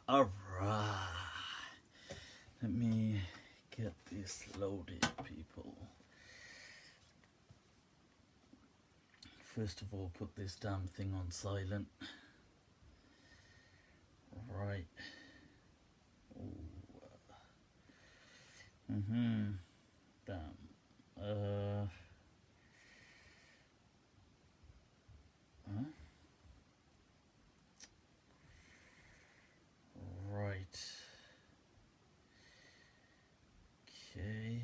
Alright. Let me get this loaded, people. First of all, put this damn thing on silent. Right. Damn. Right. Okay.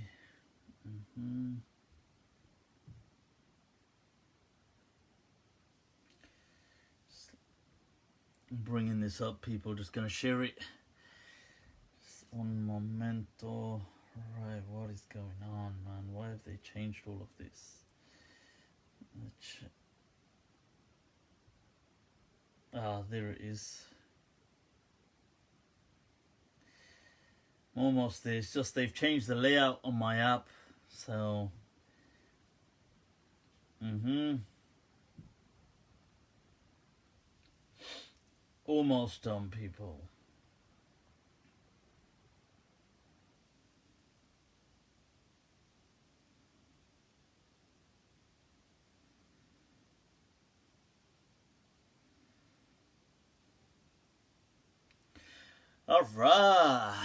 Bringing this up, people. Just gonna share it. Just un momento. Right, what is going on, man? Why have they changed all of this? There it is. Almost there. It's just they've changed the layout on my app. So almost done, people. Alright.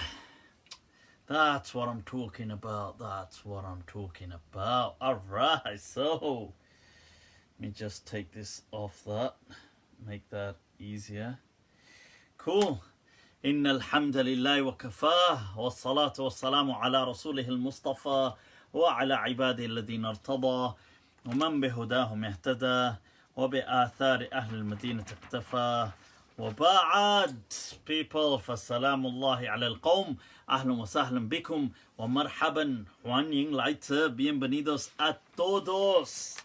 That's what I'm talking about. That's what I'm talking about. Alright, so let me just take this off that. Make that easier. Cool. إن الحمد لله وكفاه والصلاة والسلام على رسوله المصطفى وعلى عباده الذين ارتضى ومن بهداهم اهتدى وبآثار أهل المدينة اقتفى وبعد people فالسلام الله على القوم أهلا وسهلا بكم ومرحبا Juan Ying Layth bienvenidos a todos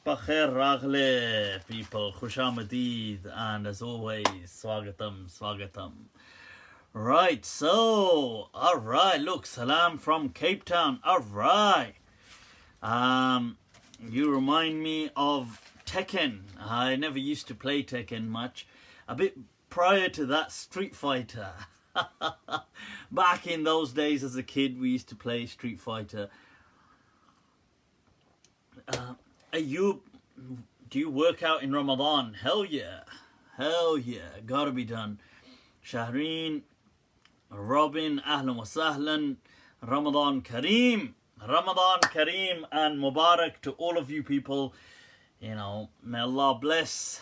Bakhair Ragle people Khushamadid and as always Swagatam Right, so alright, look, salam from Cape Town. Alright. You remind me of Tekken. I never used to play Tekken much. A bit prior to that, Street Fighter. Back in those days as a kid, we used to play Street Fighter. Do you work out in Ramadan? Hell yeah. Hell yeah. Gotta be done. Shahreen, Robin, Ahlan wa Sahlan, Ramadan Kareem. Ramadan Kareem and Mubarak to all of you people. You know, may Allah bless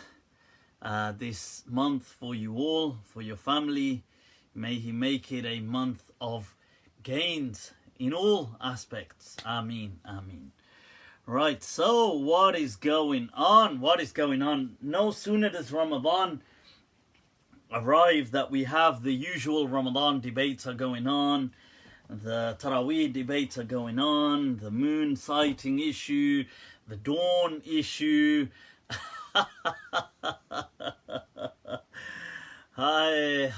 this month for you all, for your family. May He make it a month of gains in all aspects. Ameen, ameen. Right, so what is going on? What is going on? No sooner does Ramadan arrive that we have the usual Ramadan debates are going on. The Taraweeh debates are going on. The moon sighting issue. The dawn issue. Hi.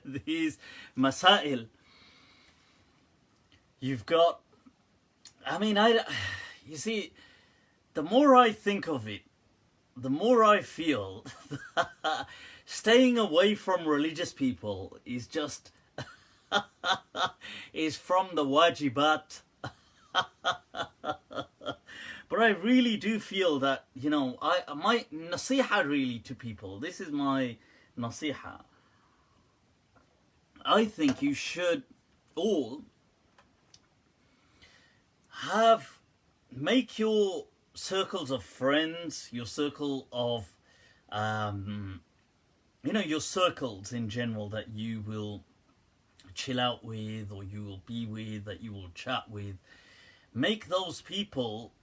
These masail. You've got... you see, the more I think of it, the more I feel staying away from religious people is just is from the wajibat. But I really do feel that, you know, my nasiha really to people, this is my nasiha. I think you should all make your circles of friends, your circle of, your circles in general that you will chill out with or you will be with, that you will chat with, make those people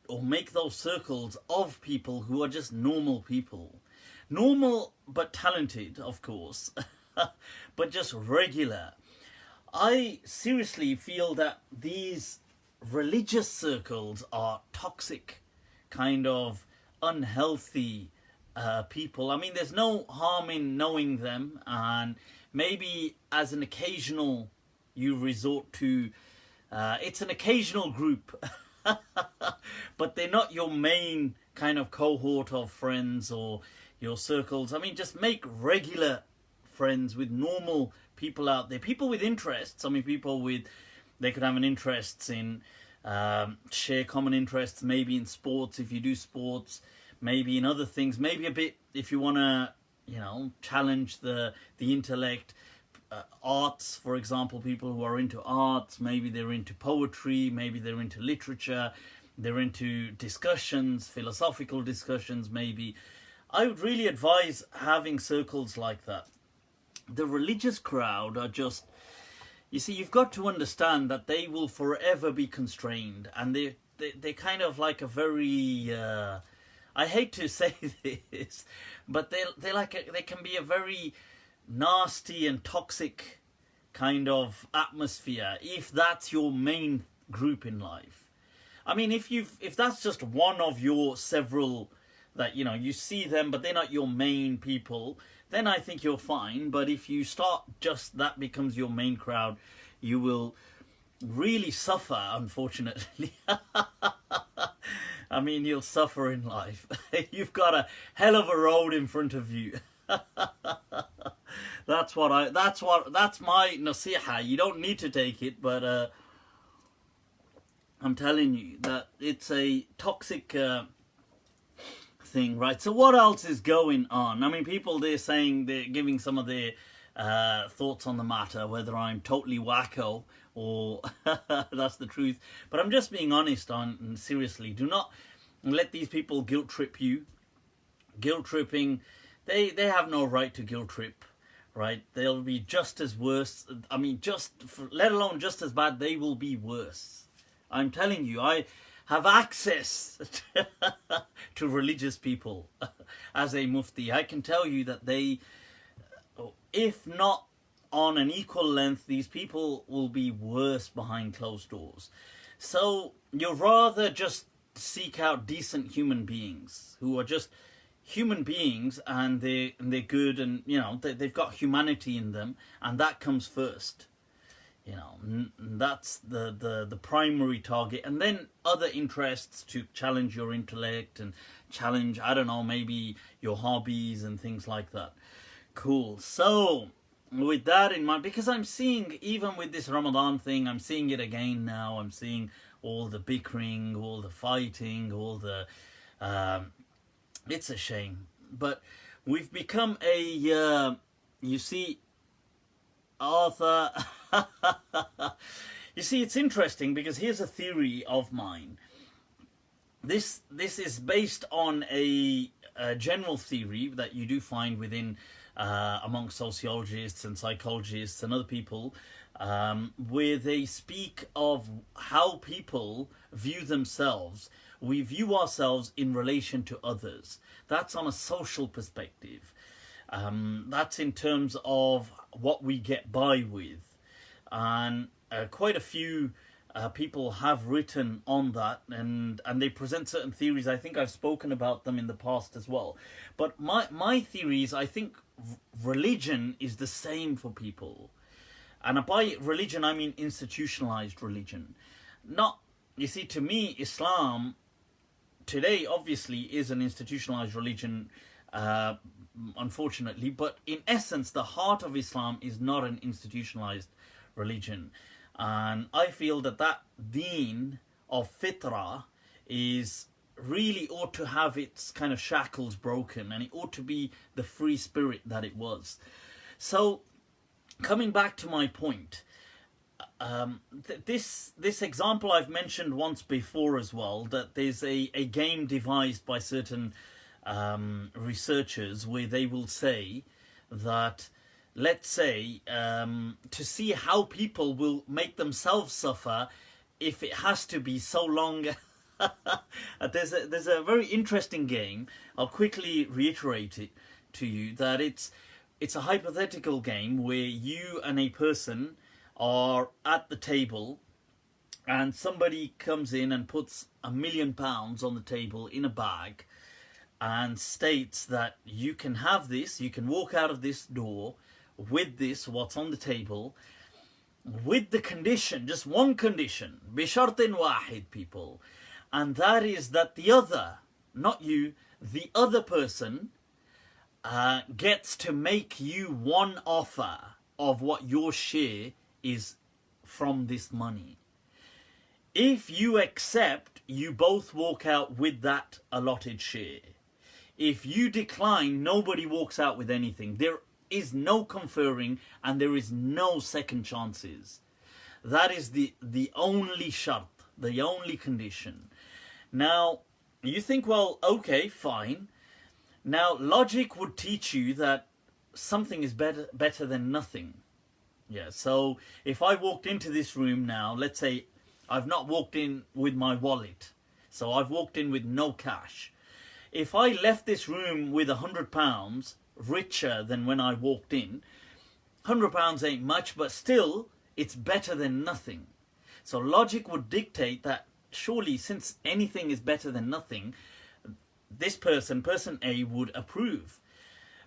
or make those circles of people who are just normal people. Normal but talented, of course, but just regular. I seriously feel that these religious circles are toxic, kind of unhealthy people. I mean, there's no harm in knowing them, and maybe as an occasional you resort to, it's an occasional group. but they're not your main kind of cohort of friends or your circles. I mean, just make regular friends with normal people out there, people with interests. I mean, people with, they could have an interest in, share common interests, maybe in sports if you do sports, maybe in other things, maybe a bit if you want to, you know, challenge the intellect. Arts, for example, people who are into arts, maybe they're into poetry, maybe they're into literature, they're into discussions, philosophical discussions maybe. I would really advise having circles like that. The religious crowd are just, you see, you've got to understand that they will forever be constrained, and they're kind of like a very, I hate to say this, but they're like they can be a very nasty and toxic kind of atmosphere if that's your main group in life. I mean, if that's just one of your several that, you know, you see them but they're not your main people, then I think you're fine. But if you start just that becomes your main crowd, you will really suffer, unfortunately. I mean, you'll suffer in life. You've got a hell of a road in front of you. That's my nasiha. You don't need to take it, but I'm telling you that it's a toxic thing, right? So what else is going on? I mean, people, they're saying, they're giving some of their thoughts on the matter, whether I'm totally wacko or that's the truth. But I'm just being honest on, seriously, do not let these people guilt trip you. Guilt tripping, they have no right to guilt trip, right? They'll be just as worse. I mean, let alone just as bad, they will be worse. I'm telling you, I have access to religious people as a mufti. I can tell you that they, if not on an equal length, these people will be worse behind closed doors. So you'd rather just seek out decent human beings who are just human beings, and they're good, and you know they've got humanity in them, and that comes first. You know, that's the primary target, and then other interests to challenge your intellect and challenge, I don't know, maybe your hobbies and things like that. Cool. So with that in mind, because I'm seeing, even with this Ramadan thing, I'm seeing it again now. I'm seeing all the bickering, all the fighting, all the it's a shame, but we've become a you see, Arthur. You see, it's interesting because here's a theory of mine. This is based on a general theory that you do find within among sociologists and psychologists and other people, where they speak of how people view themselves. We view ourselves in relation to others. That's on a social perspective. That's in terms of what we get by with. And quite a few people have written on that, and they present certain theories. I think I've spoken about them in the past as well. But my theory is, I think religion is the same for people. And by religion, I mean institutionalized religion. Not, you see, to me, Islam today obviously is an institutionalized religion, unfortunately, but in essence the heart of Islam is not an institutionalized religion. And I feel that deen of fitrah is really ought to have its kind of shackles broken, and it ought to be the free spirit that it was. So coming back to my point, this example I've mentioned once before as well, that there's a game devised by certain researchers where they will say that, let's say, to see how people will make themselves suffer if it has to be so long. There's a very interesting game. I'll quickly reiterate it to you, that it's a hypothetical game where you and a person are at the table, and somebody comes in and puts £1 million on the table in a bag and states that you can have this, you can walk out of this door with this, what's on the table, with the condition, just one condition, bishartin wahid, people, And that is that the other, not you, the other person gets to make you one offer of what your share is from this money. If you accept, you both walk out with that allotted share. If you decline, nobody walks out with anything. There is no conferring and there is no second chances. That is the only shart, the only condition. Now, you think, well, okay, fine. Now, logic would teach you that something is better than nothing. Yeah, so if I walked into this room now, let's say I've not walked in with my wallet, so I've walked in with no cash. If I left this room with £100 richer than when I walked in, £100 ain't much, but still, it's better than nothing. So logic would dictate that surely, since anything is better than nothing, this person A, would approve.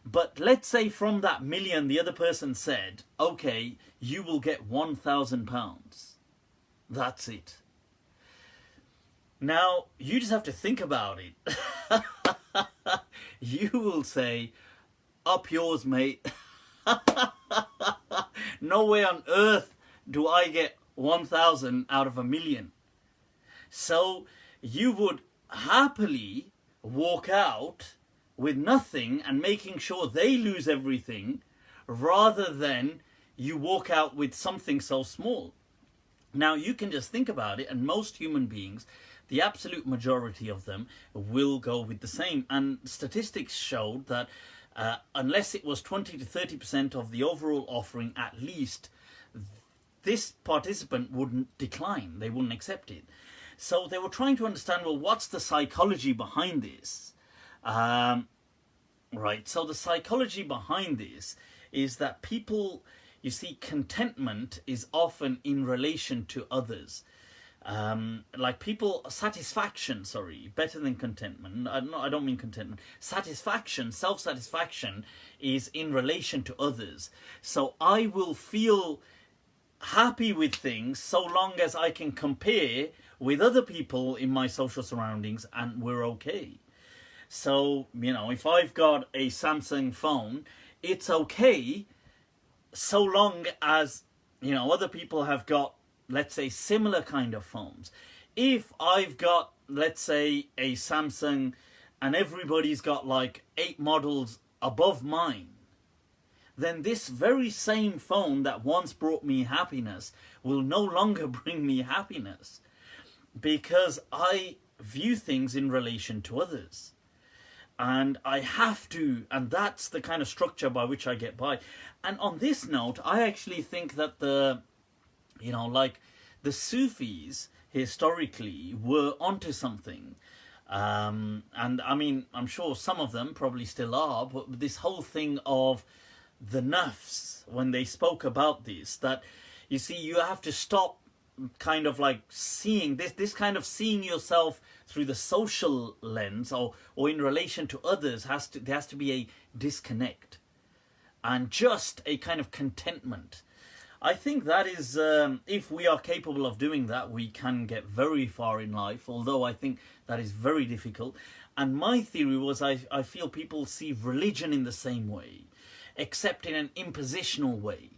But let's say from that million, the other person said, okay, you will get £1,000. That's it. Now, you just have to think about it. You will say, up yours, mate. No way on earth do I get 1,000 out of a million. So you would happily walk out with nothing and making sure they lose everything, rather than you walk out with something so small. Now, you can just think about it, and most human beings, the absolute majority of them, will go with the same. And statistics showed that unless it was 20 to 30% of the overall offering, at least, this participant wouldn't decline. They wouldn't accept it. So they were trying to understand, well, what's the psychology behind this? Right, so the psychology behind this is that people, you see, contentment is often in relation to others. Like people, satisfaction, better than contentment. I don't mean contentment. Satisfaction, self-satisfaction is in relation to others. So I will feel happy with things so long as I can compare with other people in my social surroundings and we're okay. So, you know, if I've got a Samsung phone, it's okay so long as, you know, other people have got, let's say, similar kind of phones. If I've got, let's say, a Samsung and everybody's got like 8 models above mine, then this very same phone that once brought me happiness will no longer bring me happiness, because I view things in relation to others. And I have to, and that's the kind of structure by which I get by. And on this note, I actually think that the Sufis historically were onto something. And I mean, I'm sure some of them probably still are, but this whole thing of the nafs, when they spoke about this, that, you see, you have to stop kind of like seeing this kind of seeing yourself through the social lens or in relation to others. There has to be a disconnect and just a kind of contentment. I think that is, if we are capable of doing that, we can get very far in life, although I think that is very difficult. And my theory was, I feel people see religion in the same way, except in an impositional way.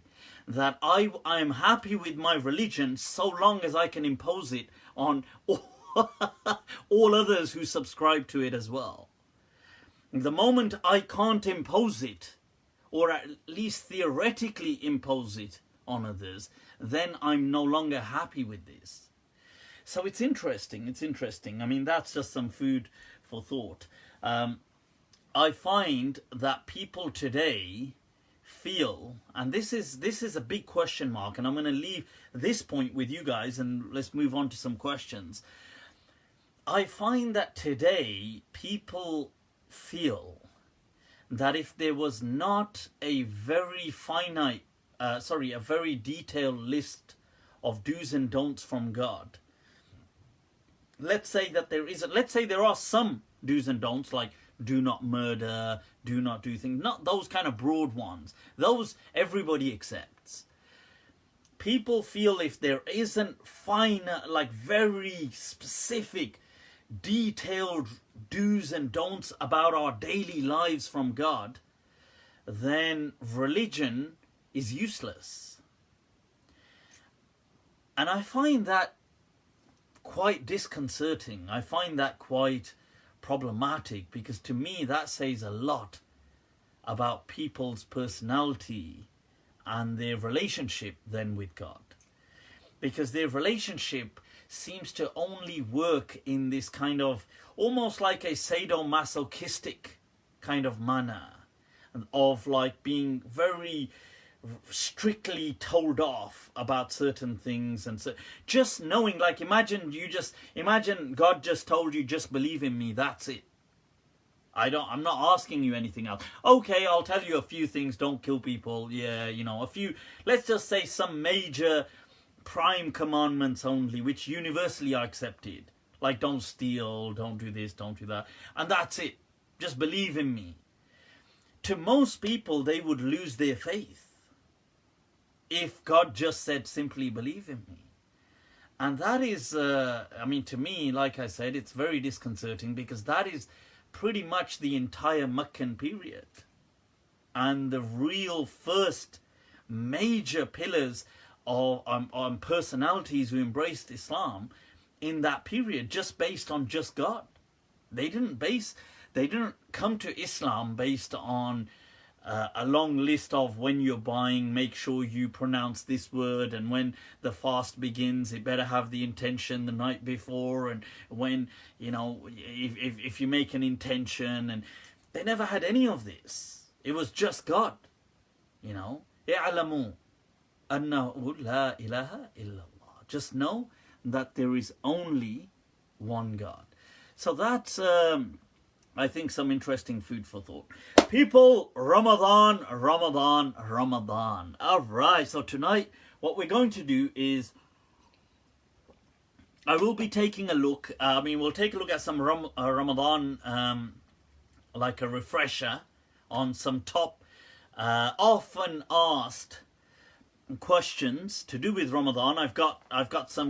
That I am happy with my religion so long as I can impose it on all others who subscribe to it as well. The moment I can't impose it, or at least theoretically impose it on others, then I'm no longer happy with this. So it's interesting. I mean, that's just some food for thought. I find that people today feel, and this is a big question mark, and I'm going to leave this point with you guys and let's move on to some questions. I find that today people feel that if there was not a very a very detailed list of do's and don'ts from God, let's say there are some do's and don'ts, like do not murder, do not do things, not those kind of broad ones. Those everybody accepts. People feel if there isn't fine, like very specific detailed do's and don'ts about our daily lives from God, then religion is useless. And I find that quite disconcerting. I find that quite problematic, because to me that says a lot about people's personality and their relationship then with God. Because their relationship seems to only work in this kind of almost like a sadomasochistic kind of manner, of like being very strictly told off about certain things. And so just knowing, like, imagine God just told you, just believe in me, that's it. I'm not asking you anything else. Okay, I'll tell you a few things, don't kill people, yeah, a few, let's just say some major prime commandments only, which universally are accepted, like don't steal, don't do this, don't do that, and that's it, just believe in me. To most people, they would lose their faith if God just said simply believe in me. And that is, to me, like I said, it's very disconcerting, because that is pretty much the entire Meccan period. And the real first major pillars of personalities who embraced Islam in that period, just based on just God. They didn't come to Islam based on a long list of, when you're buying, make sure you pronounce this word, and when the fast begins, it better have the intention the night before, and when, if you make an intention, and they never had any of this. It was just God, اعلموا أنه لا إله إلا الله. Just know that there is only one God. So that's I think some interesting food for thought. People, Ramadan. Alright, so tonight what we're going to do is, I will be taking a look, we'll take a look at some Ramadan, like a refresher on some top often asked questions to do with Ramadan. I've got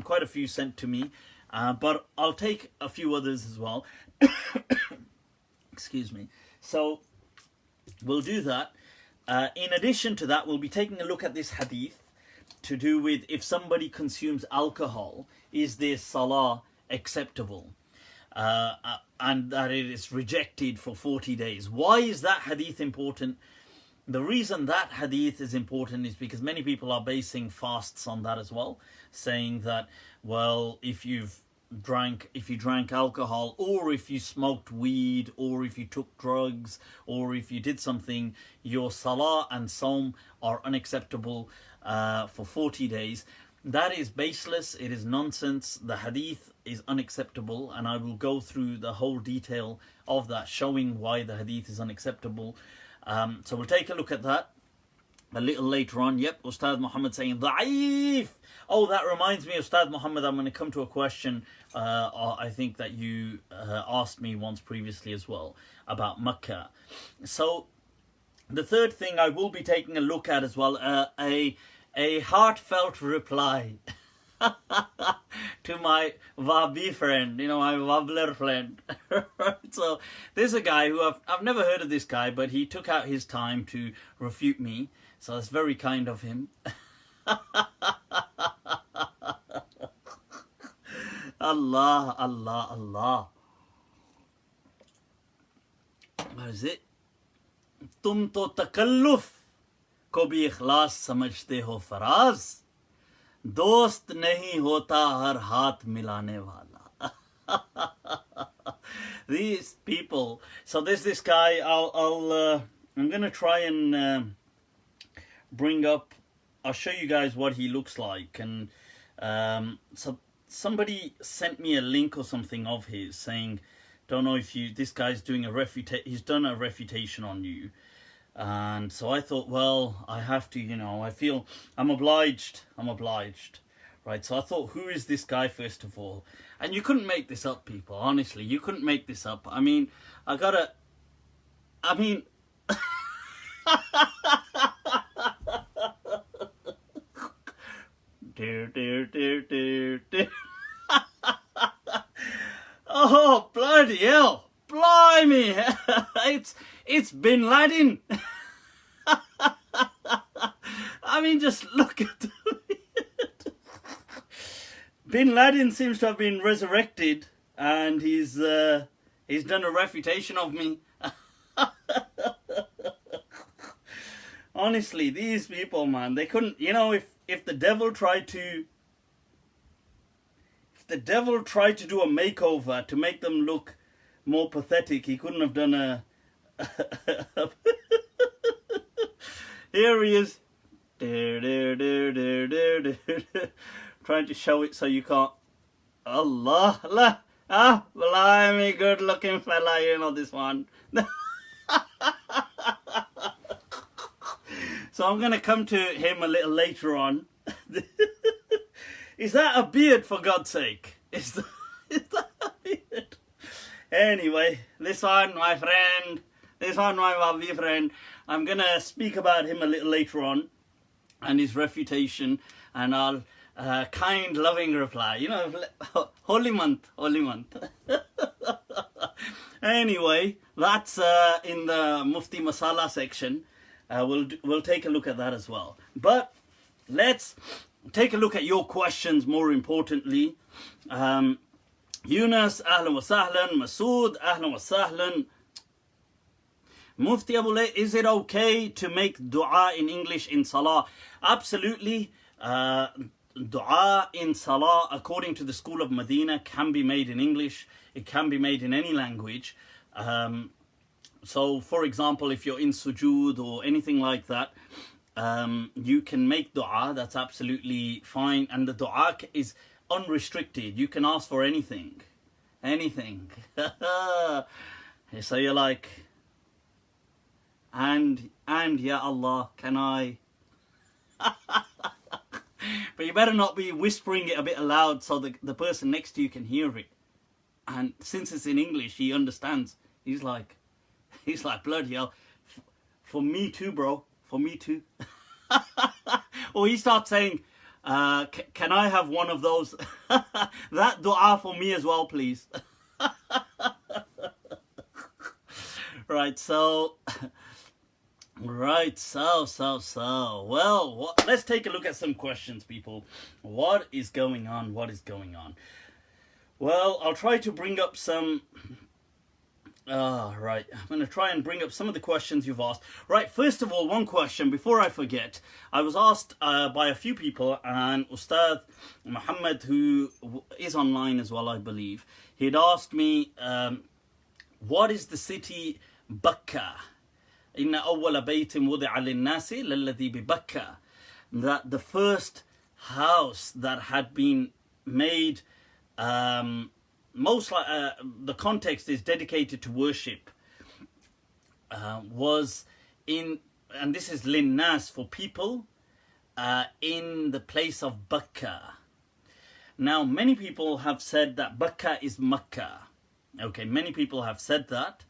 quite a few sent to me, but I'll take a few others as well. Excuse me. So we'll do that. In addition to that, we'll be taking a look at this hadith to do with, if somebody consumes alcohol, is their salah acceptable? And that it is rejected for 40 days. Why is that hadith important? The reason that hadith is important is because many people are basing fasts on that as well, saying that, well, if you drank alcohol, or if you smoked weed, or if you took drugs, or if you did something, your salah and saum are unacceptable for 40 days. That is baseless. It is nonsense. The hadith is unacceptable, and I will go through the whole detail of that, showing why the hadith is unacceptable. So we'll take a look at that a little later on. Yep, Ustad Muhammad saying da'if. Oh, that reminds me, Ustad Muhammad, I'm going to come to a question I think that you asked me once previously as well, about Makkah. So the third thing I will be taking a look at as well, a heartfelt reply to my Wahhabi friend, my wobbler friend. So there's a guy who I've never heard of this guy, but he took out his time to refute me. So that's very kind of him. Allah, Allah, Allah. What is it? तुम तो तकल्लुफ को भी इखलास समझते हो फराज, दोस्त नहीं होता हर हाथ मिलाने वाला. These people. So there's this guy. I'm gonna try and bring up. I'll show you guys what he looks like. And so somebody sent me a link or something of his, saying, don't know if this guy's doing he's done a refutation on you. And so I thought, well, I have to, I feel I'm obliged. Right, so I thought, who is this guy first of all? And you couldn't make this up, people. Honestly, you couldn't make this up. Dear. Oh, bloody hell. Blimey. It's Bin Laden. I mean, just look at it. Bin Laden seems to have been resurrected, and he's done a refutation of me. Honestly, these people, man, they couldn't, you know, if the devil tried to do a makeover to make them look more pathetic, he couldn't have done a here he is. Trying to show it so you can't. Allah. Ah, blimey, good looking fella, you know this one. So I'm going to come to him a little later on. Is that a beard, for God's sake? Is that a beard? Anyway, this one, my friend. This one, my lovely friend. I'm going to speak about him a little later on. And his refutation. And I'll kind, loving reply. You know, holy month. Anyway, that's in the Mufti Masala section. We'll take a look at that as well. But let's take a look at your questions more importantly. Yunus, ahlan wa sahlan. Masood, ahlan wa sahlan. Mufti Abu Layth, is it okay to make dua in English in Salah? Absolutely. Dua in Salah, according to the school of Medina, can be made in English. It can be made in any language. So, for example, if you're in sujood or anything like that, you can make dua. That's absolutely fine. And the dua is unrestricted. You can ask for anything. Anything. So you're like, and Ya Allah, can I? But you better not be whispering it a bit aloud so the person next to you can hear it. And since it's in English, he understands. He's like, bloody hell, for me too, bro, for me too. Or he starts saying, can I have one of those? That dua for me as well, please. Right, so. Well, let's take a look at some questions, people. What is going on? Well, I'll try to bring up some. Right, I'm going to try and bring up some of the questions you've asked. Right, first of all, one question before I forget. I was asked by a few people, and Ustad Muhammad, who is online as well, I believe, he'd asked me, what is the city Bakkah? إن أول بيت وضع للناس للذي ببكة, that the first house that had been made, most like the context is dedicated to worship, was in, and this is linnas for people, in the place of Bakkah. Now, many people have said that Bakkah is Makkah. Okay, many people have said that.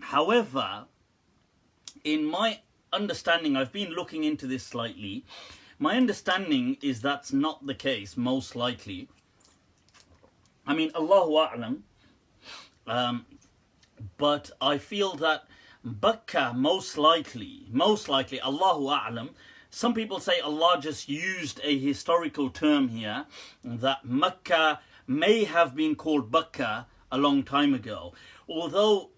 However, in my understanding, I've been looking into this slightly. My understanding is that's not the case, most likely. I mean, Allahu A'lam. But I feel that Bakkah, most likely, Allahu A'lam. Some people say Allah just used a historical term here, that Makkah may have been called Bakkah a long time ago. Although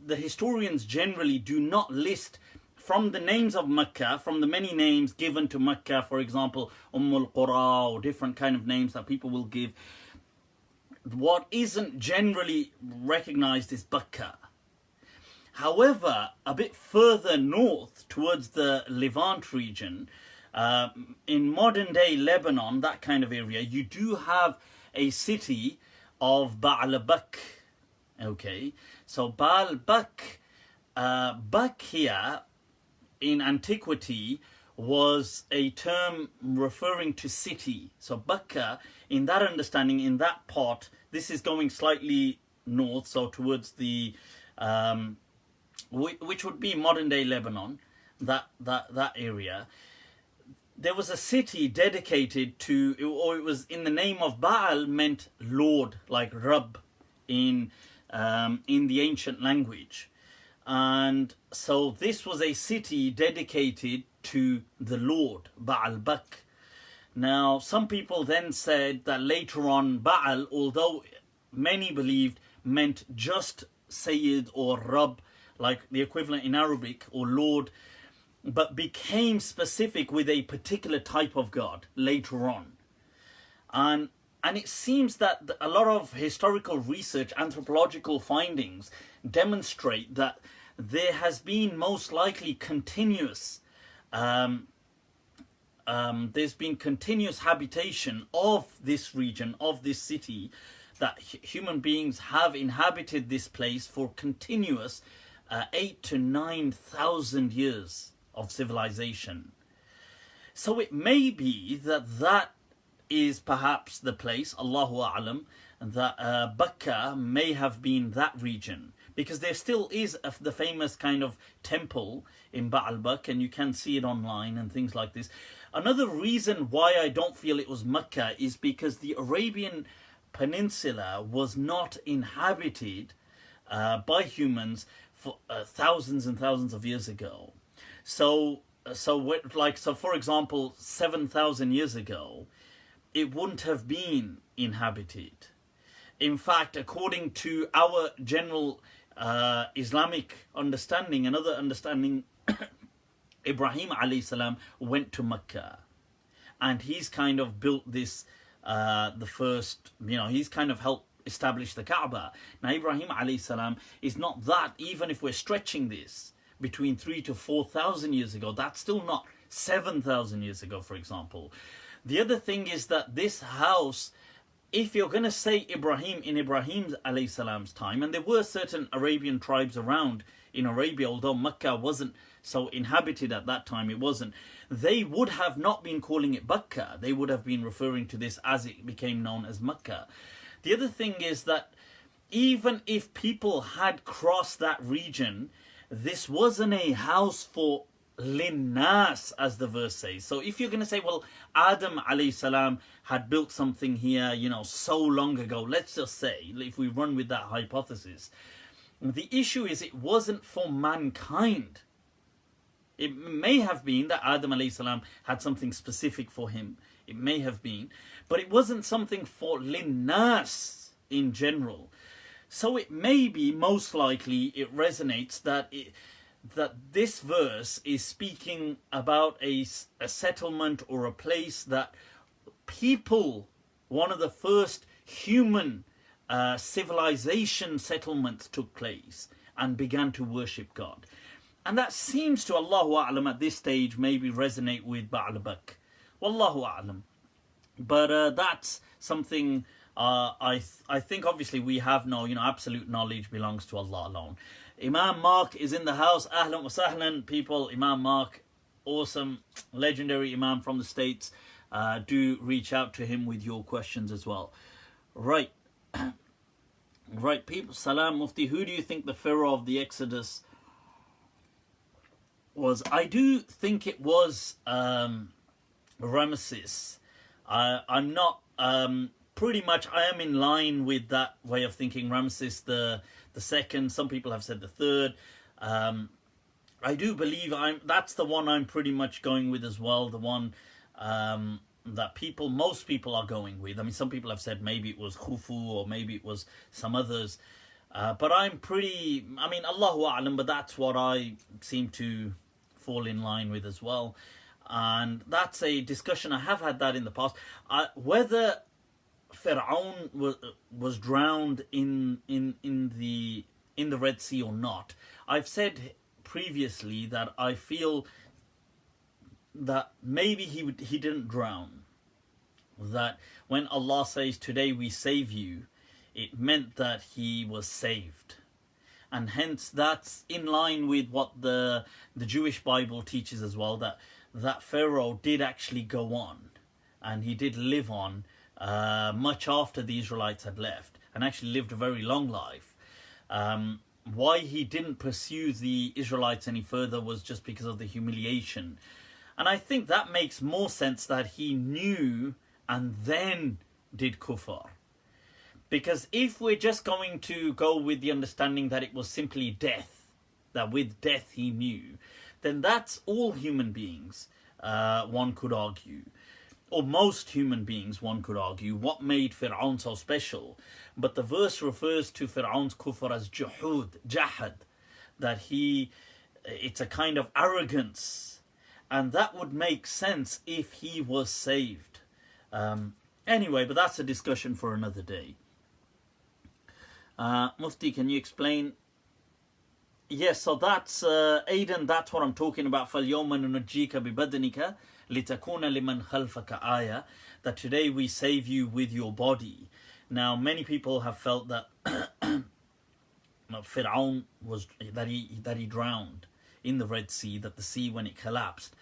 the historians generally do not list from the names of Makkah, from the many names given to Makkah, for example, Qura, or different kind of names that people will give, what isn't generally recognized is Bakkah. However, a bit further north towards the Levant region, in modern day Lebanon, that kind of area, you do have a city of Ba'alabak. Okay, so Ba'alabak, Bak here in antiquity was a term referring to city. So Bakkah, in that understanding, in that part, this is going slightly north, so towards the, which would be modern day Lebanon, that area. there was a city dedicated to, or it was in the name of Baal, meant Lord, like Rabb in the ancient language. And so this was a city dedicated to the Lord, Baal Bak. Now, some people then said that later on Baal, although many believed meant just Sayyid or Rabb, like the equivalent in Arabic, or Lord, but became specific with a particular type of God later on. And it seems that a lot of historical research, anthropological findings demonstrate that there has been most likely continuous there's been continuous habitation of this region, of this city, that human beings have inhabited this place for continuous 8,000 to 9,000 years of civilization. So it may be that is perhaps the place, Allahu A'lam, that Bakkah may have been that region, because there still is the famous kind of temple in Baal Bak, and you can see it online and things like this. Another reason why I don't feel it was Mecca is because the Arabian Peninsula was not inhabited by humans for thousands and thousands of years ago. So for example, 7,000 years ago, it wouldn't have been inhabited. In fact, according to our general Islamic understanding, another understanding, Ibrahim alayhi salam went to Mecca, and he's kind of built this, the first, he's kind of helped establish the Kaaba. Now Ibrahim alayhi salam is not that, even if we're stretching this between 3,000 to 4,000 years ago, that's still not 7,000 years ago, for example. The other thing is that this house, if you're going to say Ibrahim in Ibrahim alayhi salam's time, and there were certain Arabian tribes around in Arabia, although Mecca wasn't so inhabited at that time, it wasn't, they would have not been calling it Bakkah. They would have been referring to this as it became known as Mecca. The other thing is that even if people had crossed that region, this wasn't a house for linnas, as the verse says. So if you're going to say, well, Adam alayhi salam had built something here, so long ago, let's just say, if we run with that hypothesis, the issue is it wasn't for mankind. It may have been that Adam alayhi salam had something specific for him. It may have been. But it wasn't something for linnas in general. So it may be, most likely, it resonates that this verse is speaking about a settlement or a place that people, one of the first human civilization settlements took place and began to worship God. And that seems to, Allahu A'lam, at this stage maybe resonate with Baal Bak. Wallahu A'lam. But that's something I think obviously we have no, absolute knowledge belongs to Allah alone. Imam Mark is in the house. Ahlan wa sahlan, people. Imam Mark, awesome, legendary Imam from the States. Do reach out to him with your questions as well. Right. Right, people. Salam, Mufti. Who do you think the Pharaoh of the Exodus was? I do think it was Ramesses. I'm not... pretty much I am in line with that way of thinking. Ramesses the second, some people have said the third. I do believe that's the one I'm pretty much going with as well, the one that most people are going with. I mean, some people have said maybe it was Khufu or maybe it was some others, but Allahu A'lam, but that's what I seem to fall in line with as well. And that's a discussion, I have had that in the past, whether Pharaoh was drowned in the Red Sea or not. I've said previously that I feel that maybe he didn't drown. That when Allah says, "Today we save you," it meant that he was saved, and hence that's in line with what the Jewish Bible teaches as well. That Pharaoh did actually go on, and he did live on. Much after the Israelites had left, and actually lived a very long life. Why he didn't pursue the Israelites any further was just because of the humiliation. And I think that makes more sense, that he knew and then did kufr. Because if we're just going to go with the understanding that it was simply death, that with death he knew, then that's all human beings, one could argue. Or most human beings, one could argue. What made Fir'aun so special? But the verse refers to Fir'aun's kufr as juhud, jahad, that it's a kind of arrogance. And that would make sense if he was saved. Anyway, but that's a discussion for another day. Mufti, can you explain? Yes, so that's, Aidan, that's what I'm talking about. فَالْيَوْمَ نُنَجِّيكَ بِبَدْنِكَ لِتَكُونَ لِمَنْ خَلْفَكَ آيَةً. That today we save you with your body. Now, many people have felt that Fir'aun that he drowned in the Red Sea, that the sea, when it collapsed.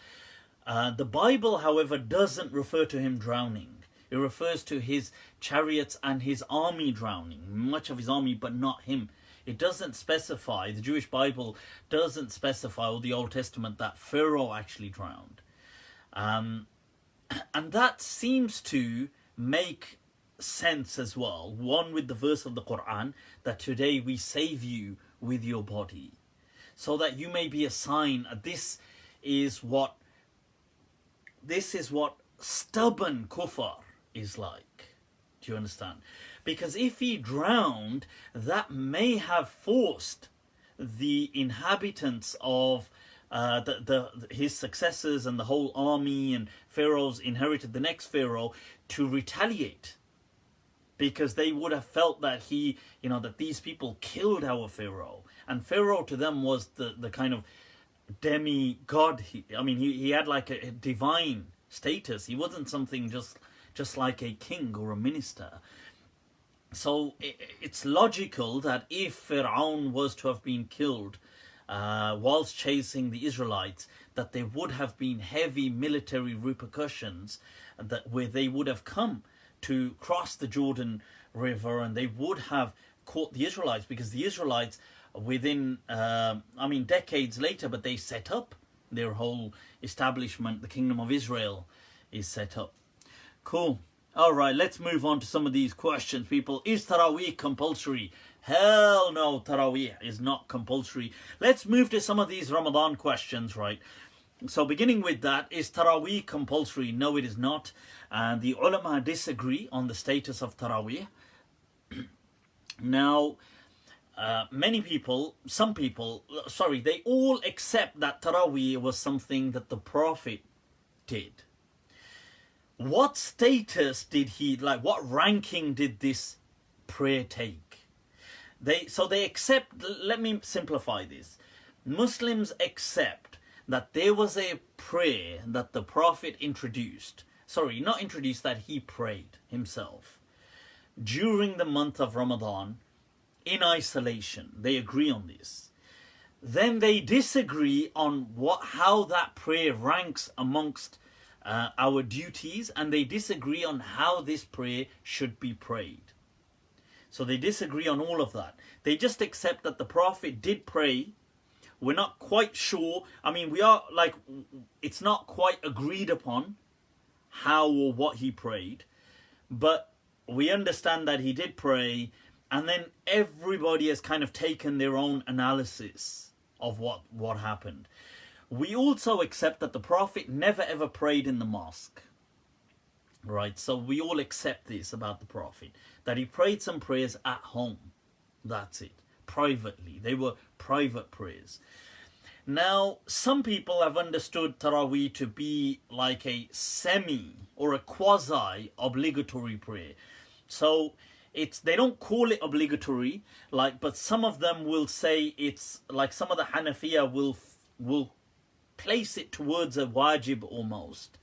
The Bible, however, doesn't refer to him drowning. It refers to his chariots and his army drowning, much of his army, but not him. It doesn't specify, the Jewish Bible doesn't specify, or the Old Testament, that Pharaoh actually drowned. And that seems to make sense as well. One, with the verse of the Quran, that today we save you with your body, so that you may be a sign. This is what stubborn kufr is like. Do you understand? Because if he drowned, that may have forced the inhabitants of his successors and the whole army and Pharaoh's inherited, the next Pharaoh, to retaliate. Because they would have felt that that these people killed our Pharaoh. And Pharaoh to them was the kind of demigod. He had like a divine status. He wasn't something just like a king or a minister. So it's logical that if Fir'aun was to have been killed whilst chasing the Israelites, that there would have been heavy military repercussions, where they would have come to cross the Jordan River, and they would have caught the Israelites, because the Israelites within decades later, but they set up their whole establishment. The kingdom of Israel is set up. Cool. All right, let's move on to some of these questions, people. Is Taraweeh compulsory? Hell no, Taraweeh is not compulsory. Let's move to some of these Ramadan questions, right? So beginning with that, is Taraweeh compulsory? No, it is not. And the ulama disagree on the status of Taraweeh. Now, they all accept that Taraweeh was something that the Prophet did. What status did what ranking did this prayer take? They accept, let me simplify this. Muslims accept that there was a prayer that the Prophet that he prayed himself during the month of Ramadan in isolation. They agree on this. Then they disagree on how that prayer ranks amongst our duties, and they disagree on how this prayer should be prayed. So they disagree on all of that. They just accept that the Prophet did pray. We're not quite sure. It's not quite agreed upon how or what he prayed, but we understand that he did pray, and then everybody has kind of taken their own analysis of what happened. We also accept that the Prophet never ever prayed in the mosque. Right, so we all accept this about the Prophet, that he prayed some prayers at home. That's it. Privately. They were private prayers. Now, some people have understood Taraweeh to be like a semi or a quasi-obligatory prayer. So they don't call it obligatory, but some of them will say it's like, some of the Hanafiya will place it towards a wajib almost.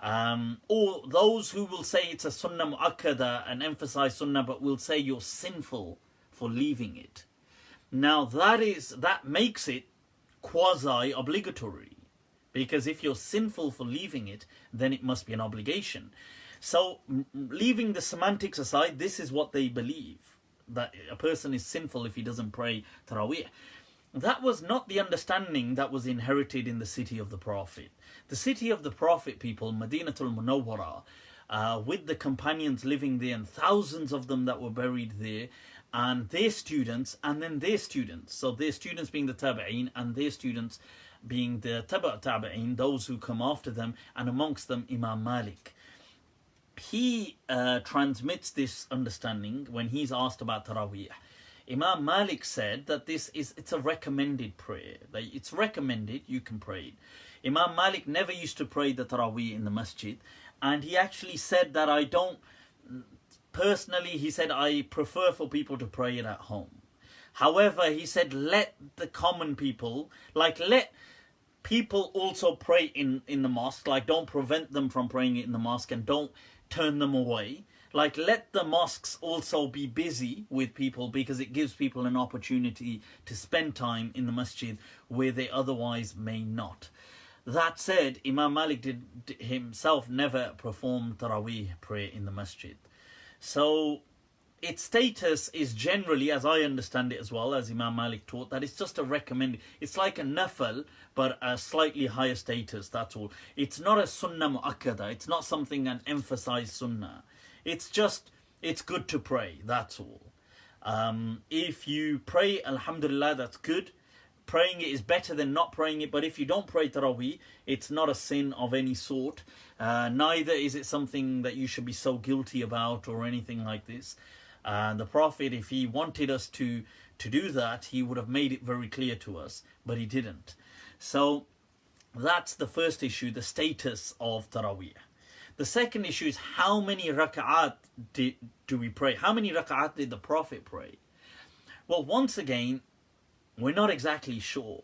Or those who will say it's a sunnah mu'akkada and emphasize sunnah, but will say you're sinful for leaving it. Now that makes it quasi-obligatory, because if you're sinful for leaving it, then it must be an obligation. So leaving the semantics aside, this is what they believe, that a person is sinful if he doesn't pray Taraweeh. that was not the understanding that was inherited in the city of the Prophet. The city of the Prophet, people, Madinatul Munawwara, with the companions living there and thousands of them that were buried there, and their students, and then their students. So their students being the Tabi'een, and their students being the Tabi'een, those who come after them, and amongst them Imam Malik. He transmits this understanding when he's asked about Taraweeh. Imam Malik said that it's a recommended prayer. That it's recommended, you can pray it. Imam Malik never used to pray the Taraweeh in the masjid, and he actually said that personally, he said, I prefer for people to pray it at home. However, he said, let the common people, let people also pray in the mosque, don't prevent them from praying it in the mosque and don't turn them away. Let the mosques also be busy with people, because it gives people an opportunity to spend time in the masjid where they otherwise may not. That said, Imam Malik did himself never perform Taraweeh prayer in the masjid. So its status is generally, as I understand it as well, as Imam Malik taught, that it's just a recommended. It's like a nafal, but a slightly higher status, that's all. It's not a sunnah mu'akkada. It's not something an emphasized sunnah. It's good to pray, that's all. If you pray, alhamdulillah, that's good. Praying it is better than not praying it, but if you don't pray Taraweeh, it's not a sin of any sort. Neither is it something that you should be so guilty about or anything like this. The Prophet, if he wanted us to do that, he would have made it very clear to us, but he didn't. So that's the first issue, the status of Taraweeh. The second issue is how many raka'at do we pray? How many raka'at did the Prophet pray? Well, once again, we're not exactly sure.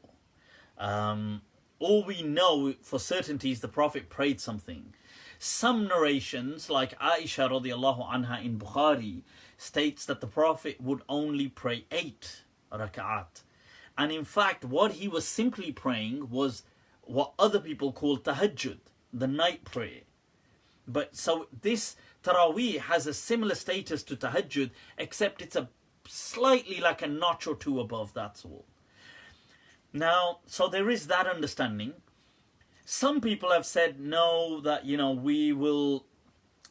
All we know for certainty is the Prophet prayed something. Some narrations, like Aisha radiallahu anha in Bukhari, states that the Prophet would only pray 8 raka'at. And in fact, what he was simply praying was what other people call tahajjud, the night prayer. But so this Taraweeh has a similar status to tahajjud, except it's a slightly like a notch or two above, that's all. Now, so there is that understanding. Some people have said no, that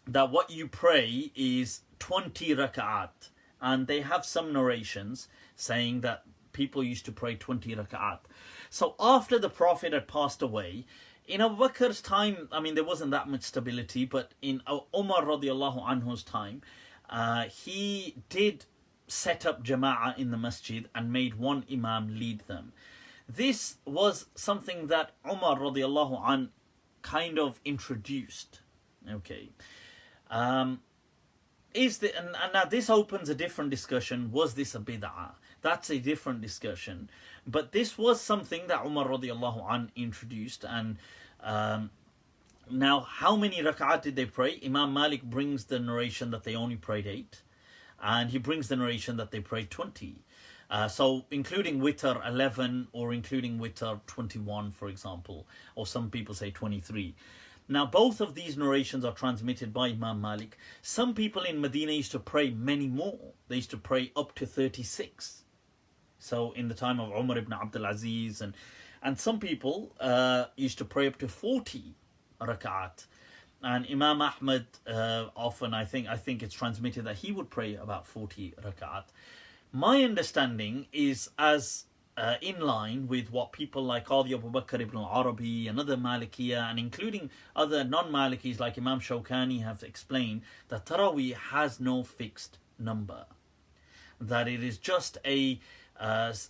that what you pray is 20 raka'at, and they have some narrations saying that people used to pray 20 raka'at. So after the Prophet had passed away, in Abu Bakr's time, there wasn't that much stability, but in Umar radiallahu anhu's time, he did set up jama'ah in the masjid and made one imam lead them. This was something that Umar radiallahu anh kind of introduced. Okay. And now this opens a different discussion. Was this a bid'ah? That's a different discussion. But this was something that Umar radiallahu anh introduced. And now, how many rak'at did they pray? Imam Malik brings the narration that they only prayed 8. And he brings the narration that they prayed 20. So including witr 11, or including witr 21, for example. Or some people say 23. Now, both of these narrations are transmitted by Imam Malik. Some people in Medina used to pray many more. They used to pray up to 36. So in the time of Umar ibn Abdul Aziz, and some people used to pray up to 40 rak'at. And Imam Ahmad often, I think it's transmitted that he would pray about 40 rak'at. My understanding is as in line with what people like Qadi Abu Bakr ibn al-Arabi and other Malikiyah, and including other non-Malikis like Imam Shawkani, have explained, that Taraweeh has no fixed number. That it is just it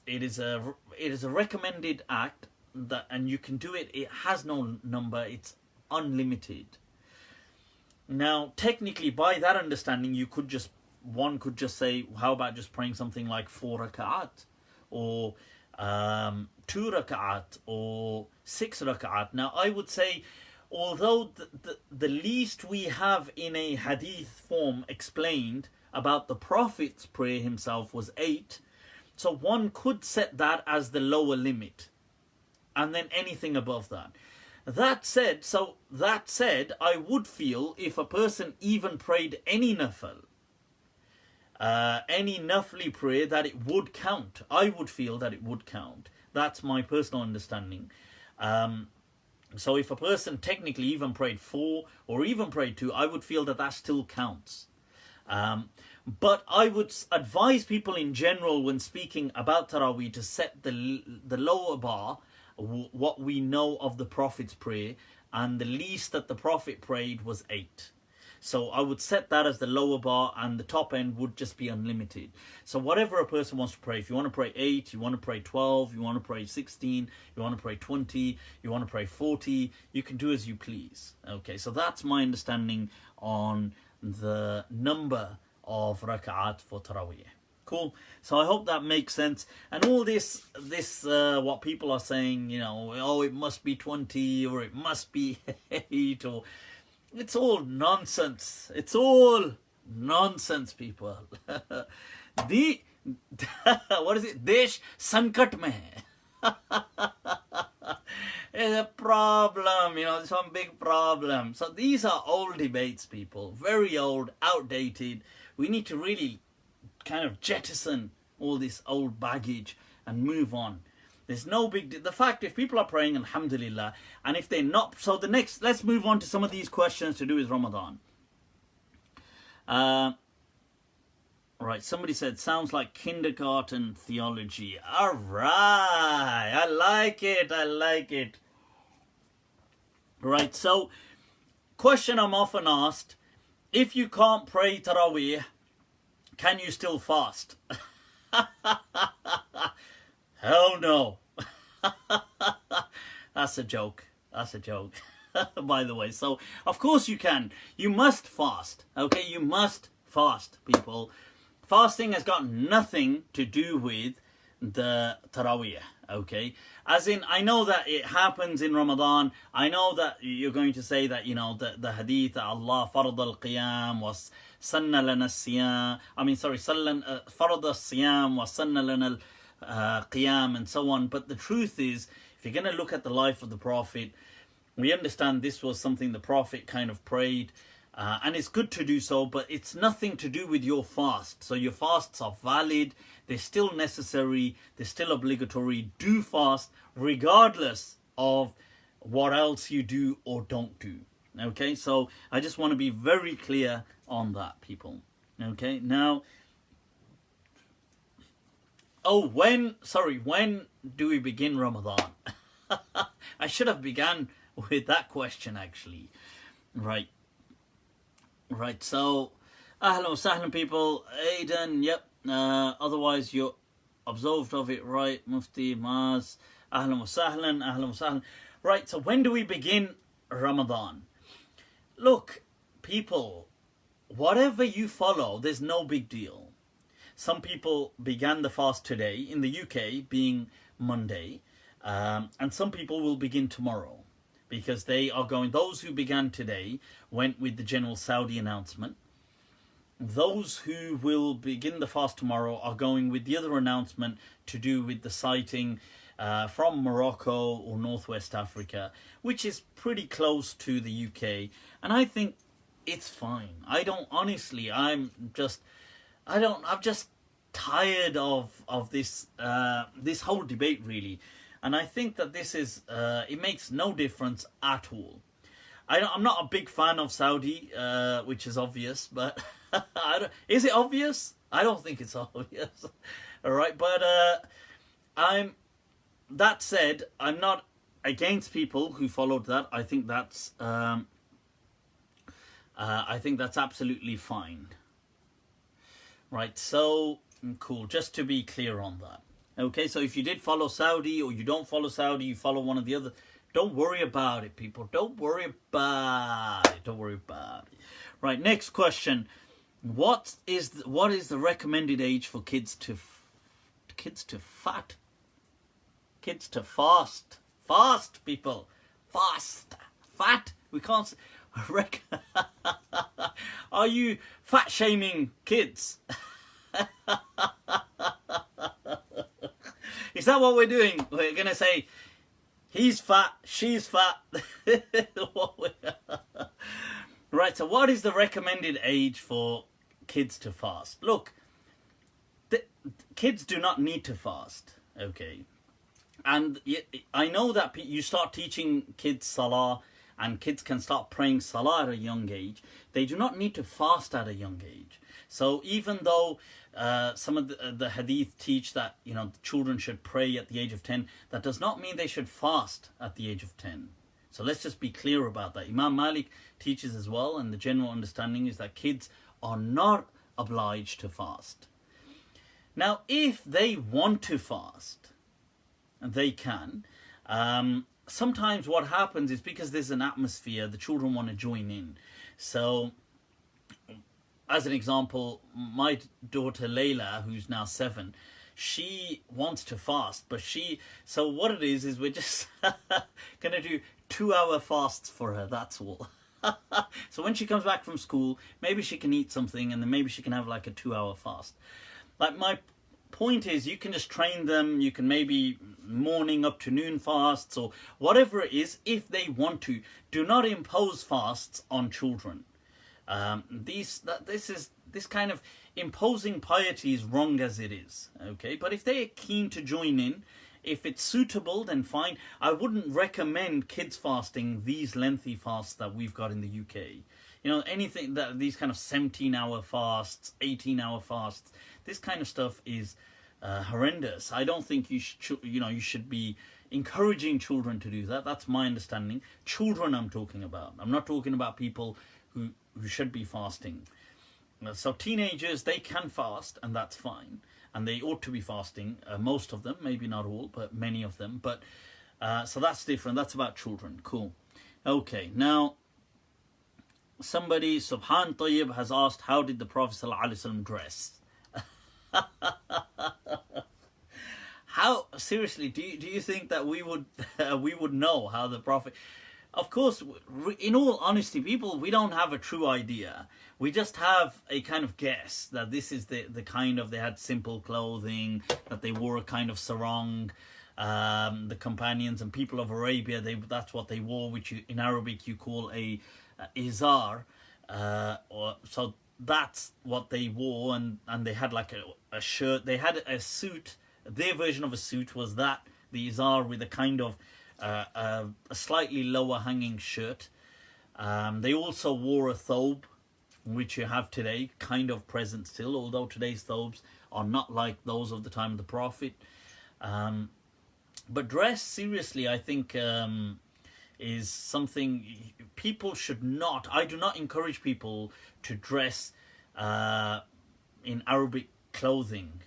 is a recommended act, that, and you can do it. It has no number. It's unlimited. Now, technically, by that understanding, one could just say, how about just praying something like 4 rak'at, or 2 rak'at, or 6 rak'at. Now, I would say, although the least we have in a hadith form explained about the Prophet's prayer himself was 8, so one could set that as the lower limit, and then anything above that. That said, I would feel if a person even prayed any nafal, any nafli prayer, that it would count. I would feel that it would count. That's my personal understanding. So if a person technically even prayed 4 or even prayed 2, I would feel that that still counts. But I would advise people in general when speaking about Taraweeh to set the lower bar, what we know of the Prophet's prayer, and the least that the Prophet prayed was 8. So I would set that as the lower bar, and the top end would just be unlimited. So whatever a person wants to pray, if you want to pray 8, you want to pray 12, you want to pray 16, you want to pray 20, you want to pray 40, you can do as you please. Okay, so that's my understanding on the number of rak'at for Taraweeh. Cool. So I hope that makes sense. And all this what people are saying, you know, oh, it must be 20 or it must be 8, or it's all nonsense. It's all nonsense, people. The what is it? Desh sankat mein. It's a problem, you know, it's one big problem. So these are old debates, people. Very old, outdated. We need to really kind of jettison all this old baggage and move on. There's no big... The fact, if people are praying, alhamdulillah, and if they're not... So the next... Let's move on to some of these questions to do with Ramadan. Right, somebody said, sounds like kindergarten theology. All right, I like it, I like it. Right, so, question I'm often asked, if you can't pray Taraweeh, can you still fast? Hell no. That's a joke. That's a joke. By the way, so of course you can. You must fast. Okay, you must fast, people. Fasting has got nothing to do with the Taraweeh. Okay, as in, I know that it happens in Ramadan. I know that you're going to say that, you know, the hadith that Allah farad al-qiyam was sanna lana siyam. I mean, sorry, farad al-siyam was sanna lana qiyam and so on. But the truth is, if you're going to look at the life of the Prophet, we understand this was something the Prophet kind of prayed, and it's good to do so, but it's nothing to do with your fast. So your fasts are valid, they're still necessary, they're still obligatory. Do fast regardless of what else you do or don't do. Okay, so I just want to be very clear on that, people. Okay, now... Oh, when do we begin Ramadan? I should have begun with that question, actually. Right, so, ahlan wa sahlan, people. Aidan, yep. Otherwise, you're absolved of it, right? Mufti, Maz, ahlan wa sahlan. Right, so when do we begin Ramadan? Look, people, whatever you follow, there's no big deal. Some people began the fast today, in the UK being Monday, and some people will begin tomorrow, because they are going, those who began today went with the general Saudi announcement. Those who will begin the fast tomorrow are going with the other announcement to do with the sighting from Morocco or Northwest Africa, which is pretty close to the UK. And I think it's fine. I'm just tired of this this whole debate, really. And I think that this is, it makes no difference at all. I'm not a big fan of Saudi, which is obvious, but is it obvious? I don't think it's obvious. All right, but that said, I'm not against people who followed that. I think that's absolutely fine. Right, so cool. Just to be clear on that. Okay, so if you did follow Saudi or you don't follow Saudi, you follow one of the other, don't worry about it, people. Don't worry about it. Right, next question. What is the recommended age for kids to fast? Fast, people. Fast. Fat. We can't... Are you fat shaming kids? Is that what we're doing? We're going to say, he's fat, she's fat. Right, so what is the recommended age for kids to fast? Look, kids do not need to fast, okay? And I know that you start teaching kids salah, and kids can start praying salah at a young age. They do not need to fast at a young age. So even though some of the hadith teach that, you know, children should pray at the age of 10, that does not mean they should fast at the age of 10. So let's just be clear about that. Imam Malik teaches as well, and the general understanding is that kids are not obliged to fast. Now, if they want to fast, they can. Sometimes what happens is, because there's an atmosphere, the children want to join in. So, as an example, my daughter Layla, who's now 7, she wants to fast, but so what it is we're just going to do 2-hour fasts for her, that's all. So when she comes back from school, maybe she can eat something, and then maybe she can have like a 2-hour fast. Like, my point is, you can just train them. You can maybe morning up to noon fasts, or whatever it is, if they want to. Do not impose fasts on children. This kind of imposing piety is wrong as it is, okay? But if they're keen to join in, if it's suitable, then fine. I wouldn't recommend kids fasting these lengthy fasts that we've got in the UK. You know, anything that these kind of 17-hour fasts, 18-hour fasts, this kind of stuff is horrendous. I don't think you should be encouraging children to do that. That's my understanding. Children I'm talking about. I'm not talking about people who should be fasting. So teenagers, they can fast, and that's fine. And they ought to be fasting, most of them, maybe not all, but many of them. But so that's different. That's about children. Cool. Okay, now somebody, Subhan Tayyib, has asked, how did the Prophet ﷺ dress? How, seriously, do you think that we would know how the Prophet... Of course, in all honesty, people, we don't have a true idea. We just have a kind of guess that this is the kind of... They had simple clothing, that they wore a kind of sarong. The companions and people of Arabia, that's what they wore, which in Arabic you call a izar. So that's what they wore, and they had like a shirt. They had a suit. Their version of a suit was that, the izar, with a kind of a slightly lower hanging shirt. They also wore a thobe, which you have today, kind of present still, although today's thobes are not like those of the time of the Prophet. But dress, seriously, I think is something people should not... I do not encourage people to dress in Arabic clothing.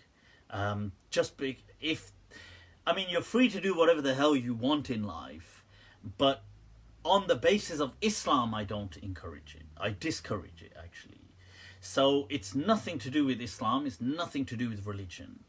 I mean, you're free to do whatever the hell you want in life, but on the basis of Islam, I don't encourage it. I discourage it, actually. So it's nothing to do with Islam. It's nothing to do with religion.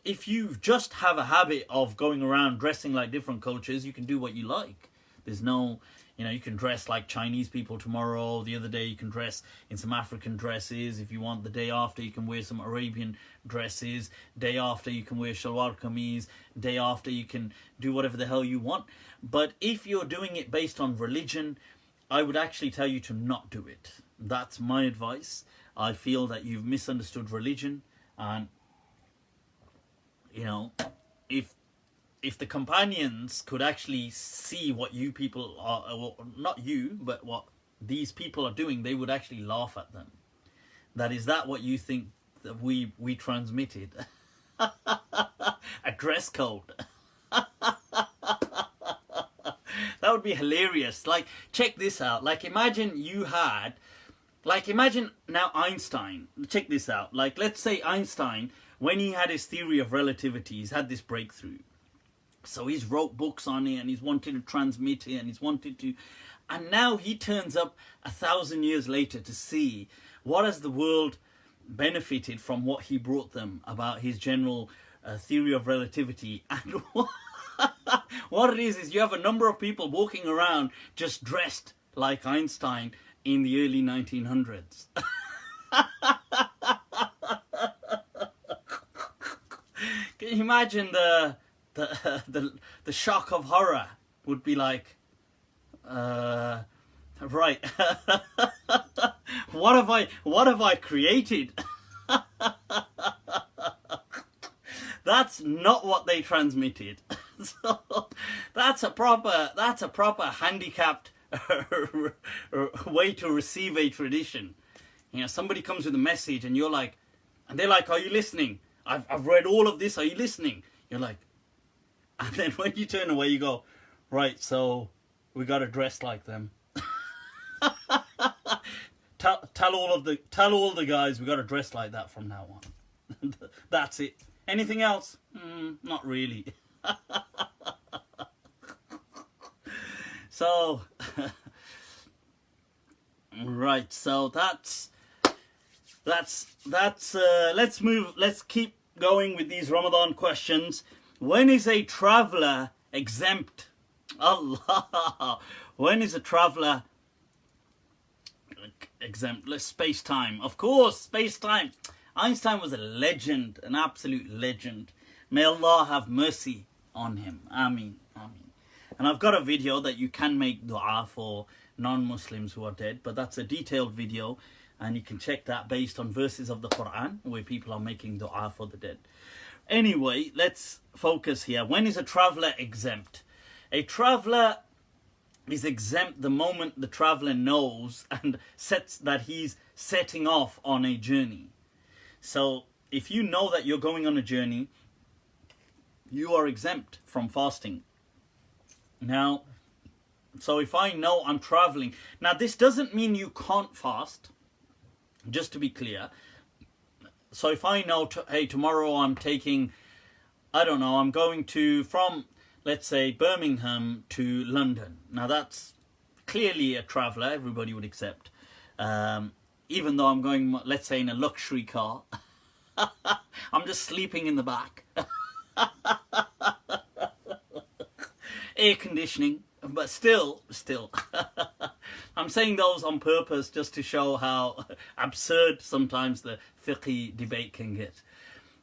If you just have a habit of going around dressing like different cultures, you can do what you like. There's no... you can dress like Chinese people tomorrow. The other day you can dress in some African dresses. If you want, the day after you can wear some Arabian dresses. Day after you can wear shalwar kameez. Day after you can do whatever the hell you want. But if you're doing it based on religion, I would actually tell you to not do it. That's my advice. I feel that you've misunderstood religion. And, if the companions could actually see what you people are, well, not you, but what these people are doing, they would actually laugh at them. That is that what you think that we transmitted? A dress code. That would be hilarious. Like, check this out. Like, imagine now Einstein. Check this out. Like, let's say Einstein, when he had his theory of relativity, he's had this breakthrough. So he's wrote books on it, and he's wanted to transmit it, and he's wanted to... And now he turns up 1,000 years later to see what has the world benefited from what he brought them about his general theory of relativity. And what it is you have a number of people walking around just dressed like Einstein in the early 1900s. Can you imagine the shock of horror would be like, right, what have I created? That's not what they transmitted. So that's a proper handicapped way to receive a tradition. You know, somebody comes with a message and you're like, and they're like, are you listening? I've read all of this, are you listening? You're like, and then when you turn away, you go, right, so we got to dress like them. tell all the guys we got to dress like that from now on. That's it. Anything else? Not really. So, right. So that's. Let's keep going with these Ramadan questions. When is a traveller exempt? Allah. When is a traveller exempt? Space-time. Of course, space-time. Einstein was a legend, an absolute legend. May Allah have mercy on him. Ameen. Ameen. And I've got a video that you can make dua for non-Muslims who are dead, but that's a detailed video, and you can check that based on verses of the Quran where people are making dua for the dead. Anyway, let's focus here. When is a traveller exempt? A traveller is exempt the moment the traveller knows and sets that he's setting off on a journey. So if you know that you're going on a journey, you are exempt from fasting. Now, so if I know I'm traveling, now this doesn't mean you can't fast, just to be clear. So if I know, hey, tomorrow I'm taking, I don't know, I'm going from, let's say, Birmingham to London. Now that's clearly a traveller, everybody would accept. Even though I'm going, let's say, in a luxury car. I'm just sleeping in the back. Air conditioning, but still. I'm saying those on purpose just to show how absurd sometimes the fiqh debate can get.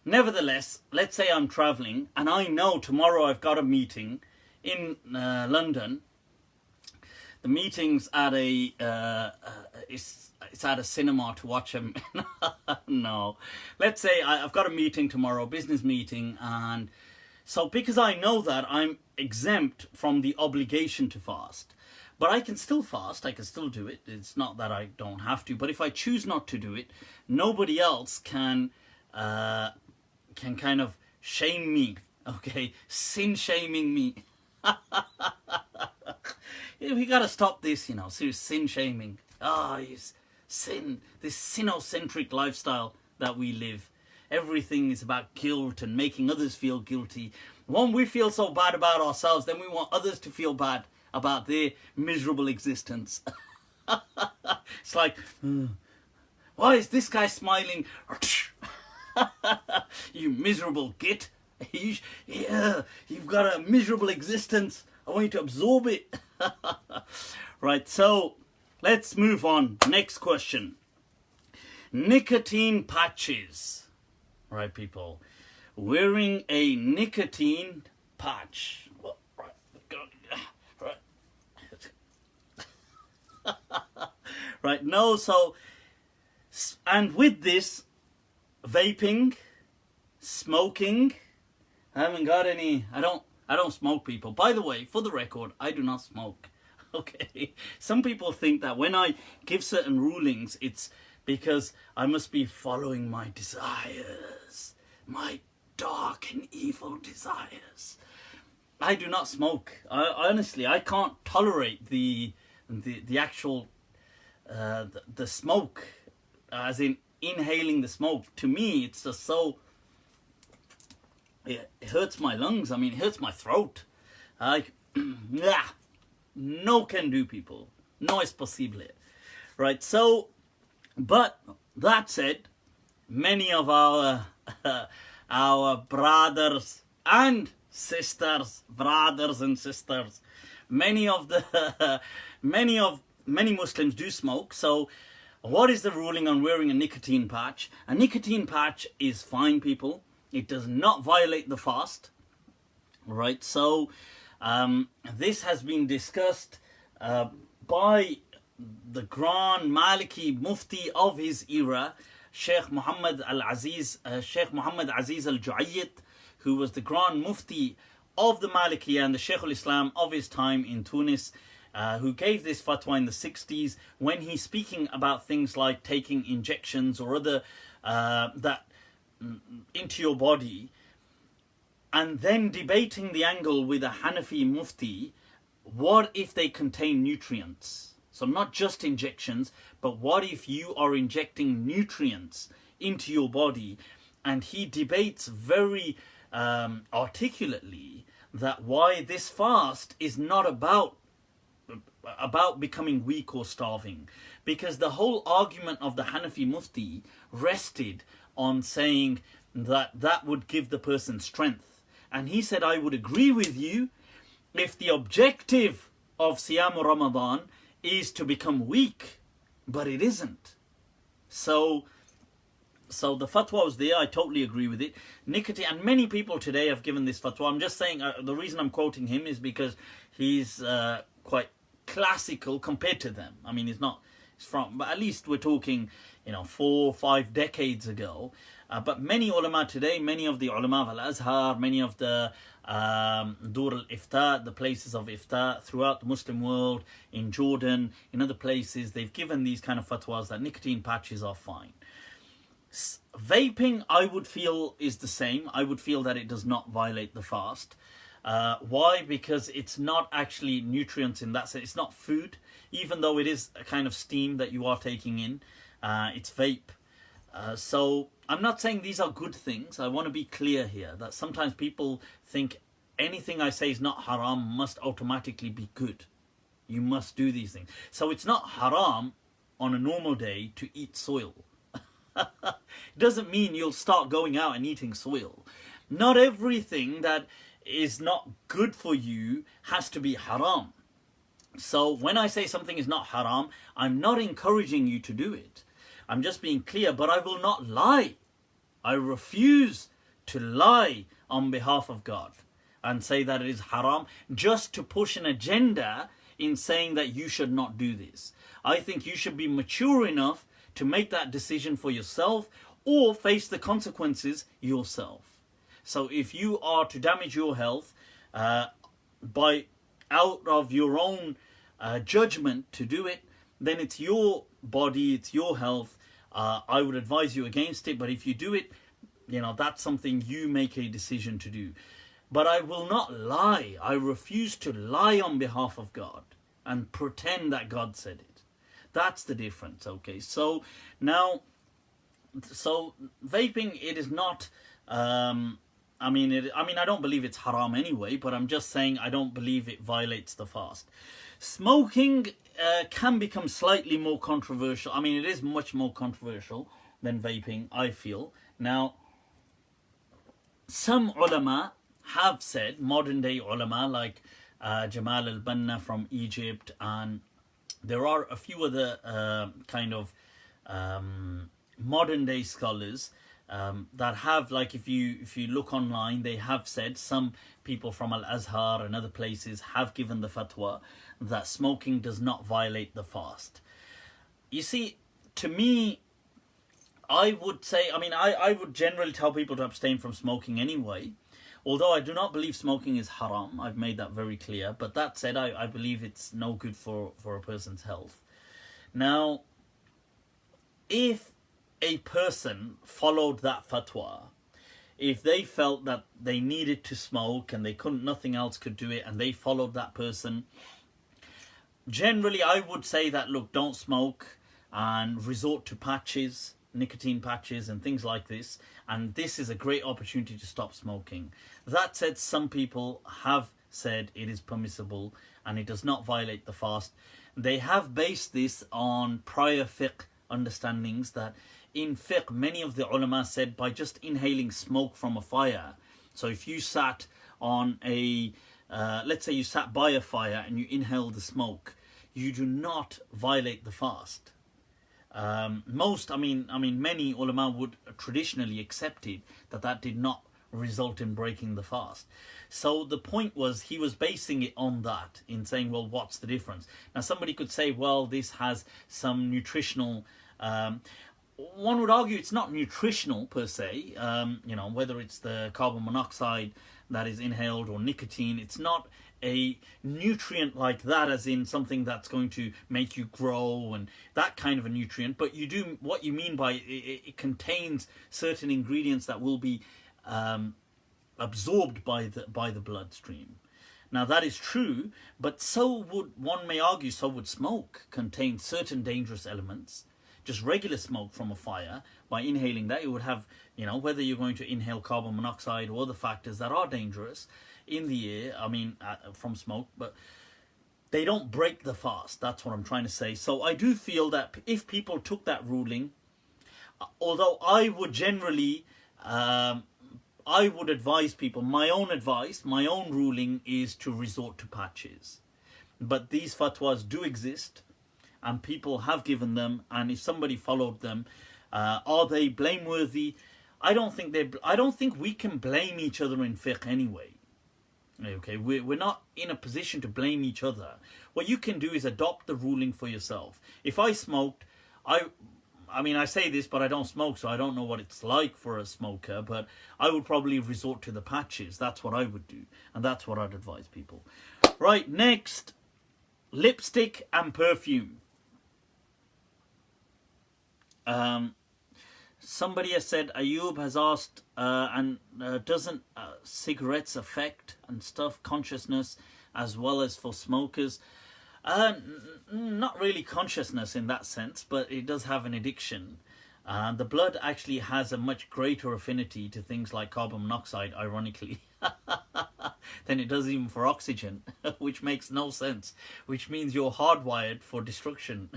Nevertheless, let's say I'm travelling and I know tomorrow I've got a meeting in London. The meeting's at it's at a cinema to watch them. No. Let's say I've got a meeting tomorrow, business meeting, and so because I know that, I'm exempt from the obligation to fast. But I can still fast, I can still do it. It's not that I don't have to, but if I choose not to do it, nobody else can kind of shame me, okay? Sin shaming me. We gotta stop this, serious sin shaming. Sin, this sinocentric lifestyle that we live. Everything is about guilt and making others feel guilty. When we feel so bad about ourselves, then we want others to feel bad about their miserable existence. It's like, why is this guy smiling? You miserable git. You've got a miserable existence. I want you to absorb it. Right, so let's move on. Next question. Nicotine patches. Right, people. Wearing a nicotine patch. Right, no, so, and with this, vaping, smoking, I haven't got any, I don't smoke, people. By the way, for the record, I do not smoke. Okay, some people think that when I give certain rulings, it's because I must be following my desires, my dark and evil desires. I do not smoke. Honestly, I can't tolerate the actual the smoke, as in inhaling the smoke. To me, it's just so. It hurts my lungs. I mean, it hurts my throat. No can do, people. No es posible. Right, so, but that said, many of our brothers and sisters, many Muslims do smoke. So what is the ruling on wearing a nicotine patch? A nicotine patch is fine, people. It does not violate the fast. Right, so this has been discussed by the Grand Maliki Mufti of his era, Sheikh Muhammad Aziz Al-Juayyid, who was the Grand Mufti of the Malikiyya and the Sheikh al-Islam of his time in Tunis, who gave this fatwa in the 60s when he's speaking about things like taking injections or other that into your body, and then debating the angle with a Hanafi Mufti, what if they contain nutrients? So not just injections, but what if you are injecting nutrients into your body? And he debates very articulately that why this fast is not about becoming weak or starving, because the whole argument of the Hanafi Mufti rested on saying that that would give the person strength. And he said, I would agree with you if the objective of Siyam Ramadan is to become weak, but it isn't. So the fatwa was there. I totally agree with it. Nicotine, and many people today have given this fatwa. I'm just saying, the reason I'm quoting him is because he's quite classical compared to them. I mean, it's from, but at least we're talking, 4 or 5 decades ago. But many ulama today, many of the ulama of Al-Azhar, many of the Dur al-Iftar, the places of Iftar throughout the Muslim world, in Jordan, in other places, they've given these kind of fatwas that nicotine patches are fine. Vaping, I would feel, is the same. I would feel that it does not violate the fast. Why? Because it's not actually nutrients in that sense. It's not food, even though it is a kind of steam that you are taking in. It's vape. So I'm not saying these are good things. I want to be clear here that sometimes people think anything I say is not haram must automatically be good. You must do these things. So it's not haram on a normal day to eat soil. It doesn't mean you'll start going out and eating soil. Not everything that is not good for you has to be haram. So when I say something is not haram, I'm not encouraging you to do it. I'm just being clear, but I will not lie. I refuse to lie on behalf of God and say that it is haram just to push an agenda in saying that you should not do this. I think you should be mature enough to make that decision for yourself or face the consequences yourself. So if you are to damage your health by out of your own judgment to do it, then it's your body, it's your health. I would advise you against it, but if you do it, that's something you make a decision to do. But I will not lie. I refuse to lie on behalf of God and pretend that God said it. That's the difference, okay? So now, vaping, it is not, I don't believe it's haram anyway, but I'm just saying I don't believe it violates the fast. Smoking can become slightly more controversial. I mean, it is much more controversial than vaping, I feel. Now, some ulama have said, modern day ulama like Jamal al-Banna from Egypt, and there are a few other modern day scholars that have, like, if you look online, they have said, some people from Al-Azhar and other places have given the fatwa that smoking does not violate the fast. You see, to me, I would say, I would generally tell people to abstain from smoking anyway, although I do not believe smoking is haram. I've made that very clear. But that said, I believe it's no good for a person's health. Now, if a person followed that fatwa, if they felt that they needed to smoke and nothing else could do it, and they followed that person, generally I would say that, look, don't smoke and resort to patches, nicotine patches and things like this, and this is a great opportunity to stop smoking. That said, some people have said it is permissible and it does not violate the fast. They have based this on prior fiqh understandings, that in fiqh many of the ulama said by just inhaling smoke from a fire, so if you sat on a let's say you sat by a fire and you inhale the smoke, you do not violate the fast. Many ulama would traditionally accepted that did not result in breaking the fast. So the point was, he was basing it on that, in saying, well, what's the difference? Now somebody could say, well, this has some nutritional one would argue it's not nutritional per se. Whether it's the carbon monoxide that is inhaled or nicotine, it's not a nutrient like that, as in something that's going to make you grow and that kind of a nutrient. But you do what you mean by it contains certain ingredients that will be absorbed by the bloodstream. Now that is true, but one may argue, so would smoke contain certain dangerous elements. Just regular smoke from a fire, by inhaling that, you would have, whether you're going to inhale carbon monoxide or other factors that are dangerous in the air, from smoke, but they don't break the fast. That's what I'm trying to say. So I do feel that if people took that ruling, although I would generally, I would advise people, my own ruling is to resort to patches. But these fatwas do exist, and people have given them, and if somebody followed them, are they blameworthy? I don't think we can blame each other in fiqh anyway. Okay, we're not in a position to blame each other. What you can do is adopt the ruling for yourself. If I smoked, I say this, but I don't smoke, so I don't know what it's like for a smoker, but I would probably resort to the patches. That's what I would do, and that's what I'd advise people. Right, next, lipstick and perfume. Somebody has said, Ayub has asked, doesn't cigarettes affect and stuff consciousness as well as for smokers? Not really consciousness in that sense, but it does have an addiction. The blood actually has a much greater affinity to things like carbon monoxide, ironically, than it does even for oxygen, which makes no sense, which means you're hardwired for destruction.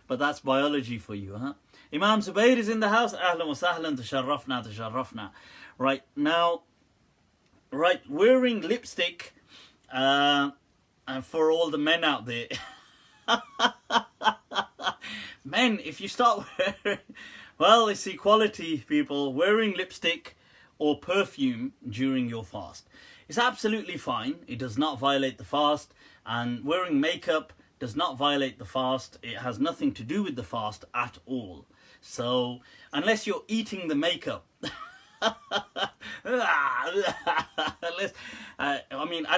But that's biology for you, huh? Imam Zubair is in the house. Ahlan wa sahlan, tasharrafna. Right, now, wearing lipstick, and for all the men out there, men, if you start wearing, well, it's equality, people. Wearing lipstick or perfume during your fast, it's absolutely fine. It does not violate the fast, and wearing makeup does not violate the fast. It has nothing to do with the fast at all. So, unless you're eating the makeup, I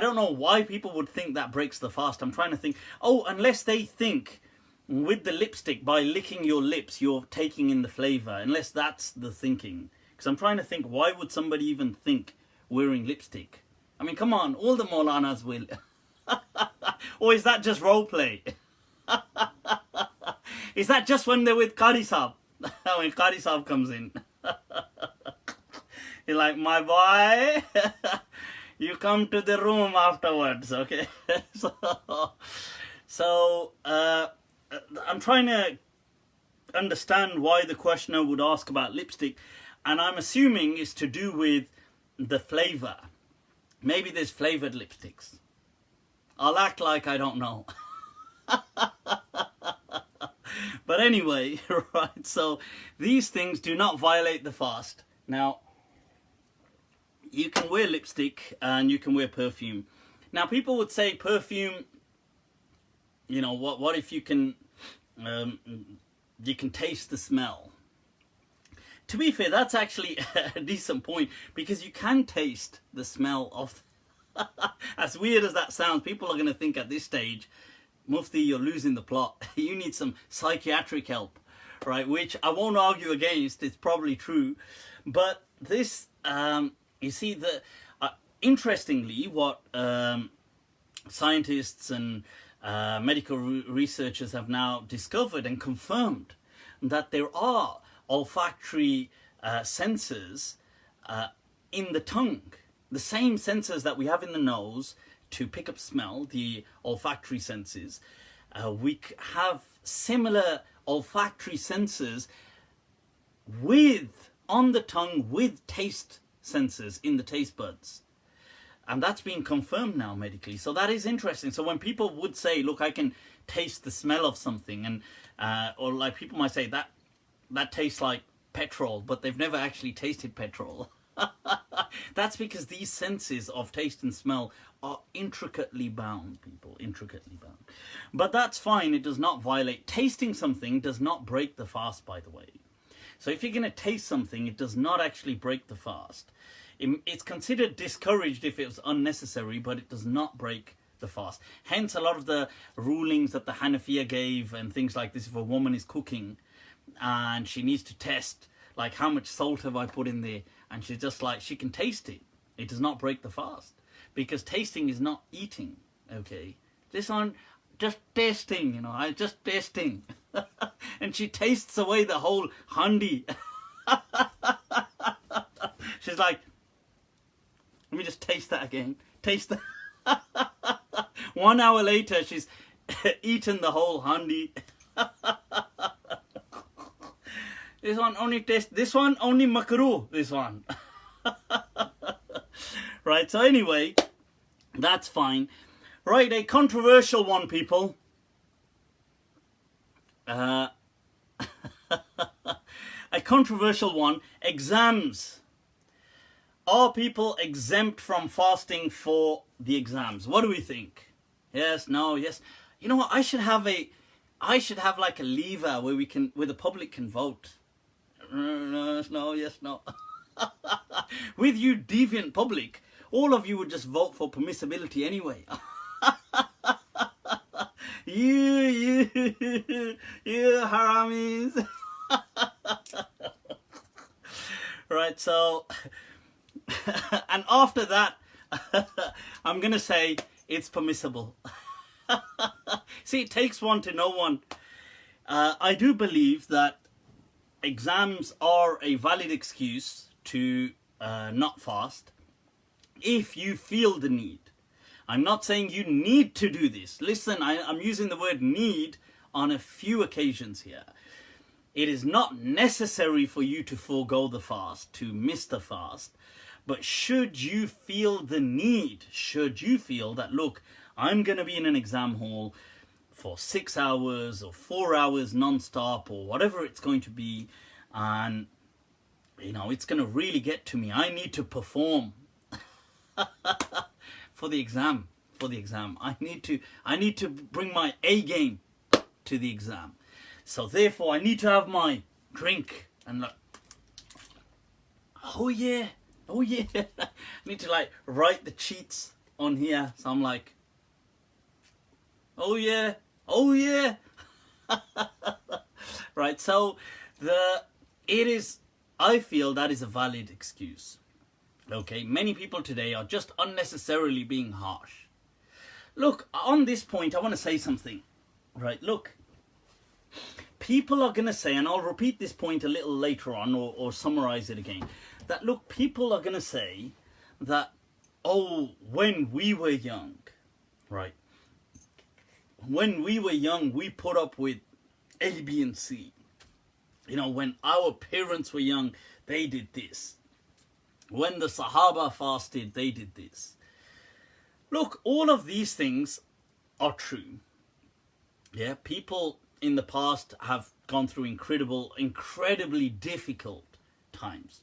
don't know why people would think that breaks the fast. I'm trying to think. Oh, unless they think with the lipstick, by licking your lips, you're taking in the flavor. Unless that's the thinking. Because I'm trying to think, why would somebody even think wearing lipstick? I mean, come on, all the Maulanas will. Or is that just role play? Is that just when they're with Qari Sahib? When Qari Sahib comes in. You're like, my boy, you come to the room afterwards, okay? So I'm trying to understand why the questioner would ask about lipstick, and I'm assuming it's to do with the flavor. Maybe there's flavored lipsticks. I'll act like I don't know. But anyway, right, so these things do not violate the fast. Now, you can wear lipstick and you can wear perfume. Now, people would say perfume, what if you can taste the smell? To be fair, that's actually a decent point, because you can taste the smell of... As weird as that sounds, people are going to think at this stage, Mufti, you're losing the plot. You need some psychiatric help, right? Which I won't argue against. It's probably true. But this, you see, interestingly, what scientists and medical researchers have now discovered and confirmed, that there are olfactory sensors in the tongue. The same sensors that we have in the nose to pick up smell, the olfactory senses, we have similar olfactory sensors on the tongue with taste sensors in the taste buds. And that's been confirmed now medically. So that is interesting. So when people would say, look, I can taste the smell of something, and or people might say that tastes like petrol, but they've never actually tasted petrol. That's because these senses of taste and smell are intricately bound, people, intricately bound. But that's fine, it does not violate. Tasting something does not break the fast, by the way. So if you're going to taste something, it does not actually break the fast. It's considered discouraged if it's unnecessary, but it does not break the fast. Hence, a lot of the rulings that the Hanafiya gave and things like this, if a woman is cooking and she needs to test, like, how much salt have I put in there? And she's just like, she can taste it. It does not break the fast. Because tasting is not eating, okay? This one, just tasting, you know, I just tasting. And she tastes away the whole handi. She's like, let me just taste that again. Taste that. 1 hour later, she's eaten the whole handi. This one only taste. This one only makruh. This one. Right. So anyway, that's fine. Right. A controversial one, people. A controversial one. Exams. Are people exempt from fasting for the exams? What do we think? Yes, no, yes. You know what? I should have like a lever where the public can vote. No, yes, no. With you deviant public, all of you would just vote for permissibility anyway. You haramis. Right, so, and after that, I'm going to say it's permissible. See, it takes one to know one. I do believe that exams are a valid excuse to not fast if you feel the need. I'm not saying you need to do this. Listen, I'm using the word need on a few occasions here. It is not necessary for you to forego the fast, to miss the fast. But should you feel the need, should you feel that, look, I'm going to be in an exam hall for 6 hours or 4 hours non-stop or whatever it's going to be, and, you know, it's going to really get to me. I need to perform for the exam. I need to bring my A game to the exam. So therefore, I need to have my drink and like, oh yeah. I need to like write the cheats on here. So I'm like, oh yeah. Right, so I feel that is a valid excuse. Okay, many people today are just unnecessarily being harsh. Look, on this point, I want to say something. Right, look. People are going to say, and I'll repeat this point a little later on or summarize it again, that look, people are going to say that, oh, when we were young, right, when we were young, we put up with A, B, and C. You know, when our parents were young, they did this. When the Sahaba fasted, they did this. Look, all of these things are true. Yeah, people in the past have gone through incredibly difficult times.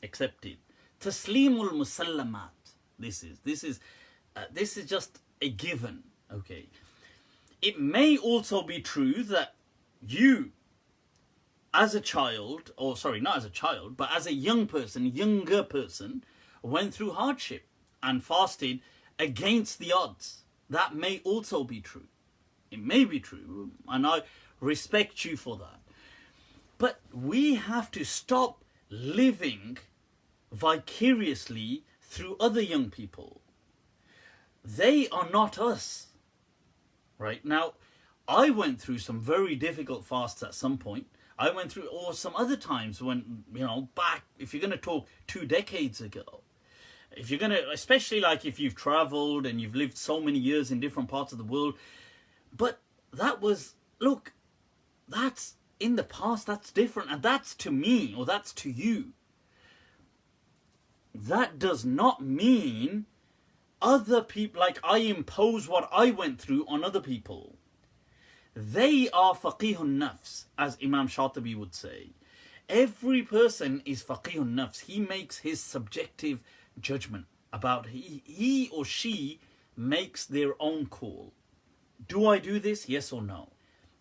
Accepted. Taslimul musallamat. This is just a given. Okay. It may also be true that you, as a child, or sorry, not as a child, but as a younger person, went through hardship and fasted against the odds. That may also be true. It may be true, and I respect you for that. But we have to stop living vicariously through other young people. They are not us. Right? Now, I went through some very difficult fasts at some point. I went through, or some other times when, you know, back, if you're going to talk 2 decades ago, if you're going to, especially like if you've traveled and you've lived so many years in different parts of the world, but that was, look, that's in the past, that's different, and that's to me, or that's to you. That does not mean other people, like I impose what I went through on other people. They are faqihun nafs, as Imam Shatibi would say. Every person is faqihun nafs. He makes his subjective judgment about, he or she makes their own call. Do I do this? Yes or no?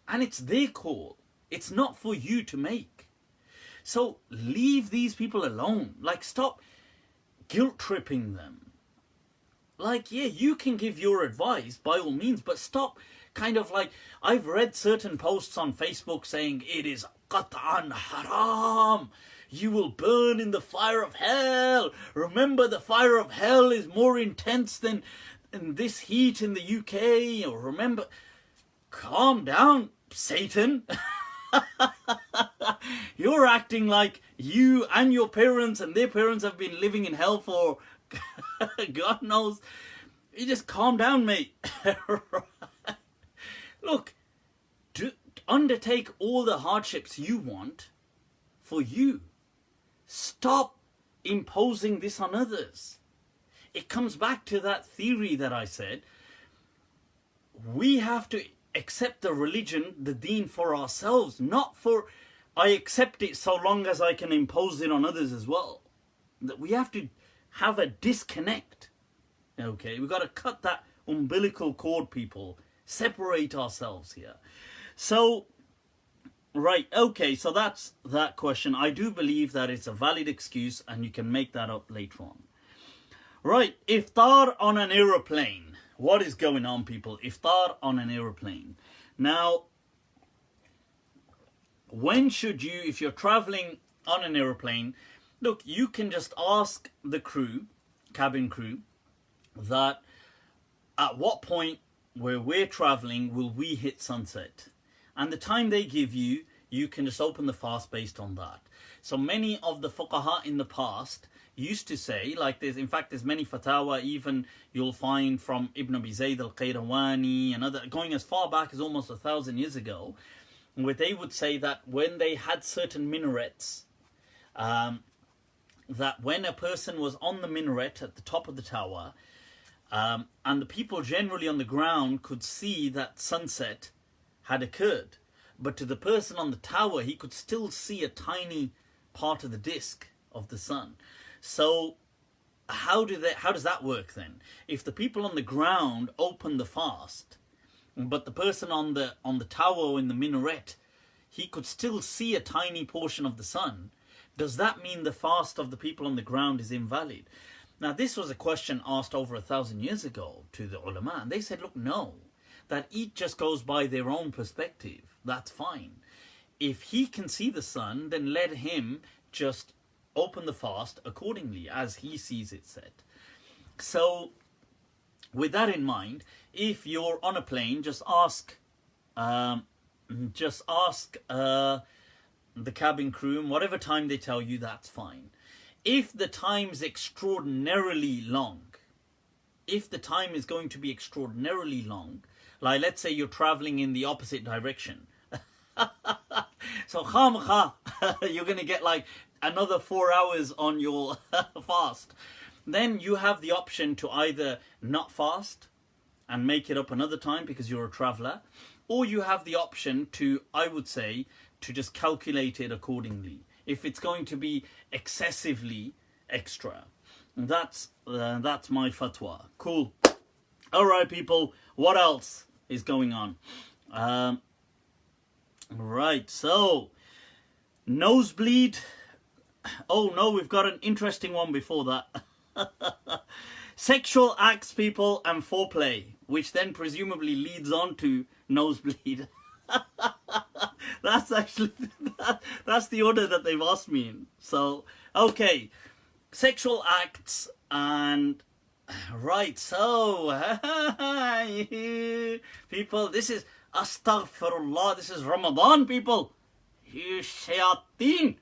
And it's their call. It's not for you to make. So leave these people alone. Like, stop guilt tripping them. Like, yeah, you can give your advice by all means, but stop kind of like, I've read certain posts on Facebook saying it is qat'an haram. You will burn in the fire of hell. Remember, the fire of hell is more intense than this heat in the UK. Or remember, calm down, Satan. You're acting like you and your parents and their parents have been living in hell for God knows. You just calm down, mate. Look, undertake all the hardships you want for you. Stop imposing this on others. It comes back to that theory that I said. We have to accept the religion, the deen, for ourselves, not for, I accept it so long as I can impose it on others as well. That we have to have a disconnect. Okay, we've got to cut that umbilical cord, people. Separate ourselves here. So, right, okay, so that's that question. I do believe that it's a valid excuse and you can make that up later on. Right, iftar on an aeroplane. What is going on, people? Iftar on an aeroplane. Now, when should you, if you're traveling on an aeroplane, look, you can just ask the crew, cabin crew, that at what point where we're traveling will we hit sunset? And the time they give you, you can just open the fast based on that. So many of the fuqaha in the past used to say, like there's many fatawa, even you'll find from Ibn Abi Zayd al-Qayrawani and other, going as far back as almost 1,000 years ago, where they would say that when they had certain minarets, that when a person was on the minaret at the top of the tower, and the people generally on the ground could see that sunset had occurred, but to the person on the tower, he could still see a tiny part of the disk of the sun. So how does that work then? If the people on the ground open the fast, but the person on the tower or in the minaret, he could still see a tiny portion of the sun, does that mean the fast of the people on the ground is invalid? Now, this was a question asked over 1,000 years ago to the ulama, and they said, look, no, that each just goes by their own perspective. That's fine. If he can see the sun, then let him just open the fast accordingly as he sees it set. So, with that in mind, if you're on a plane, just ask the cabin crew, and whatever time they tell you, that's fine. If the time's extraordinarily long, if the time is going to be extraordinarily long, like let's say you're traveling in the opposite direction, so you're going to get like another 4 hours on your fast, then you have the option to either not fast and make it up another time because you're a traveler, or you have the option to, I would say, to just calculate it accordingly. If it's going to be excessively extra. That's my fatwa. Cool. All right, people. What else is going on? Right. So, nosebleed. Oh no, we've got an interesting one before that. Sexual acts, people, and foreplay, which then presumably leads on to nosebleed. That's actually that's the order that they've asked me in. So, okay, sexual acts and right. So, people, this is astaghfirullah. This is Ramadan, people. You shayateen,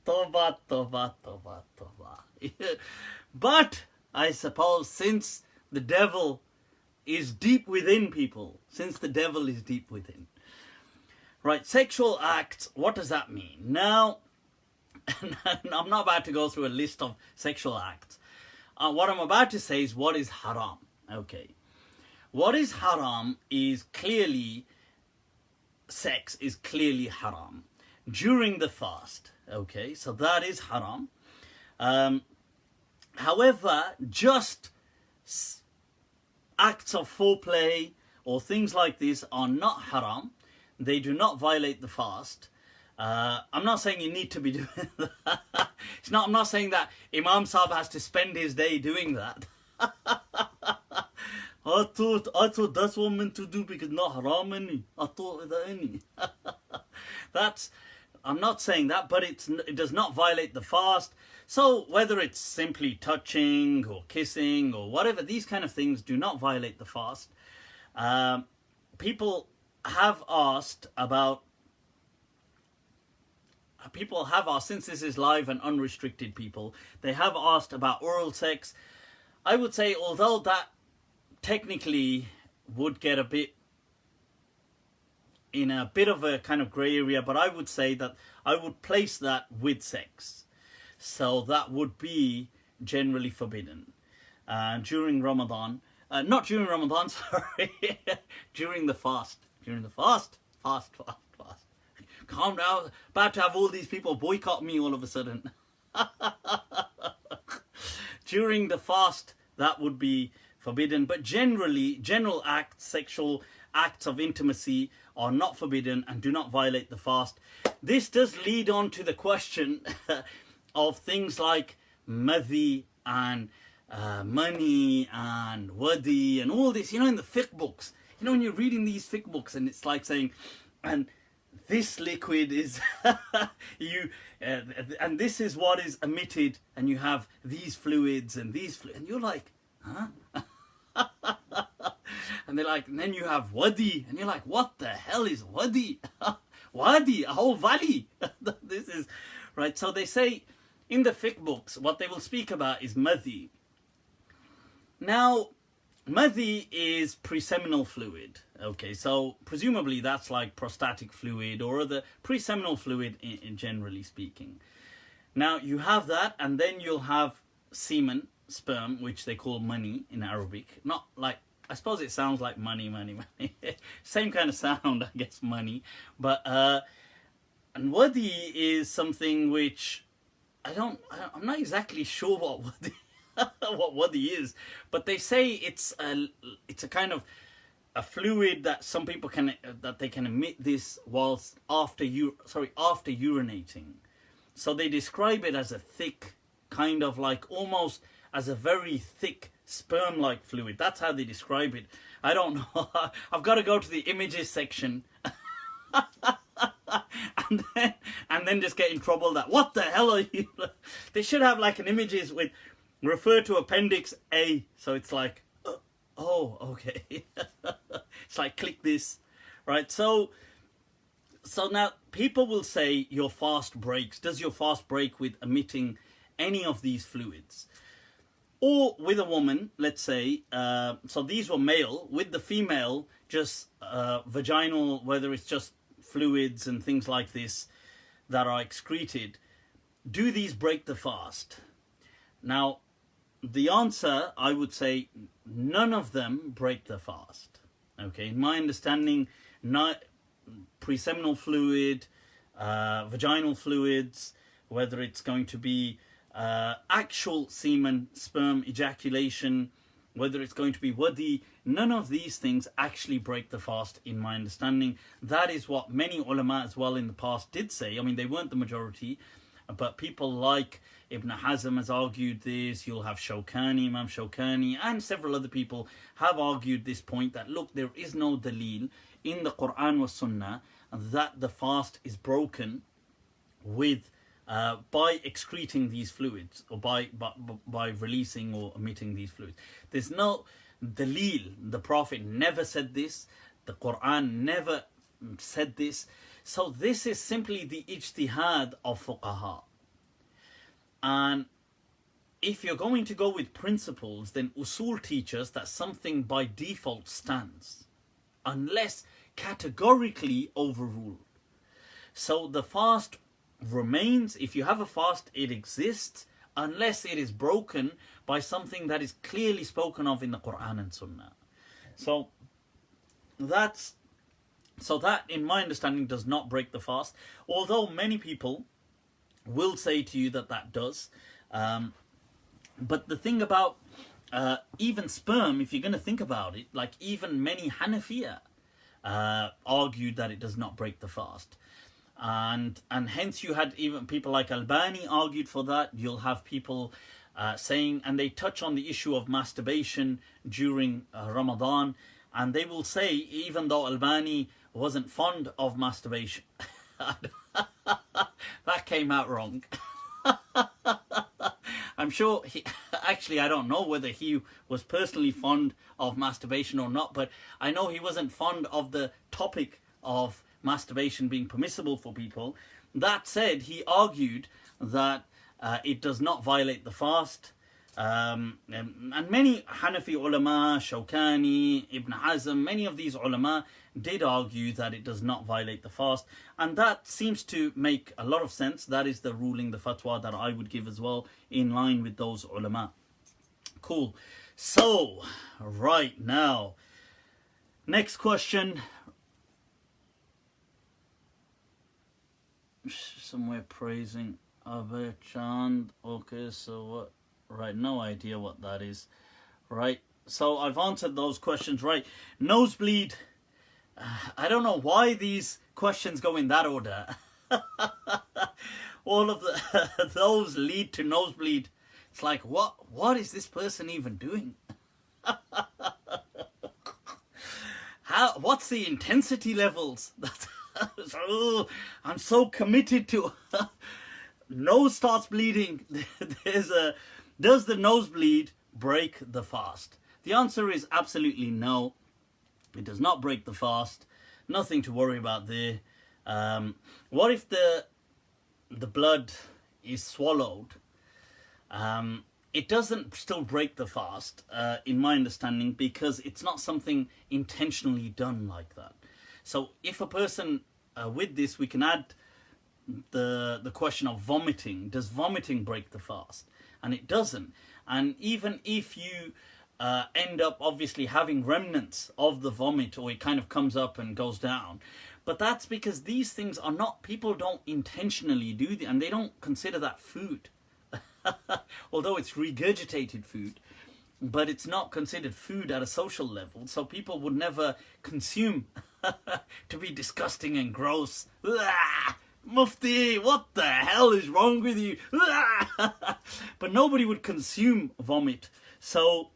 toba, toba, toba, toba. But I suppose since the devil is deep within, people, since the devil is deep within. Right, sexual acts, what does that mean? Now, I'm not about to go through a list of sexual acts. What I'm about to say is what is haram. Okay. What is haram is clearly, sex is clearly haram during the fast. Okay, so that is haram. However, just acts of foreplay or things like this are not haram. They do not violate the fast. I'm not saying you need to be doing that. I'm not saying that Imam Sahib has to spend his day doing that. I thought that's what I'm meant to do because not haram any. I thought that any. I'm not saying that, but it does not violate the fast. So whether it's simply touching or kissing or whatever, these kind of things do not violate the fast. People have asked, since this is live and unrestricted people, they have asked about oral sex. I would say, although that technically would get in a bit of a kind of grey area, but I would say that I would place that with sex. So that would be generally forbidden during Ramadan. Not during Ramadan, sorry. During the fast. Fast. Calm down. About to have all these people boycott me all of a sudden. During the fast, that would be forbidden. But generally, sexual acts of intimacy are not forbidden and do not violate the fast. This does lead on to the question of things like madhi and money and wadi and all this, in the fiqh books. When you're reading these fiqh books and it's like saying, and this liquid is and this is what is emitted, and you have these fluids and and you're like, huh? And they're like, and then you have wadi, and you're like, what the hell is wadi? Wadi, a whole valley. This is right. So they say in the fiqh books, what they will speak about is madhi. Now, madhi is preseminal fluid. Okay, so presumably that's like prostatic fluid or other preseminal fluid in generally speaking. Now you have that, and then you'll have semen, sperm, which they call money in Arabic. Not like, I suppose it sounds like money. Same kind of sound, I guess, money. But and wadi is something which I'm not exactly sure what wadi is, but they say it's a kind of a fluid that some people can emit this whilst after urinating. So they describe it as a thick, kind of like almost as a very thick sperm-like fluid. That's how they describe it. I don't know. I've got to go to the images section and then just get in trouble that, what the hell are you? They should have like an images with refer to appendix A. So it's like, oh, okay. It's like, click this, right? So now people will say your fast breaks. Does your fast break with emitting any of these fluids? Or with a woman, let's say, so these were male, with the female, just vaginal, whether it's just fluids and things like this that are excreted. Do these break the fast? Now, the answer, I would say, none of them break the fast. Okay, in my understanding, preseminal fluid, vaginal fluids, whether it's going to be actual semen, sperm ejaculation, whether it's going to be wadi, none of these things actually break the fast in my understanding. That is what many ulama as well in the past did say. I mean, they weren't the majority, but people like Ibn Hazm has argued this. You'll have Imam Shawkani and several other people have argued this point that, look, there is no dalil in the Quran wa Sunnah that the fast is broken with by excreting these fluids or by releasing or emitting these fluids. There's no dalil. The Prophet never said this. The Quran never said this. So this is simply the ijtihad of fuqaha. And if you're going to go with principles, then usul teaches that something by default stands, unless categorically overruled. So the fast remains. If you have a fast, it exists, unless it is broken by something that is clearly spoken of in the Quran and Sunnah. So that, in my understanding, does not break the fast. Although many people will say to you that that does. But the thing about even sperm, if you're going to think about it, like even many Hanafiya argued that it does not break the fast. And hence you had even people like Albani argued for that. You'll have people saying, and they touch on the issue of masturbation during Ramadan, and they will say, even though Albani wasn't fond of masturbation, that came out wrong. I'm sure actually I don't know whether he was personally fond of masturbation or not, but I know he wasn't fond of the topic of masturbation being permissible for people. That said, he argued that it does not violate the fast. And many Hanafi ulama, Shawkani, Ibn Hazm, many of these ulama did argue that it does not violate the fast. And that seems to make a lot of sense. That is the ruling, the fatwa that I would give as well, in line with those ulama. Cool. So, right now, next question. Somewhere praising Abhay Chand. Okay, so what? Right, no idea what that is. Right, so I've answered those questions. Right, nosebleed. I don't know why these questions go in that order. All of those lead to nosebleed. It's like, what is this person even doing? What's the intensity levels? I'm so committed to nose starts bleeding. Does the nosebleed break the fast? The answer is absolutely no. It does not break the fast. Nothing to worry about there. What if the blood is swallowed? It doesn't still break the fast, in my understanding, because it's not something intentionally done like that. So if a person, with this, we can add the question of vomiting. Does vomiting break the fast? And it doesn't. And even if you end up obviously having remnants of the vomit, or it kind of comes up and goes down, but that's because these things are not, people don't intentionally do and they don't consider that food. Although it's regurgitated food, but it's not considered food at a social level, so people would never consume to be disgusting and gross. Mufti, what the hell is wrong with you? But nobody would consume vomit, so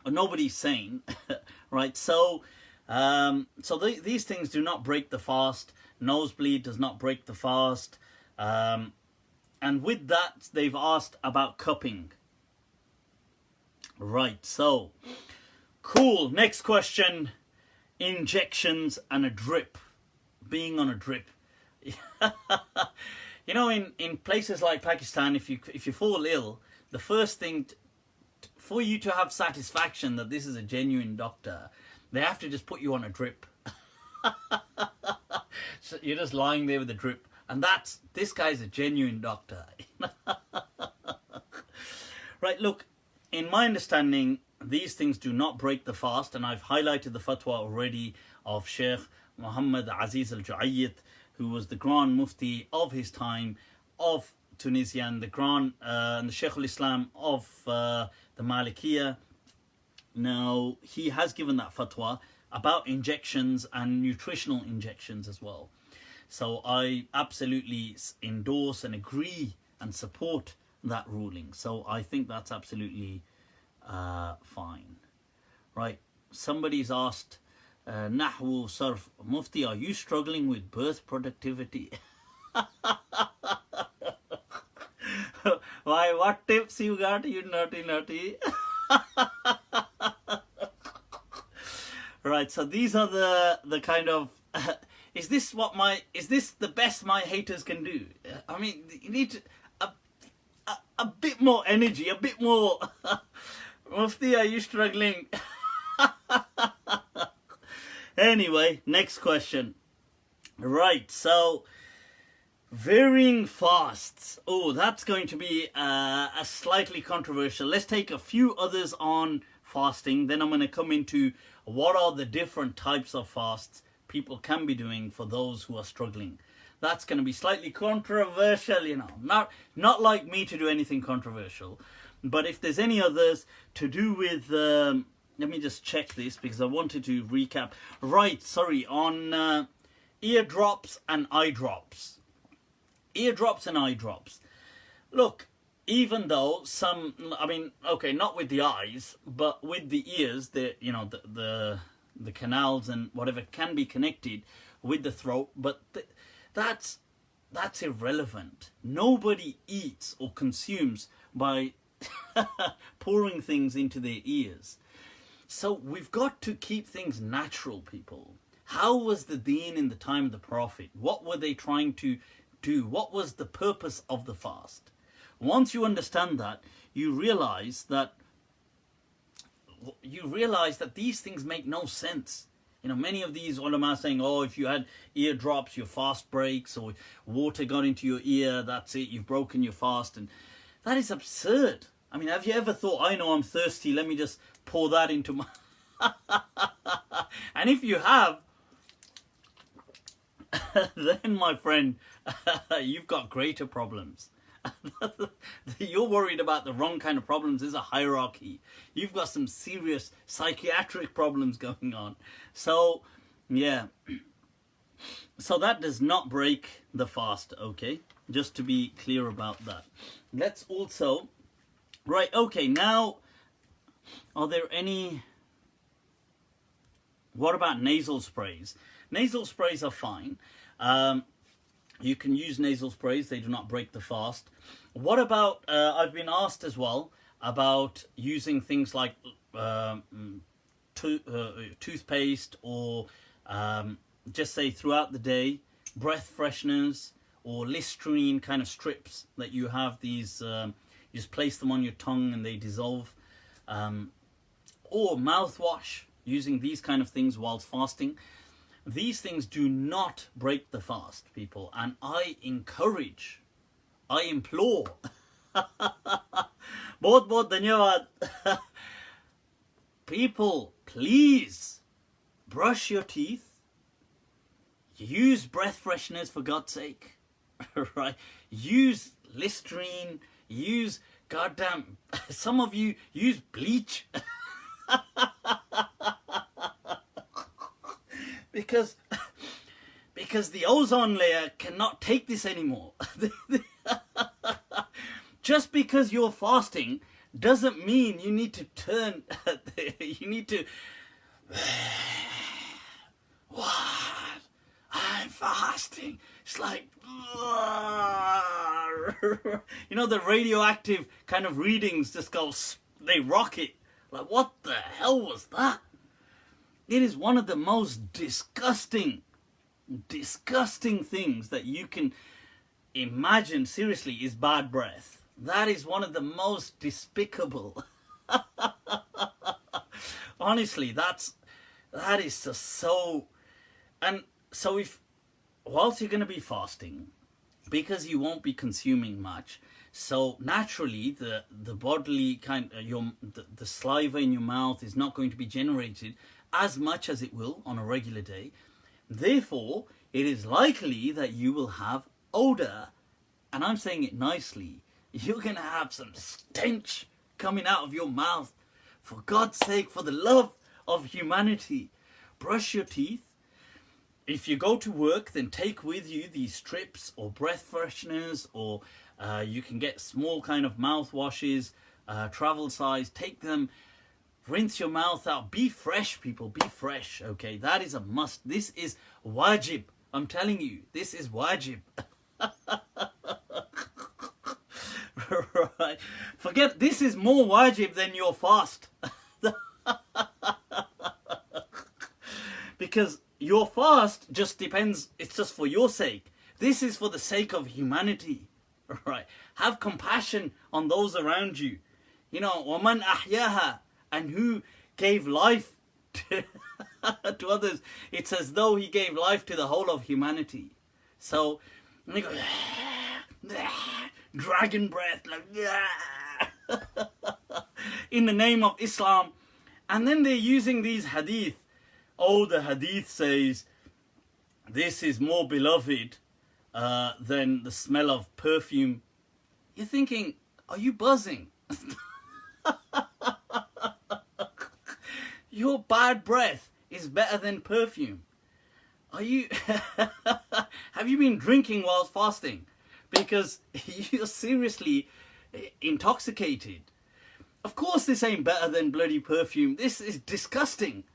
nobody's sane, right? So, these things do not break the fast. Nosebleed does not break the fast. And with that, they've asked about cupping. Right, so, cool. Next question. Injections and a drip. Being on a drip. You know, in places like Pakistan, if you fall ill, the first thing for you to have satisfaction that this is a genuine doctor, they have to just put you on a drip. So you're just lying there with a drip, and this guy's a genuine doctor. Right, look, in my understanding, these things do not break the fast, and I've highlighted the fatwa already of Sheikh Muhammad Aziz al-Ju'ayyid, who was the Grand Mufti of his time of Tunisia, and the Grand the Sheikh al-Islam of the Malikiya. Now, he has given that fatwa about injections and nutritional injections as well. So I absolutely endorse and agree and support that ruling. So I think that's absolutely fine. Right, somebody's asked, Nahwu Sarf, Mufti, are you struggling with birth productivity? Why, what tips you got, you naughty? Right, so these are the kind of is this the best my haters can do? I mean, you need a bit more energy, a bit more. Mufti, are you struggling? Anyway, next question. Right, so varying fasts. Oh, that's going to be a slightly controversial. Let's take a few others on fasting. Then I'm going to come into what are the different types of fasts people can be doing for those who are struggling. That's going to be slightly controversial, Not like me to do anything controversial. But if there's any others to do with... let me just check this because I wanted to recap. Right, sorry, on eardrops and eyedrops. Eardrops and eyedrops. Look, even though some... okay, not with the eyes, but with the ears, the canals and whatever can be connected with the throat, but that's irrelevant. Nobody eats or consumes by pouring things into their ears. So we've got to keep things natural, people. How was the deen in the time of the Prophet? What were they trying to do? What was the purpose of the fast? Once you understand that, you realize that these things make no sense. Many of these ulama are saying, oh, if you had eardrops, your fast breaks, or water got into your ear, that's it, you've broken your fast. And that is absurd. Have you ever thought, I know I'm thirsty, let me just pour that into my... And if you have, then, my friend, you've got greater problems. You're worried about the wrong kind of problems. There's a hierarchy. You've got some serious psychiatric problems going on. So, yeah. So that does not break the fast, okay? Just to be clear about that. Let's also... Right, okay, now, are there any... What about nasal sprays? Nasal sprays are fine. You can use nasal sprays. They do not break the fast. What about, I've been asked as well about using things like toothpaste or just say throughout the day, breath fresheners or Listerine kind of strips that you have these, you just place them on your tongue and they dissolve. Or mouthwash, using these kind of things whilst fasting. These things do not break the fast, people, and I encourage, I implore, बहुत धन्यवाद. People, please brush your teeth, use breath fresheners for God's sake, right? Use Listerine, use goddamn, some of you use bleach. Because the ozone layer cannot take this anymore. Just because you're fasting doesn't mean you need to turn, you need to, what? I'm fasting. It's like, the radioactive kind of readings just go, they rocket. Like, what the hell was that? It is one of the most disgusting things that you can imagine, seriously, is bad breath. That is one of the most despicable. Honestly, that is just so... And so whilst you're going to be fasting, because you won't be consuming much, so naturally the bodily kind the saliva in your mouth is not going to be generated as much as it will on a regular day. Therefore, it is likely that you will have odor, and I'm saying it nicely. You're going to have some stench coming out of your mouth. For God's sake, for the love of humanity, brush your teeth. If you go to work, then take with you these strips or breath fresheners, or you can get small kind of mouthwashes, travel size. Take them, rinse your mouth out. Be fresh, people. Be fresh, okay? That is a must. This is wajib. I'm telling you, this is wajib. Right? Forget, this is more wajib than your fast. Because your fast just depends, it's just for your sake. This is for the sake of humanity. Right? Have compassion on those around you. وَمَنْ أَحْيَاهَا, and who gave life to, to others. It's as though he gave life to the whole of humanity. So, they go, dragon breath, like, in the name of Islam. And then they're using these hadith. Oh, the hadith says, this is more beloved than the smell of perfume, you're thinking, are you buzzing? Your bad breath is better than perfume. Are you have you been drinking while fasting? Because you're seriously intoxicated. Of course this ain't better than bloody perfume. This is disgusting.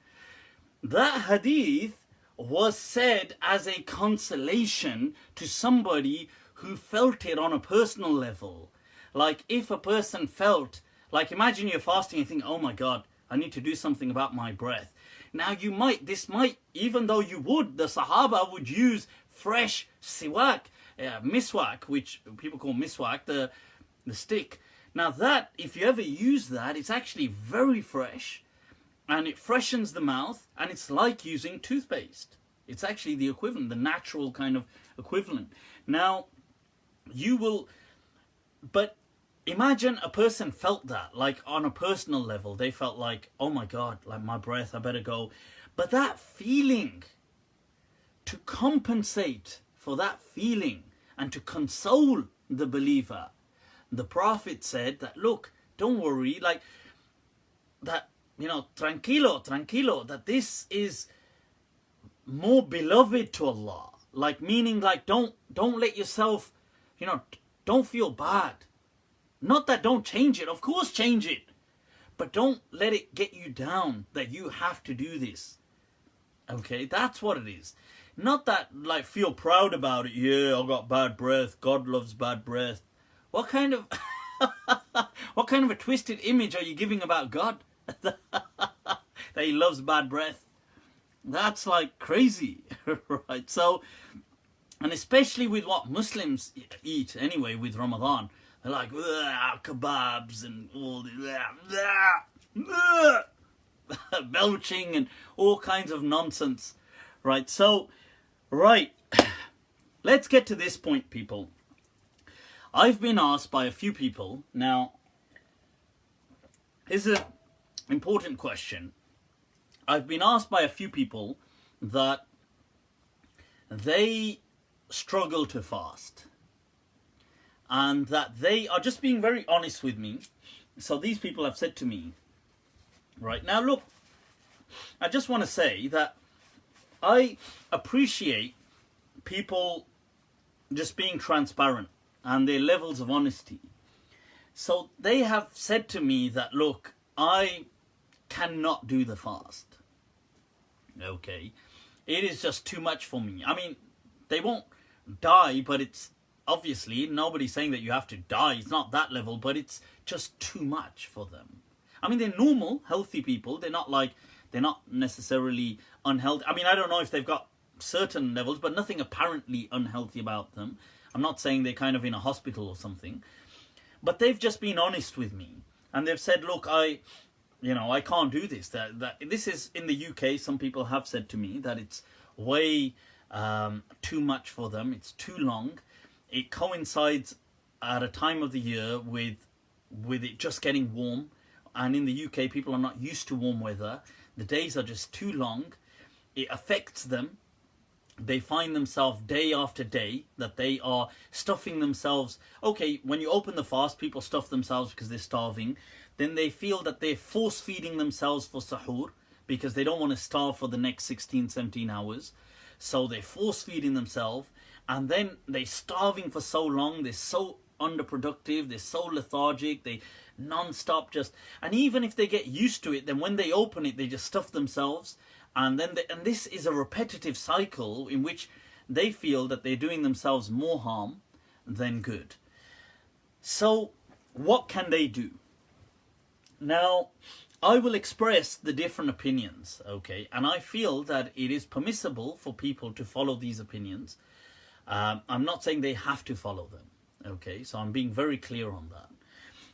That hadith was said as a consolation to somebody who felt it on a personal level. Like if a person felt, like imagine you're fasting and think, oh my God, I need to do something about my breath. Now this might, even though the Sahaba would use fresh siwak, miswak, which people call miswak, the stick. Now that, if you ever use that, it's actually very fresh and it freshens the mouth and it's like using toothpaste. It's actually the equivalent, the natural kind of equivalent. Now, but imagine a person felt that, like on a personal level, they felt like, oh my God, like my breath, I better go. But that feeling, to compensate for that feeling and to console the believer, the Prophet said that, look, don't worry, like that, tranquilo, that this is more beloved to Allah. Like meaning like don't let yourself, don't feel bad. Not that don't change it, of course change it. But don't let it get you down that you have to do this. Okay, that's what it is. Not that like feel proud about it. Yeah, I got bad breath. God loves bad breath. What kind of a twisted image are you giving about God? That he loves bad breath. That's like crazy, right? So, and especially with what Muslims eat anyway with Ramadan, they're like kebabs and all the belching and all kinds of nonsense, right? So, right, let's get to this point, people. I've been asked by a few people. Now, here's an important question. I've been asked by a few people that they struggle to fast and that they are just being very honest with me. So these people have said to me, right now, look, I just want to say that I appreciate people just being transparent and their levels of honesty. So they have said to me that, look, I cannot do the fast. Okay, it is just too much for me. I mean, they won't die, but it's obviously nobody's saying that you have to die. It's not that level, but it's just too much for them. I mean, they're normal, healthy people. They're not necessarily unhealthy. I mean, I don't know if they've got certain levels, but nothing apparently unhealthy about them. I'm not saying they're kind of in a hospital or something, but they've just been honest with me and they've said, look, I can't do this. That this is in the UK. Some people have said to me that it's way too much for them. It's too long. It coincides at a time of the year with it just getting warm. And in the UK, people are not used to warm weather. The days are just too long. It affects them. They find themselves day after day that they are stuffing themselves. Okay, when you open the fast, people stuff themselves because they're starving. Then they feel that they're force feeding themselves for sahur because they don't want to starve for the next 16, 17 hours. So they're force feeding themselves and then they're starving for so long. They're so underproductive. They're so lethargic. They non-stop just, and even if they get used to it, then when they open it, they just stuff themselves. And then and this is a repetitive cycle in which they feel that they're doing themselves more harm than good. So what can they do? Now, I will express the different opinions, okay? And I feel that it is permissible for people to follow these opinions. I'm not saying they have to follow them, okay? So I'm being very clear on that.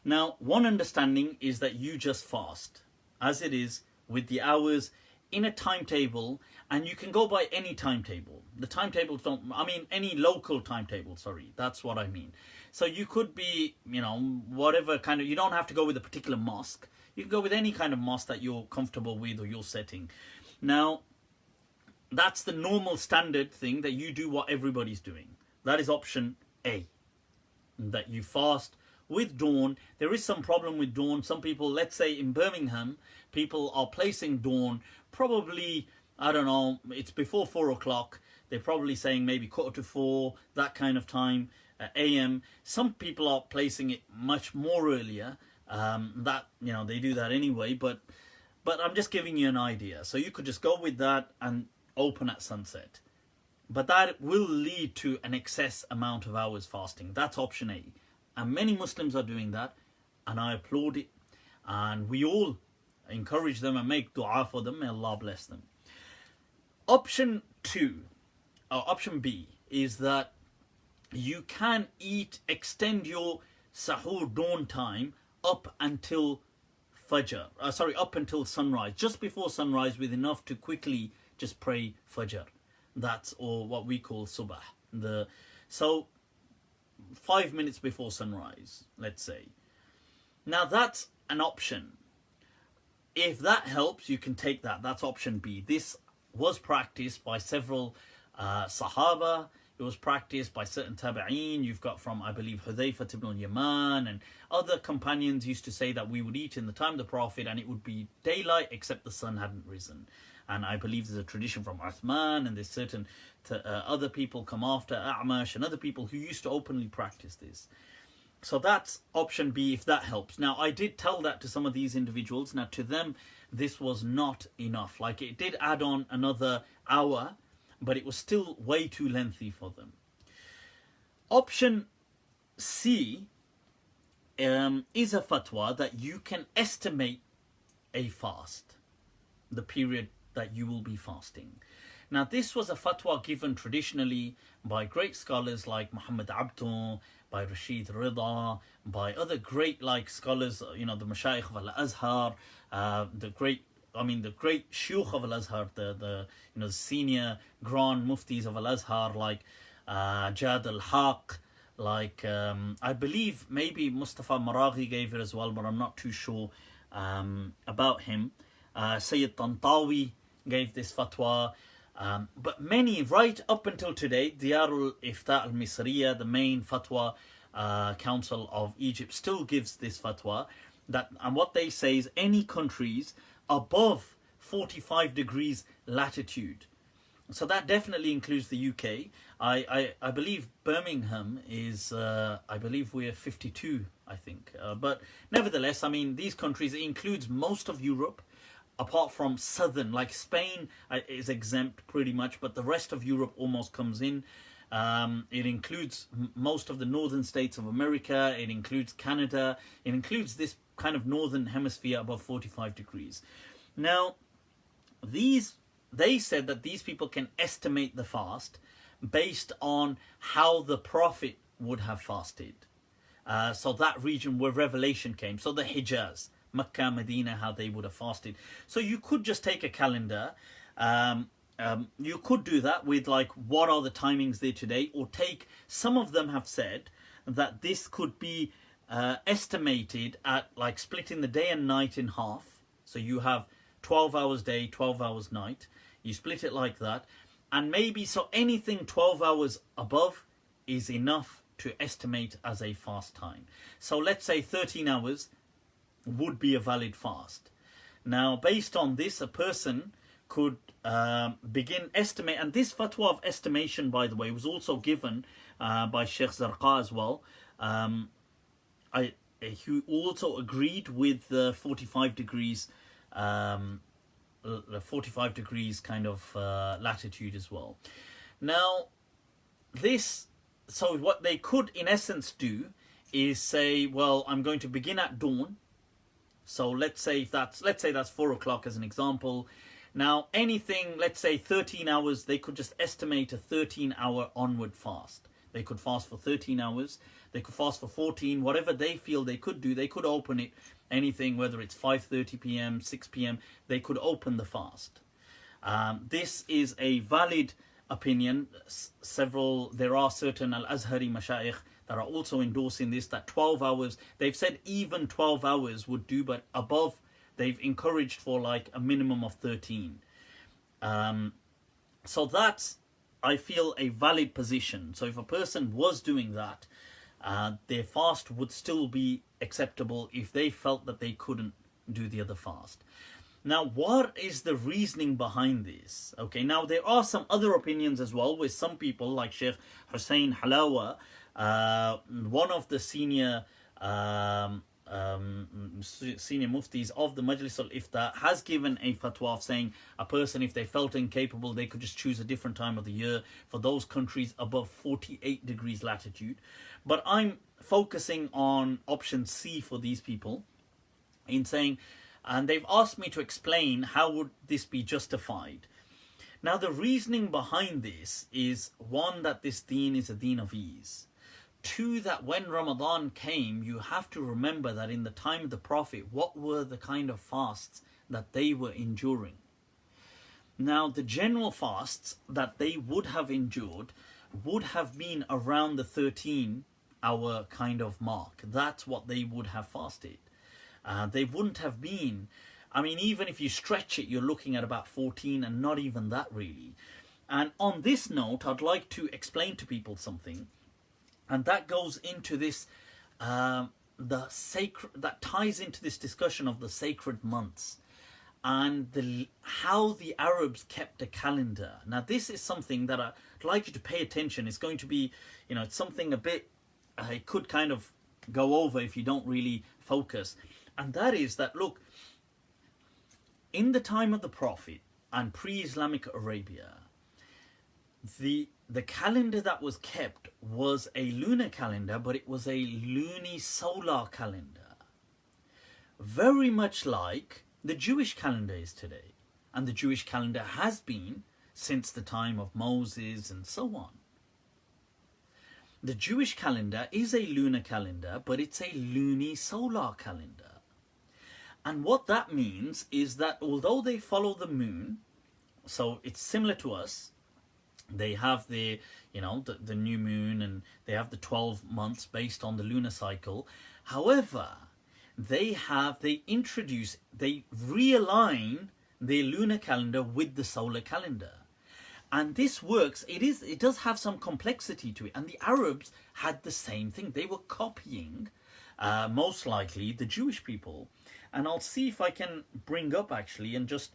Now, one understanding is that you just fast, as it is, with the hours in a timetable, and you can go by any timetable. The timetables any local timetable, sorry, that's what I mean. So you could be, whatever kind of, you don't have to go with a particular mosque. You can go with any kind of mosque that you're comfortable with or you're setting. Now, that's the normal standard thing, that you do what everybody's doing. That is option A, that you fast with dawn. There is some problem with dawn. Some people, let's say in Birmingham, people are placing dawn probably, I don't know, it's before 4 o'clock. They're probably saying maybe 3:45, that kind of time, AM. Some people are placing it much more earlier. That, you know, they do that anyway, but I'm just giving you an idea. So you could just go with that and open at sunset. But that will lead to an excess amount of hours fasting. That's option A. And many Muslims are doing that, and I applaud it. And we all encourage them and make dua for them. May Allah bless them. Option B is that you can extend your sahur dawn time up until Fajr. Up until sunrise. Just before sunrise, with enough to quickly just pray Fajr. That's, or what we call subah. So 5 minutes before sunrise, let's say. Now that's an option. If that helps, you can take that. That's option B. This was practiced by several Sahaba. It was practiced by certain Tabi'een. You've got from, I believe, Hudayfa ibn al-Yaman, and other companions used to say that we would eat in the time of the Prophet and it would be daylight except the sun hadn't risen. And I believe there's a tradition from Uthman, and there's certain other people come after, A'mash and other people who used to openly practice this. So that's option B, if that helps. Now, I did tell that to some of these individuals. Now, to them, this was not enough. Like, it did add on another hour, but it was still way too lengthy for them. Option C is a fatwa that you can estimate a fast, the period that you will be fasting. Now, this was a fatwa given traditionally by great scholars like Muhammad Abdul, by Rashid Rida, by other great scholars, you know, the Mashayikh of Al-Azhar, the great Shuyukh of Al-Azhar, the senior grand Muftis of Al-Azhar, like Jad al-Haq, like I believe maybe Mustafa Maraghi gave it as well, but I'm not too sure about him. Sayyid Tantawi gave this fatwa, but many right up until today, Diyarul Iftar al-Misriya, the main fatwa council of Egypt, still gives this fatwa, that, and what they say is any countries above 45 degrees latitude. So that definitely includes the UK. I believe Birmingham is, I believe we're 52, I think. But nevertheless, I mean, these countries, it includes most of Europe, apart from southern, like Spain is exempt pretty much, but the rest of Europe almost comes in. It includes most of the northern states of America. It includes Canada. It includes this kind of northern hemisphere above 45 degrees. Now, they said that these people can estimate the fast based on how the Prophet would have fasted. So that region where revelation came. So the Hijaz, Makkah, Medina, how they would have fasted. So you could just take a calendar. You could do that with what are the timings there today, or take, some of them have said that this could be estimated at splitting the day and night in half. So you have 12 hours day, 12 hours night. You split it like that. And maybe, so anything 12 hours above is enough to estimate as a fast time. So let's say 13 hours would be a valid fast. Now, based on this, a person could begin estimate, and this fatwa of estimation, by the way, was also given by Sheikh Zarqa as well. He also agreed with the 45 degrees, the 45 degrees kind of latitude as well. Now, so what they could in essence do is say, well, I'm going to begin at dawn. So let's say that's 4 o'clock as an example. Now, anything, let's say 13 hours, they could just estimate a 13-hour onward fast. They could fast for 13 hours. They could fast for 14, whatever they feel they could do. They could open it, anything, whether it's 5:30 p.m., 6 p.m., they could open the fast. This is a valid opinion. There are certain Al-Azhari Mashayikh that are also endorsing this, that 12 hours, they've said even 12 hours would do, but above, they've encouraged for a minimum of 13. So that's I feel, a valid position. So if a person was doing that, their fast would still be acceptable if they felt that they couldn't do the other fast. Now, what is the reasoning behind this? Okay, now there are some other opinions as well, with some people like Sheikh Hussein Halawa, one of the senior muftis of the Majlis al-Iftar, has given a fatwa of saying a person, if they felt incapable, they could just choose a different time of the year for those countries above 48 degrees latitude. But I'm focusing on option C for these people, in saying, and they've asked me to explain how would this be justified. Now, the reasoning behind this is, one, that this deen is a deen of ease. Two, that when Ramadan came, you have to remember that in the time of the Prophet, what were the kind of fasts that they were enduring? Now, the general fasts that they would have endured would have been around the 13-hour kind of mark. That's what they would have fasted. They wouldn't have been, I mean, even if you stretch it, you're looking at about 14, and not even that really. And on this note, I'd like to explain to people something, and that goes into this, the sacred, that ties into this discussion of the sacred months and how the Arabs kept a calendar. Now, this is something that I'd like you to pay attention. It's going to be, it's something a bit, it could kind of go over if you don't really focus. And that is that, look, in the time of the Prophet and pre-Islamic Arabia, the calendar that was kept was a lunar calendar, but it was a luni-solar calendar. Very much like the Jewish calendar is today. And the Jewish calendar has been since the time of Moses and so on. The Jewish calendar is a lunar calendar, but it's a luni-solar calendar. And what that means is that although they follow the moon, so it's similar to us, they have the new moon, and they have the 12 months based on the lunar cycle. However, they realign their lunar calendar with the solar calendar. And this works, it does have some complexity to it. And the Arabs had the same thing. They were copying, most likely, the Jewish people. And I'll see if I can bring up, actually, and just,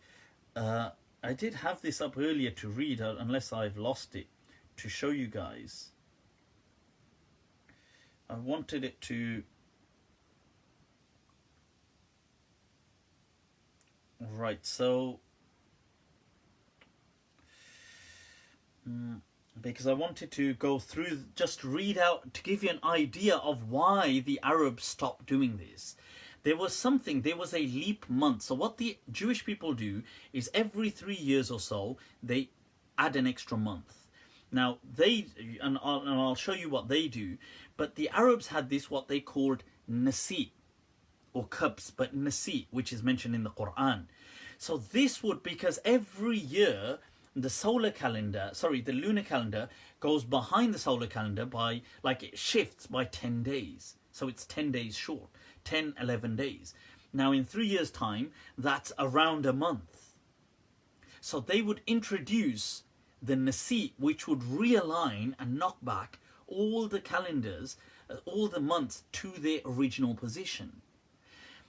I did have this up earlier to read, unless I've lost it, to show you guys. I wanted it to... Right, so... because I wanted to go through, just read out, to give you an idea of why the Arabs stopped doing this. There was a leap month. So what the Jewish people do is every 3 years or so, they add an extra month. Now, I'll show you what they do, but the Arabs had this, what they called nasi, or cups, but nasi, which is mentioned in the Quran. So this would, because every year, the lunar calendar goes behind the solar calendar by, it shifts by 10 days. So it's 10 days short, 10, 11 days. Now in 3 years' time, that's around a month. So they would introduce the nasi, which would realign and knock back all the calendars, all the months to their original position.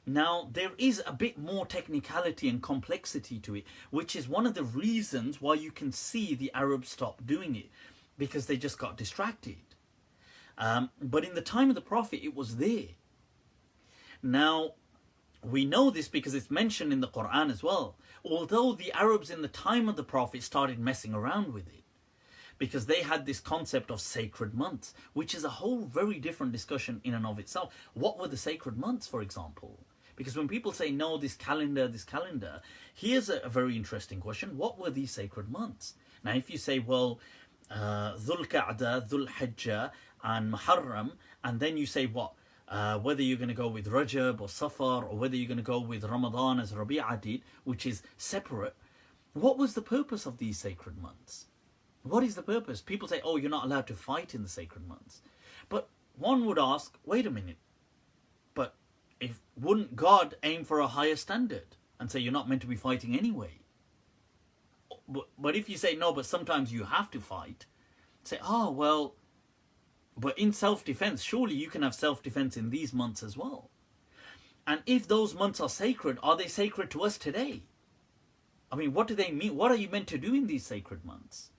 Now, there is a bit more technicality and complexity to it, which is one of the reasons why you can see the Arabs stop doing it, because they just got distracted. But in the time of the Prophet, it was there. Now, we know this because it's mentioned in the Quran as well. Although the Arabs in the time of the Prophet started messing around with it, because they had this concept of sacred months, which is a whole very different discussion in and of itself. What were the sacred months, for example? Because when people say, no, this calendar, here's a very interesting question. What were these sacred months? Now, if you say, well, Dhul Qa'dah, Dhul Hijjah, and Muharram, and then you say what? Whether you're going to go with Rajab or Safar, or whether you're going to go with Ramadan as Rabi'ah did, which is separate. What was the purpose of these sacred months? What is the purpose? People say, oh, you're not allowed to fight in the sacred months. But one would ask, wait a minute, but wouldn't God aim for a higher standard and say you're not meant to be fighting anyway? but if you say no, but sometimes you have to fight, say, oh well, but in self-defense, surely you can have self-defense in these months as well. And if those months are they sacred to us today? I mean, what do they mean? What are you meant to do in these sacred months?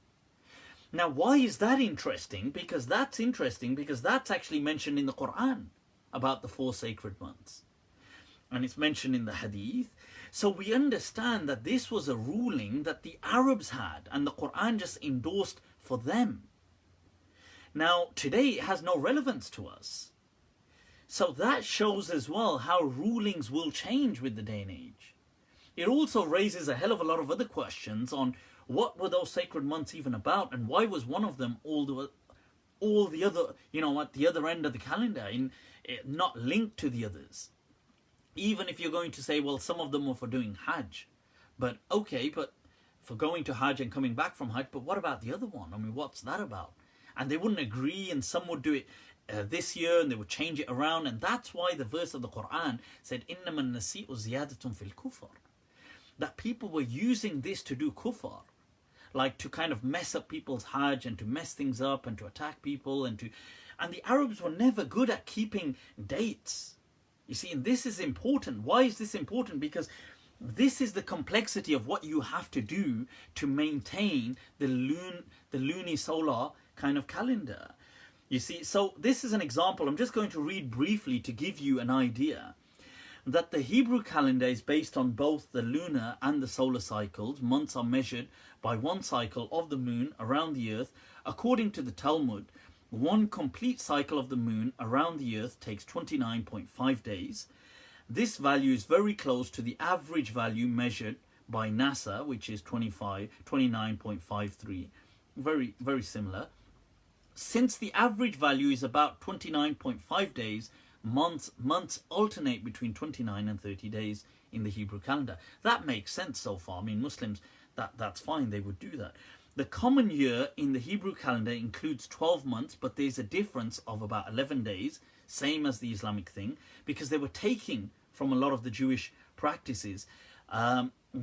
Now, why is that interesting? Because that's interesting because that's actually mentioned in the Quran about the 4 sacred months. And it's mentioned in the Hadith. So we understand that this was a ruling that the Arabs had and the Quran just endorsed for them. Now, today it has no relevance to us. So that shows as well how rulings will change with the day and age. It also raises a hell of a lot of other questions on what were those sacred months even about, and why was one of them all the other, at the other end of the calendar, not linked to the others. Even if you're going to say, well, some of them were for doing Hajj, but okay, but for going to Hajj and coming back from Hajj, but what about the other one? I mean, what's that about? And they wouldn't agree, and some would do it this year, and they would change it around, and that's why the verse of the Quran said, إِنَّمَا النَّسِيءُ زِيَادَةٌ فِي الْكُفْرِ, that people were using this to do kufr, like to kind of mess up people's Hajj and to mess things up and to attack people and the Arabs were never good at keeping dates. You see, and this is important. Why is this important? Because this is the complexity of what you have to do to maintain the lunisolar kind of calendar. You see, so this is an example. I'm just going to read briefly to give you an idea that the Hebrew calendar is based on both the lunar and the solar cycles. Months are measured by one cycle of the moon around the earth. According to the Talmud, one complete cycle of the moon around the earth takes 29.5 days. This value is very close to the average value measured by NASA, which is 29.53. Very, very similar. Since the average value is about 29.5 days, months alternate between 29 and 30 days in the Hebrew calendar. That makes sense so far. I mean, Muslims, that's fine, they would do that. The common year in the Hebrew calendar includes 12 months, but there's a difference of about 11 days, same as the Islamic thing, because they were taking from a lot of the Jewish practices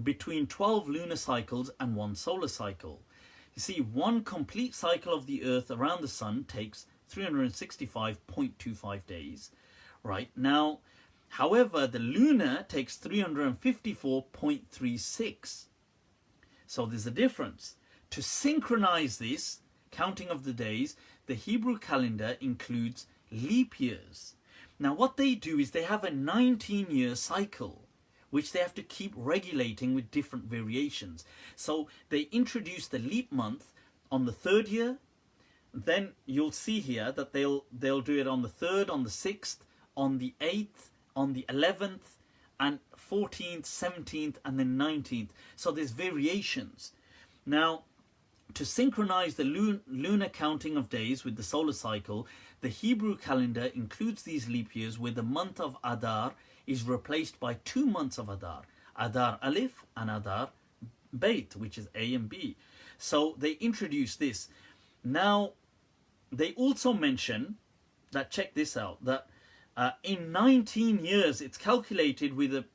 between 12 lunar cycles and 1 solar cycle. You see, one complete cycle of the earth around the sun takes 365.25 days. Right now, however, the lunar takes 354.36. So there's a difference. To synchronize this counting of the days, the Hebrew calendar includes leap years. Now what they do is they have a 19-year cycle, which they have to keep regulating with different variations. So they introduce the leap month on the 3rd year. Then you'll see here that they'll do it on the 3rd, on the 6th, on the 8th, on the 11th, and 14th, 17th, and then 19th. So there's variations. Now, to synchronize the lunar counting of days with the solar cycle, the Hebrew calendar includes these leap years where the month of Adar is replaced by 2 months of Adar. Adar Alif and Adar Beit, which is A and B. So they introduce this. Now, they also mention that, check this out, that in 19 years, it's calculated with a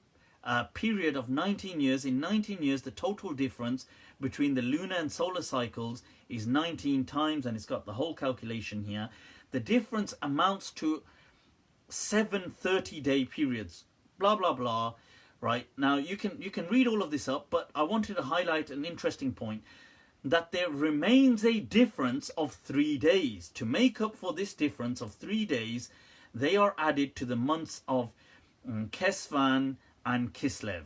period of 19 years. In 19 years, the total difference between the lunar and solar cycles is 19 times, and it's got the whole calculation here. The difference amounts to 7 30-day periods. Blah, blah, blah. Right? Now, you can read all of this up, but I wanted to highlight an interesting point, that there remains a difference of 3 days. To make up for this difference of 3 days, they are added to the months of Kesvan and Kislev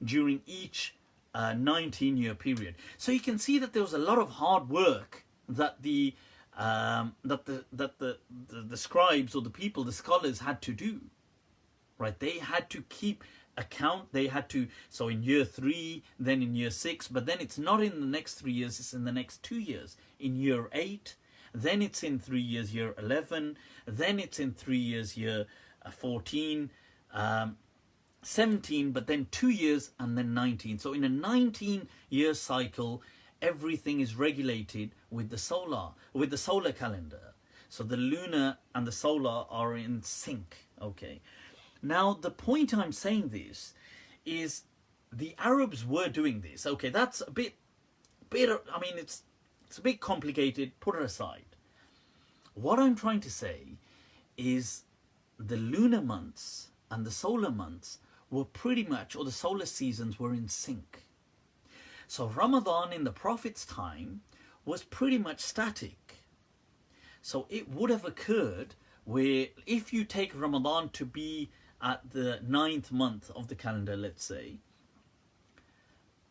during each 19-year period. So you can see that there was a lot of hard work that the scribes or the people, the scholars, had to do. Right? They had to keep account. They had to, so in year 3, then in year 6, but then it's not in the next 3 years, it's in the next 2 years. In year 8, then it's in 3 years, year 11, then it's in 3 years, year 14, 17, but then 2 years, and then 19. So in a 19-year cycle, everything is regulated with the solar calendar. So the lunar and the solar are in sync. Okay. Now, the point I'm saying this is the Arabs were doing this. Okay, that's a bit it's a bit complicated, put it aside. What I'm trying to say is the lunar months and the solar months were pretty much, or the solar seasons were in sync. So Ramadan in the Prophet's time was pretty much static. So it would have occurred where if you take Ramadan to be at the 9th month of the calendar, let's say,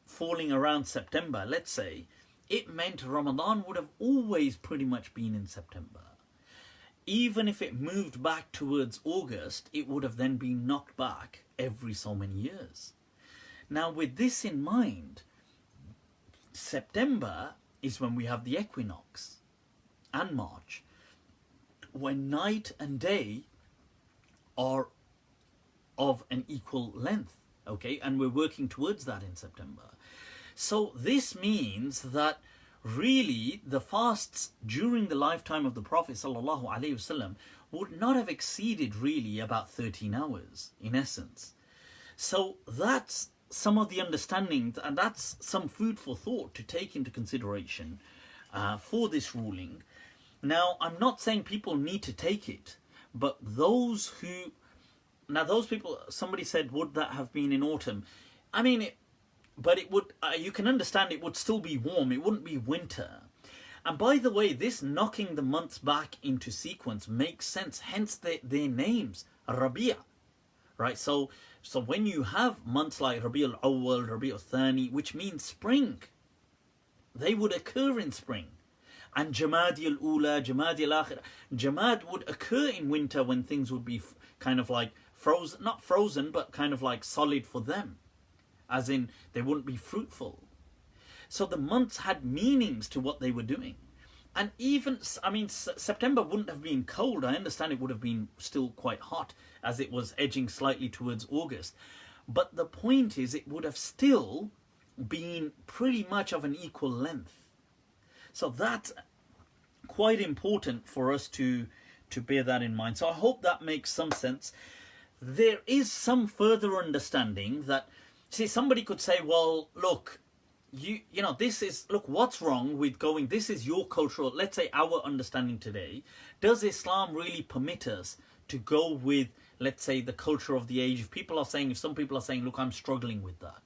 falling around September, let's say, it meant Ramadan would have always pretty much been in September. Even if it moved back towards August, it would have then been knocked back every so many years. Now, with this in mind, September is when we have the equinox, and March, when night and day are of an equal length, okay? And we're working towards that in September. So this means that really the fasts during the lifetime of the Prophet ﷺ would not have exceeded really about 13 hours in essence. So that's some of the understanding, and that's some food for thought to take into consideration for this ruling. Now, I'm not saying people need to take it, but those people, somebody said, would that have been in autumn? I mean, but it would, you can understand it would still be warm, it wouldn't be winter. And by the way, this knocking the months back into sequence makes sense, hence their names, Rabi'a, right? So when you have months like Rabi' al-Awwal, Rabi' al-Thani, which means spring, they would occur in spring. And Jamadi al-Ula, Jamadi al-Akhir, Jamad would occur in winter when things would be kind of like frozen, not frozen, but kind of like solid for them. As in, they wouldn't be fruitful. So the months had meanings to what they were doing. And even, I mean, September wouldn't have been cold. I understand it would have been still quite hot as it was edging slightly towards August. But the point is, it would have still been pretty much of an equal length. So that's quite important for us to bear that in mind. So I hope that makes some sense. There is some further understanding that, see, somebody could say, well, look, you know, this is, look, what's wrong with going, this is your cultural, let's say our understanding today. Does Islam really permit us to go with, let's say, the culture of the age? If some people are saying, look, I'm struggling with that.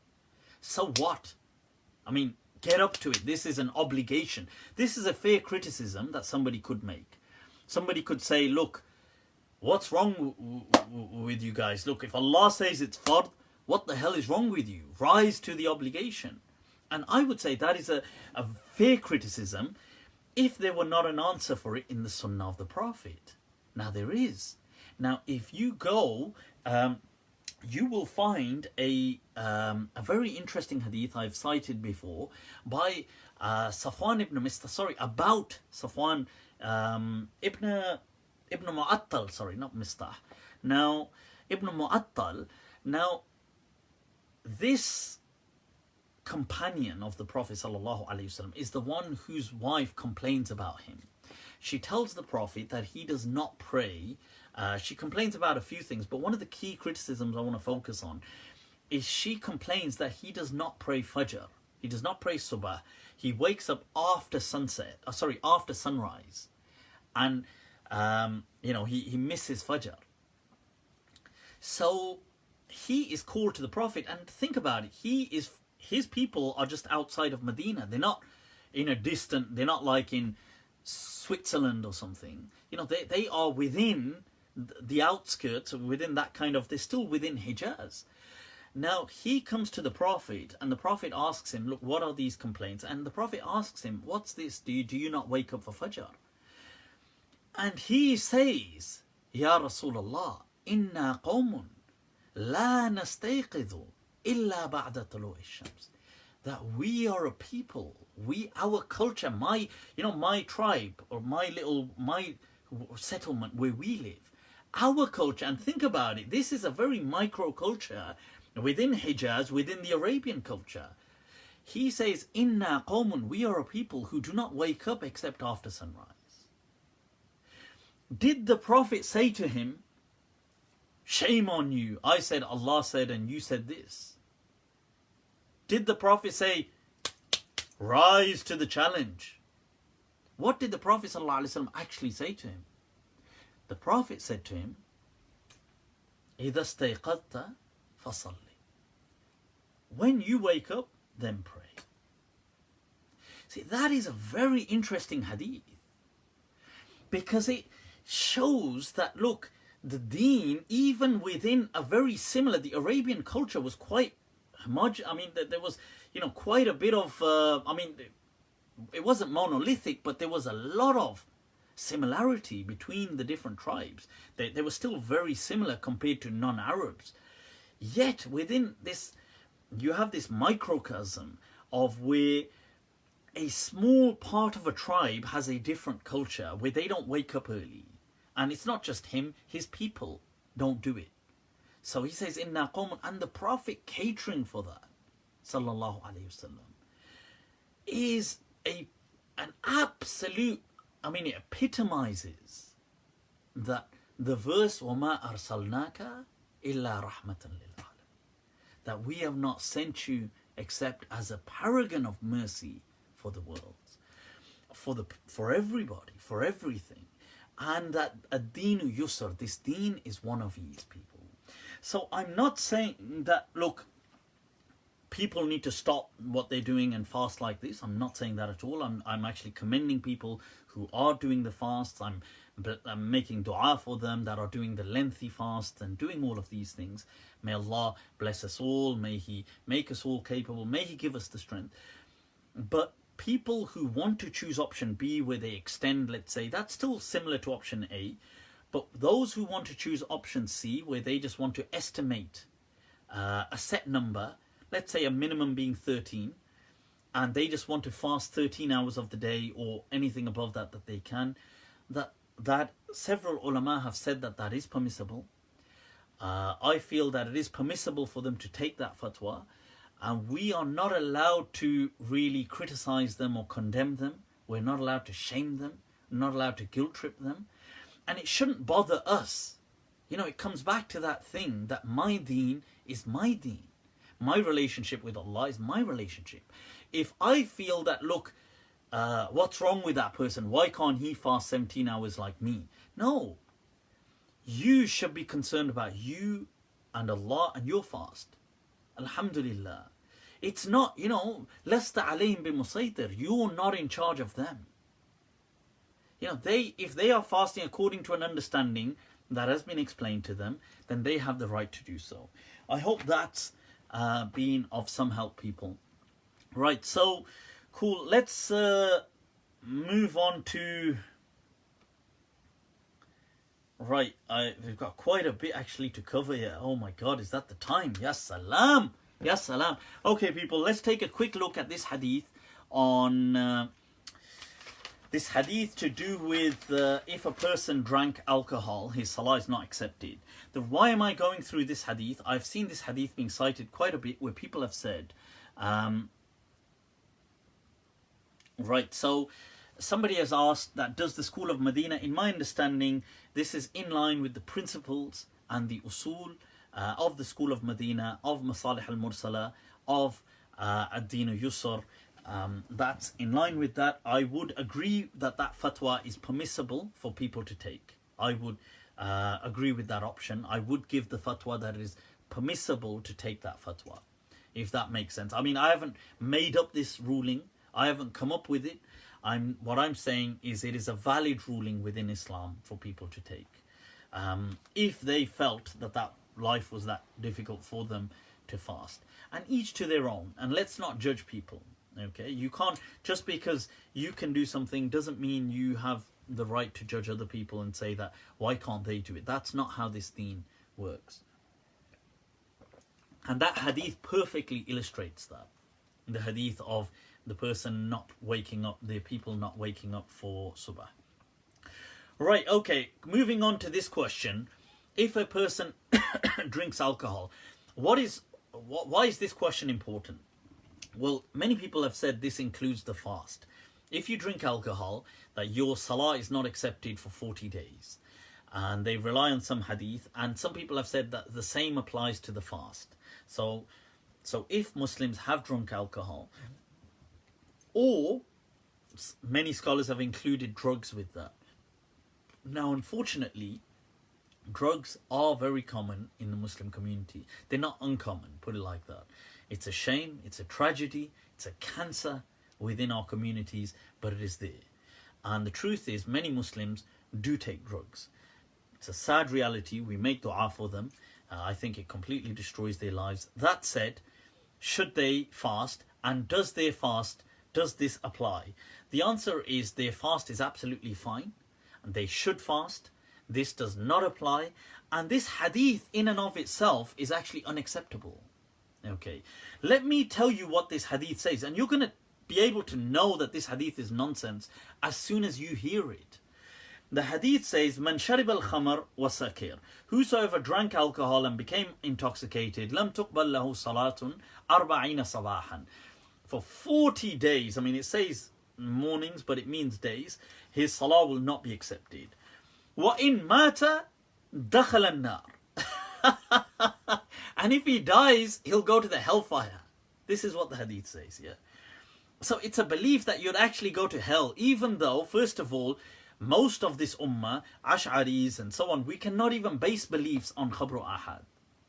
So what? I mean, get up to it. This is an obligation. This is a fair criticism that somebody could make. Somebody could say, look, what's wrong with you guys? Look, if Allah says it's fard, what the hell is wrong with you? Rise to the obligation. And I would say that is a fair criticism if there were not an answer for it in the Sunnah of the Prophet. Now there is. Now if you go, you will find a very interesting hadith I've cited before by Safwan ibn Muattal, about Safwan ibn Muattal, not Mistah. Now, Ibn Muattal, now this companion of the Prophet ﷺ is the one whose wife complains about him. She tells the Prophet that he does not pray. She complains about a few things, but one of the key criticisms I want to focus on is she complains that he does not pray Fajr. He does not pray Subah. He wakes up after after sunrise. And, he misses Fajr. So he is called to the Prophet, and think about it, his people are just outside of Medina. They're not in a distant, they're not like in Switzerland or something. You know, they are within the outskirts, within that kind of, they're still within Hijaz. Now he comes to the Prophet, and the Prophet asks him, look, what are these complaints? And the Prophet asks him, what's this? Do you not wake up for Fajr? And he says, Ya Rasulullah, inna qawmun la nastayqidhu illa ba'da tulu'i shams. That we are a people, our culture, my tribe, or my settlement where we live, our culture, and think about it, this is a very micro culture within Hijaz, within the Arabian culture. He says, inna qawmun, we are a people who do not wake up except after sunrise. Did the Prophet say to him, shame on you, I said, Allah said, and you said this? Did the Prophet say, rise to the challenge. What did the Prophet ﷺ actually say to him? The Prophet said to him, إِذَا اسْتَيْقَظْتَ فَصَلِّ. When you wake up, then pray. See, that is a very interesting hadith, because it shows that, look, the deen, even within a very similar, the Arabian culture was quite homogeneous. I mean, there was, quite a bit of, it wasn't monolithic, but there was a lot of similarity between the different tribes. They were still very similar compared to non-Arabs. Yet within this, you have this microcosm of where a small part of a tribe has a different culture, where they don't wake up early. And it's not just him, his people don't do it. So he says, Inna qawmun, and the Prophet catering for that, sallallahu alayhi wasallam, is an absolute, it epitomizes that the verse, وَمَا أَرْسَلْنَاكَ إِلَّا رَحْمَةً لِلْعَالَمِينَ, that we have not sent you except as a paragon of mercy for the world, for everybody, for everything. And that ad-deenu yusr, this deen is one of ease, people. So I'm not saying that, look, people need to stop what they're doing and fast like this. I'm not saying that at all. I'm actually commending people who are doing the fasts. I'm making dua for them that are doing the lengthy fasts and doing all of these things. May Allah bless us all. May He make us all capable. May He give us the strength. But people who want to choose option B, where they extend, let's say, that's still similar to option A. But those who want to choose option C, where they just want to estimate a set number, let's say a minimum being 13, and they just want to fast 13 hours of the day or anything above that they can, that several ulama have said that is permissible. I feel that it is permissible for them to take that fatwa, and we are not allowed to really criticize them or condemn them. We're not allowed to shame them, not allowed to guilt trip them, and it shouldn't bother us. It comes back to that thing that my deen is my deen. My relationship with Allah is my relationship. If I feel that, look, what's wrong with that person? Why can't he fast 17 hours like me? No. You should be concerned about you and Allah and your fast. Alhamdulillah. It's not, lasta alayhim bimusaytir. You're not in charge of them. If they are fasting according to an understanding that has been explained to them, then they have the right to do so. I hope that's been of some help, people. Right, so cool. Let's move on to. Right, we've got quite a bit actually to cover here. Oh my God, is that the time? Yes, salam. Yes, salam. Okay, people, let's take a quick look at this hadith on this hadith to do with if a person drank alcohol, his salah is not accepted. Why am I going through this hadith? I've seen this hadith being cited quite a bit where people have said, right, so somebody has asked that does the school of Medina, in my understanding, this is in line with the principles and the usul of the school of Medina, of Masalih al-Mursala, of ad-Dinu Yusr. That's in line with that. I would agree that fatwa is permissible for people to take. I would agree with that option. I would give the fatwa that it is permissible to take that fatwa, if that makes sense. I haven't made up this ruling. I haven't come up with it. What I'm saying is it is a valid ruling within Islam for people to take. If they felt that life was that difficult for them to fast. And each to their own. And let's not judge people. Okay, you can't, just because you can do something doesn't mean you have the right to judge other people and say that why can't they do it. That's not how this deen works. And that hadith perfectly illustrates that. The hadith of the person not waking up, the people not waking up for subah. Right, okay, moving on to this question. If a person drinks alcohol, why is this question important? Well, many people have said this includes the fast. If you drink alcohol, that your salah is not accepted for 40 days. And they rely on some hadith. And some people have said that the same applies to the fast. So if Muslims have drunk alcohol, or many scholars have included drugs with that. Now, unfortunately, drugs are very common in the Muslim community. They're not uncommon, put it like that. It's a shame, it's a tragedy, it's a cancer within our communities, but it is there. And the truth is, many Muslims do take drugs. It's a sad reality. We make dua for them. I think it completely destroys their lives. That said, should they fast? And does this apply? The answer is their fast is absolutely fine. And they should fast. This does not apply. And this hadith in and of itself is actually unacceptable. Okay, let me tell you what this hadith says. And you're going to be able to know that this hadith is nonsense as soon as you hear it. The hadith says, Man sharib al-khamar wa sakir. Whosoever drank alcohol and became intoxicated, lam tuqbal lahu salatun arba'ina sabahan. For 40 days, I mean it says mornings, but it means days, his salah will not be accepted. Wa in mata dakhala an-nar. And if he dies, he'll go to the hellfire. This is what the hadith says, yeah. So it's a belief that you'd actually go to hell, even though, first of all, most of this ummah, Ash'aris and so on, we cannot even base beliefs on khabru ahad.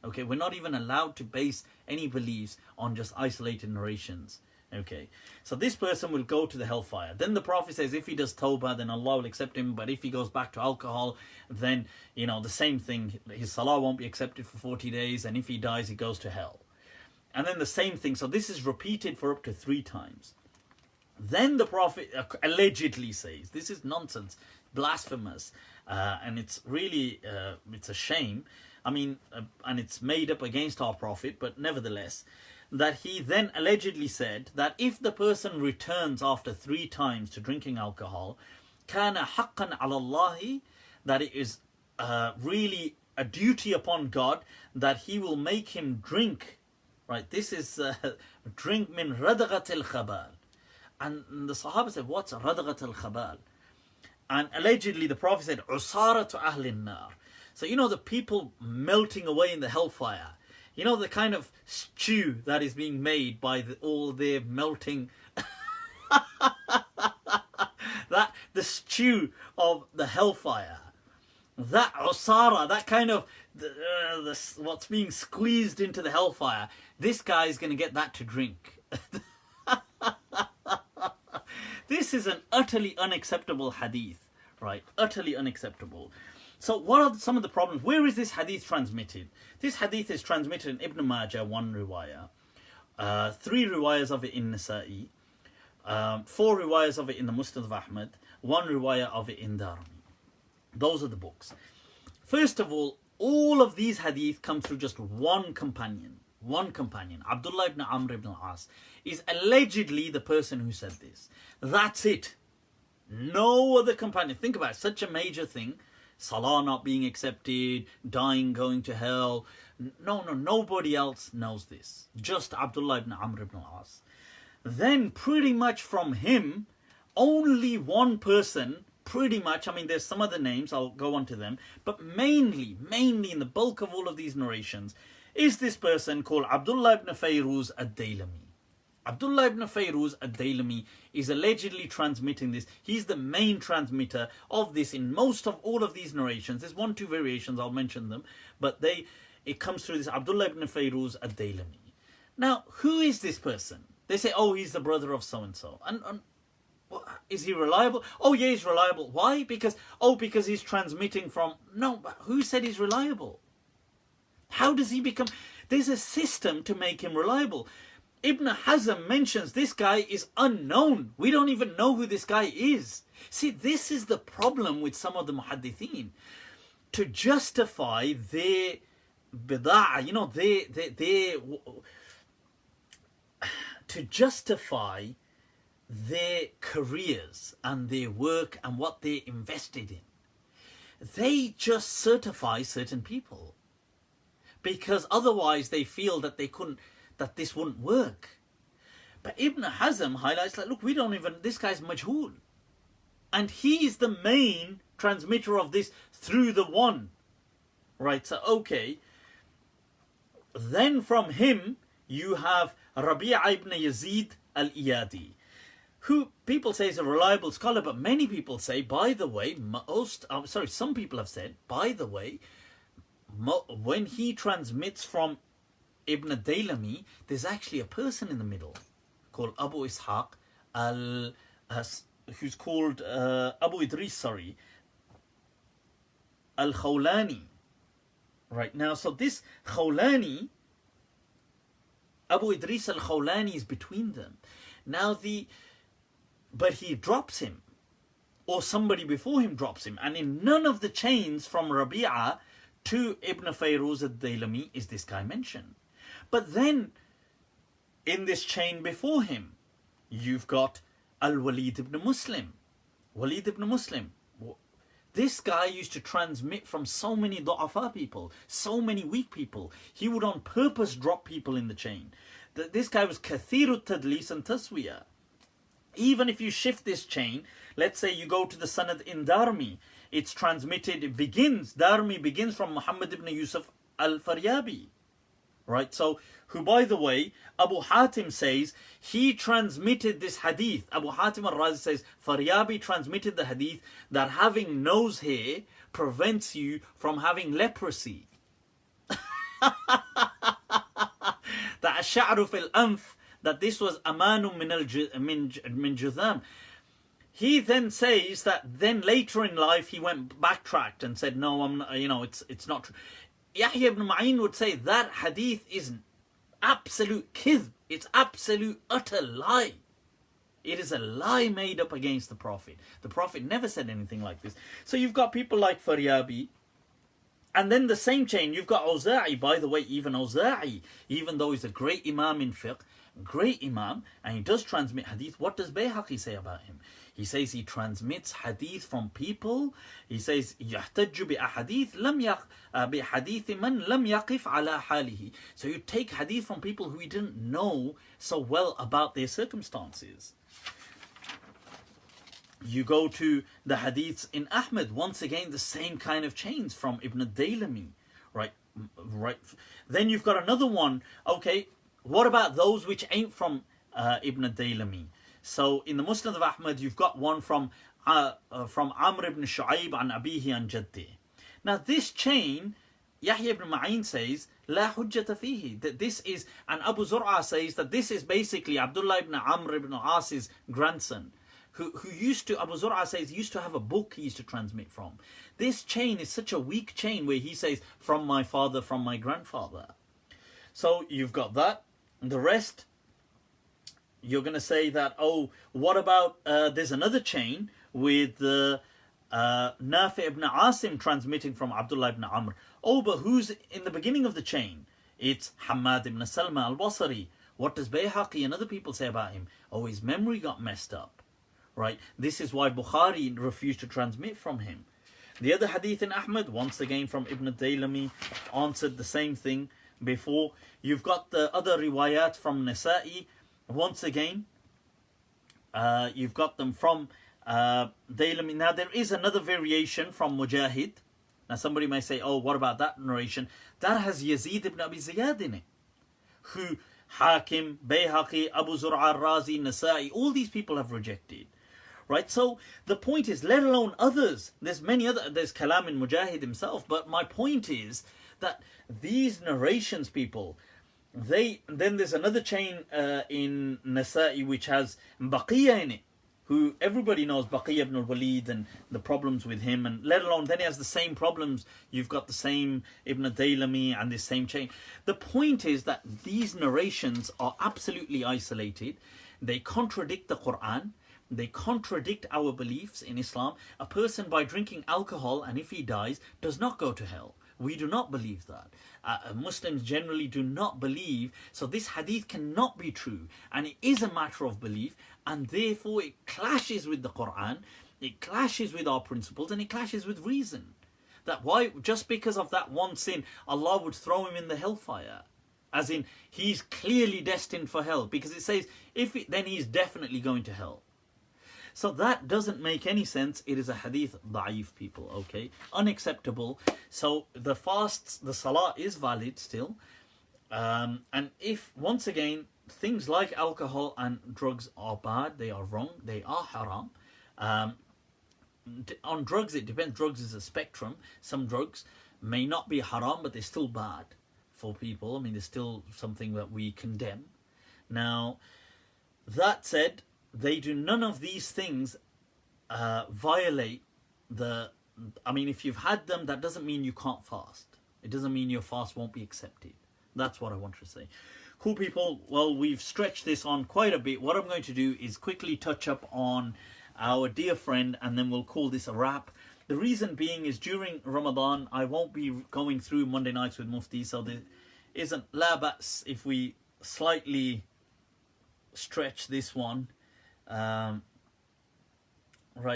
Okay, we're not even allowed to base any beliefs on just isolated narrations. Okay, so this person will go to the hellfire. Then the Prophet says if he does tawbah, then Allah will accept him. But if he goes back to alcohol, then, you know, the same thing. His salah won't be accepted for 40 days. And if he dies, he goes to hell. And then the same thing. So this is repeated for up to 3 times. Then the Prophet allegedly says, this is nonsense, blasphemous, and it's really, it's a shame. I mean, and it's made up against our Prophet, but nevertheless, that he then allegedly said that if the person returns after 3 times to drinking alcohol, kana haqqan ala Allahi, that it is really a duty upon God that he will make him drink, right? This is drink min radghat al-khabal. And the Sahaba said, what's radghat al-khabal? And allegedly the Prophet said, usaratu ahlin nar. So you know the people melting away in the hellfire. You know the kind of stew that is being made by all their melting. The stew of the hellfire. That usara, that kind of what's being squeezed into the hellfire. This guy is going to get that to drink. This is an utterly unacceptable hadith, right? Utterly unacceptable. So what are some of the problems? Where is this hadith transmitted? This hadith is transmitted in Ibn Majah, 1 riwayah, 3 riwayahs of it in Nasa'i, 4 riwayahs of it in the Musnad of Ahmad, 1 riwayah of it in Darimi. Those are the books. First of all of these hadith come through just one companion. Abdullah ibn Amr ibn al-As is allegedly the person who said this. That's it. No other companion. Think about it, such a major thing. Salah not being accepted, dying, going to hell. Nobody else knows this. Just Abdullah ibn Amr ibn al-As. Then pretty much from him, only one person, pretty much, I mean there's some other names, I'll go on to them, but mainly in the bulk of all of these narrations, is this person called Abdullah ibn Fayruz ad-Daylami. Abdullah ibn Fayruz ad-Daylami is allegedly transmitting this. He's the main transmitter of this in most of all of these narrations. There's 1-2 variations, I'll mention them, but it comes through this Abdullah ibn Fayruz ad-Daylami. Now, who is this person? They say, oh, he's the brother of so-and-so. And is he reliable? Oh, yeah, he's reliable. Why? Because he's transmitting from... No, but who said he's reliable? How does he become... There's a system to make him reliable. Ibn Hazm mentions this guy is unknown. We don't even know who this guy is. See, this is the problem with some of the muhaddithin. To justify their bid'ah, you know, to justify their careers and their work and what they're invested in, they just certify certain people. Because otherwise they feel that that this wouldn't work. But Ibn Hazm highlights, like, look, we don't even, this guy's majhul. And he's the main transmitter of this through the one. Right, so okay. Then from him, you have Rabi'a ibn Yazid al-Iyadi, who people say is a reliable scholar, but many people say, by the way, some people have said, by the way, when he transmits from Ibn Daylami, there's actually a person in the middle called Abu Ishaq who's called Abu Idris, Al-Khawlani. Right now, so this Khawlani, Abu Idris Al-Khawlani is between them. Now but he drops him, or somebody before him drops him, and in none of the chains from Rabi'a to Ibn Fayruz al-Daylami is this guy mentioned. But then, in this chain before him, you've got Al-Walid ibn Muslim. Walid ibn Muslim. This guy used to transmit from so many du'afa people, so many weak people. He would on purpose drop people in the chain. This guy was kathiru tadlis and taswiya. Even if you shift this chain, let's say you go to the sanad in Darmi, it's transmitted, Darmi begins from Muhammad ibn Yusuf al-Faryabi. Right, so who, by the way, Abu Hatim says he transmitted this hadith. Abu Hatim al-Razi says Faryabi transmitted the hadith that having nose hair prevents you from having leprosy. That ash-sha'ru fil anf, that this was amanu min judham. He then says that then later in life he went backtracked and said, no, I'm not, it's not true. Yahya ibn Ma'in would say that hadith is absolute kidh. It's absolute utter lie. It is a lie made up against the Prophet. The Prophet never said anything like this. So you've got people like Faryabi, and then the same chain, you've got Awza'i. By the way, even Awza'i, even though he's a great imam in fiqh, great imam, and he does transmit hadith, what does Bayhaqi say about him? He says he transmits hadith from people. He says يحتج بأحاديث بحديث من لم يقف على حاله. So you take hadith from people who he didn't know so well about their circumstances. You go to the hadiths in Ahmad, once again the same kind of chains from Ibn Daylami, right? Then you've got another one. Okay, what about those which ain't from Ibn Daylami? So in the Musnad of Ahmad, you've got one from Amr ibn Shu'ayb an Abihi an Jaddi. Now this chain, Yahya ibn Ma'in says, La hujjata fihi, that this is, and Abu Zur'a says that this is basically Abdullah ibn Amr ibn As's grandson, who used to, Abu Zur'a says, used to have a book he used to transmit from. This chain is such a weak chain where he says, from my father, from my grandfather. So you've got that. And the rest, you're going to say that, oh, what about, there's another chain with Nafi ibn Asim transmitting from Abdullah ibn Amr. Oh, but who's in the beginning of the chain? It's Hamad ibn Salma al-Basri. What does Bayhaqi and other people say about him? Oh, his memory got messed up. Right? This is why Bukhari refused to transmit from him. The other hadith in Ahmad, once again from Ibn Daylami, answered the same thing before. You've got the other riwayat from Nasa'i. Once again, you've got them from Daylami. Now there is another variation from Mujahid. Now somebody may say, oh, what about that narration? That has Yazid ibn Abi Ziyad in it, who Hakim, Bayhaqi, Abu Zur'a al-Razi, Nasa'i, all these people have rejected. Right, so the point is, let alone others, there's Kalam in Mujahid himself, but my point is that these narrations, people, then there's another chain in Nasa'i which has Bakkah in it, who everybody knows Bakkah ibn al-Walid and the problems with him, and let alone then he has the same problems. You've got the same Ibn Daylami and this same chain. The point is that these narrations are absolutely isolated. They contradict the Quran. They contradict our beliefs in Islam. A person by drinking alcohol, and if he dies, does not go to hell. We do not believe that. Muslims generally do not believe. So this hadith cannot be true. And it is a matter of belief. And therefore it clashes with the Quran. It clashes with our principles. And it clashes with reason. That why, just because of that one sin, Allah would throw him in the hellfire. As in, he's clearly destined for hell. Because it says, then he's definitely going to hell. So that doesn't make any sense. It is a hadith da'if, people, okay? Unacceptable. So the fasts, the salah is valid still. And if, once again, things like alcohol and drugs are bad, they are wrong, they are haram. On drugs, it depends. Drugs is a spectrum. Some drugs may not be haram, but they're still bad for people. I mean, they're still something that we condemn. Now, that said, they do none of these things violate the... I mean, if you've had them, that doesn't mean you can't fast. It doesn't mean your fast won't be accepted. That's what I want to say. Cool, people. Well, we've stretched this on quite a bit. What I'm going to do is quickly touch up on our dear friend, and then we'll call this a wrap. The reason being is during Ramadan, I won't be going through Monday nights with Mufti, so there isn't la ba's if we slightly stretch this one. Right,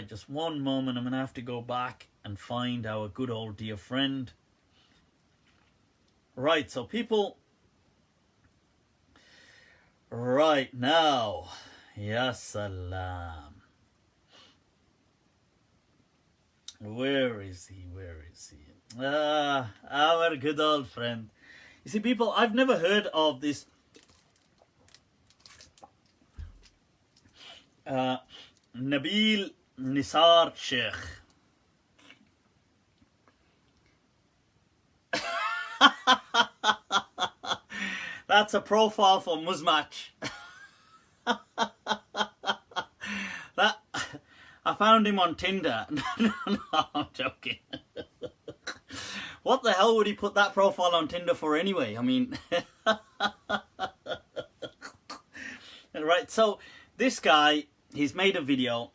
just one moment. I'm going to have to go back and find our good old dear friend. Right, so people, right now, ya salam. Where is he? Where is he? Our good old friend. You see, people, I've never heard of this Nabeel Nisar Sheikh. That's a profile for Muzmatch. That I found him on Tinder. No, I'm joking. What the hell would he put that profile on Tinder for anyway? I mean, right. So this guy, he's made a video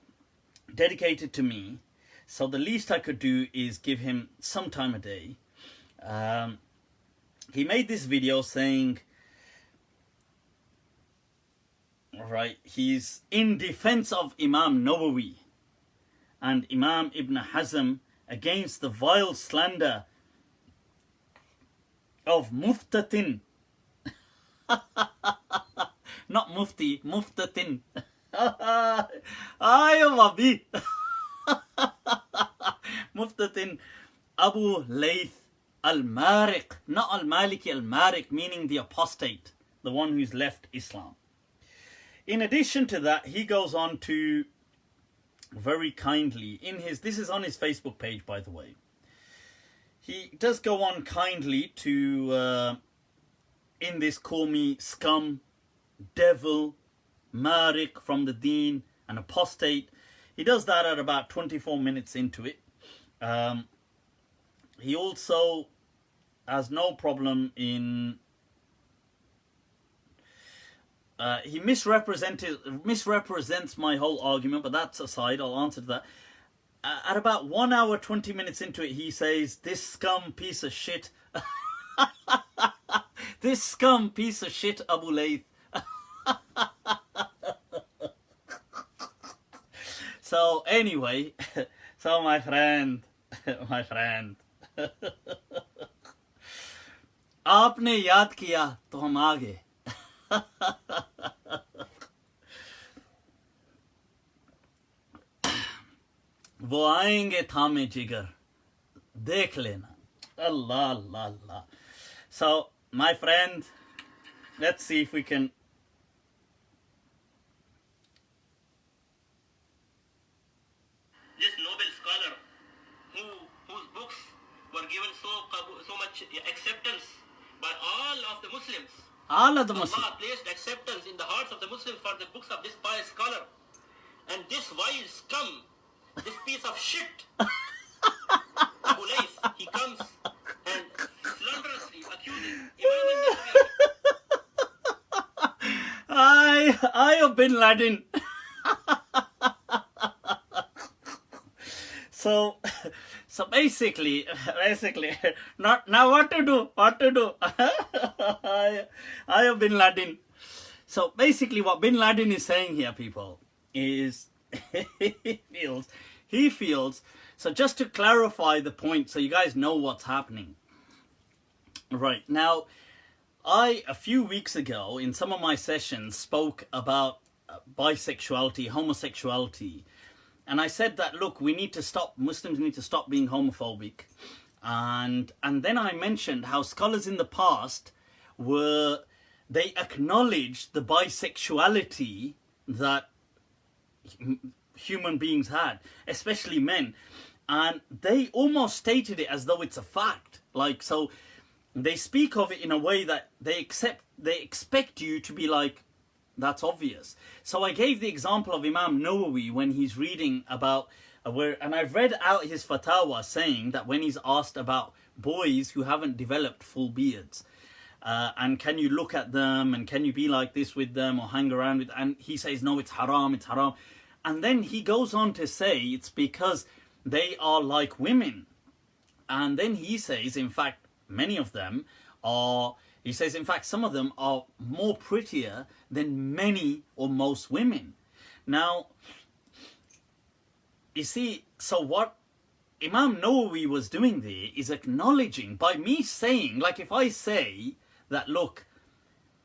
dedicated to me. So the least I could do is give him some time a day. He made this video saying, right, he's in defense of Imam Nawawi and Imam Ibn Hazm against the vile slander of Muftatin. Not Mufti, Muftatin. Ayawabi. Muftatin Abu Layth al-Mariq, not al-Maliki, al-Mariq, meaning the apostate, the one who's left Islam. In addition to that, he goes on to very kindly, this is on his Facebook page, by the way. He does go on kindly to, in this, call me scum, devil, Mariq from the deen, an apostate. He does that at about 24 minutes into it. He also has no problem in... he misrepresents my whole argument, but that's aside, I'll answer to that. At about 1 hour, 20 minutes into it, he says, this scum piece of shit. This scum piece of shit, Abu Layth. So anyway, so my friend, आपने याद किया तो हम आ गए. वो आएंगे थामे जिगर, देख लेना. Allah, Allah, Allah. So, my friend, let's see if we can... This Nobel scholar, whose books were given so much acceptance by all of the Muslims. All of the Muslims. Allah placed acceptance in the hearts of the Muslims for the books of this pious scholar. And this vile scum, this piece of shit, Abu Layth, he comes and slanderously accusing Imam al-Nawawi. I have Bin Laden. So basically, now what to do? I have Bin Laden. So basically what Bin Laden is saying here, people, is he feels, so just to clarify the point so you guys know what's happening. Right, now, a few weeks ago, in some of my sessions, spoke about bisexuality, homosexuality. And I said that, look, Muslims need to stop being homophobic. And then I mentioned how scholars in the past they acknowledged the bisexuality that human beings had, especially men, and they almost stated it as though it's a fact. Like, so they speak of it in a way that they expect you to be like, that's obvious. So I gave the example of Imam Nawawi when he's reading about and I've read out his fatwa saying that when he's asked about boys who haven't developed full beards, and can you look at them and can you be like this with them or hang around with, and he says no, it's haram, it's haram. And then he goes on to say it's because they are like women. And then he says, in fact, many of them are, he says, in fact, some of them are more prettier than many or most women. Now, you see, so what Imam Nawawi was doing there is acknowledging, by me saying, like if I say that, look,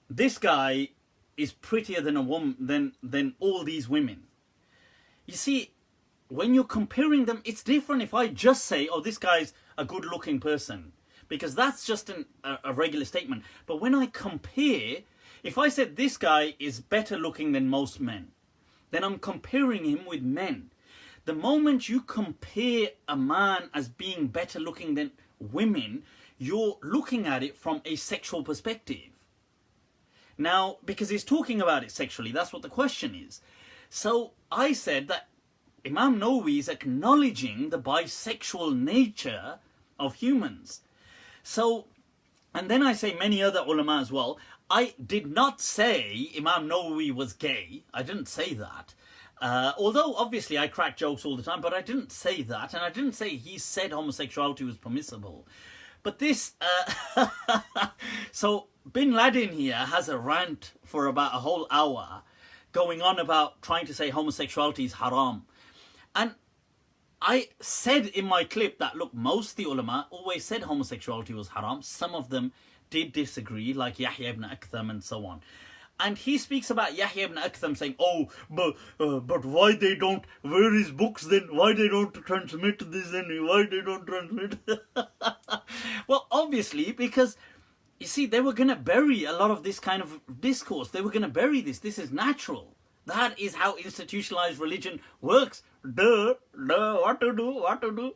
this guy is prettier than a woman, than all these women. You see, when you're comparing them, it's different if I just say, oh, this guy's a good looking person, because that's just a regular statement. But when I compare, if I said this guy is better looking than most men, then I'm comparing him with men. The moment you compare a man as being better looking than women, you're looking at it from a sexual perspective. Now, because he's talking about it sexually, that's what the question is. So I said that Imam Nawawi is acknowledging the bisexual nature of humans. So, and then I say many other ulama as well. I did not say Imam Nawawi was gay. I didn't say that. Although obviously I crack jokes all the time, but I didn't say that. And I didn't say he said homosexuality was permissible. But this, so Bin Laden here has a rant for about a whole hour going on about trying to say homosexuality is haram. And I said in my clip that, look, most of the ulama always said homosexuality was haram. Some of them did disagree, like Yahya ibn Aktham and so on. And he speaks about Yahya ibn Aktham saying, oh, but why they don't, where is books then? Why they don't transmit this then? Why they don't transmit? Well, obviously, because, you see, they were going to bury a lot of this kind of discourse. They were going to bury this. This is natural. That is how institutionalized religion works. What to do.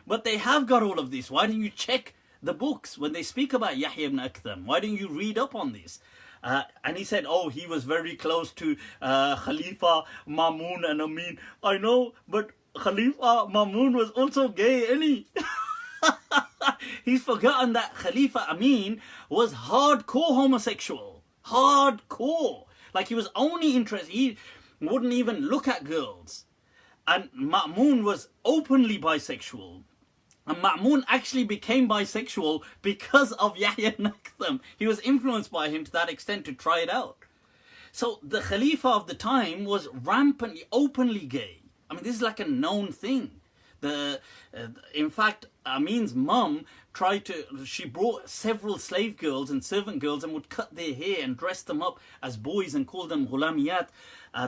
But they have got all of this. Why don't you check the books when they speak about Yahya ibn Aktham? Why don't you read up on this? And he said, oh, he was very close to Khalifa Mamun and Amin. I know, but Khalifa Mamun was also gay, any. He's forgotten that Khalifa Amin was hardcore homosexual. Hardcore. Like, he was only interested, he wouldn't even look at girls. And Ma'mun was openly bisexual. And Ma'mun actually became bisexual because of Yahya ibn Aktham. He was influenced by him to that extent to try it out. So the Khalifa of the time was rampantly, openly gay. I mean, this is like a known thing. In fact, Amin's mum she brought several slave girls and servant girls and would cut their hair and dress them up as boys and call them ghulamiyat.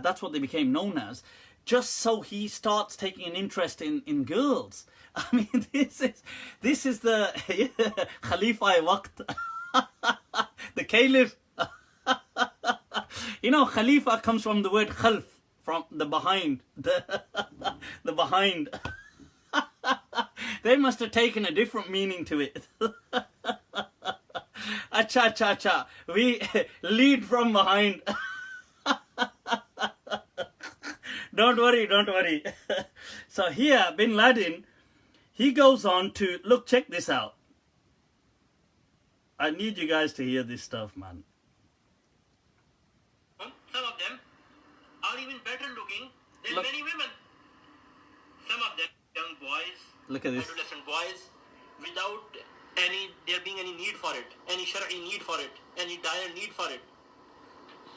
That's what they became known as. Just so he starts taking an interest in girls. I mean, this is the Khalifa Waqt. The Caliph. You know, Khalifa comes from the word khalf, from the behind. The behind. They must have taken a different meaning to it. Acha. We lead from behind. Don't worry. So here, Bin Laden, he goes on to, look, check this out. I need you guys to hear this stuff, man. Some of them are even better looking than many women. Some of them, young boys, look at this, adolescent boys, without there being any need for it, any shar'i need for it, any dire need for it.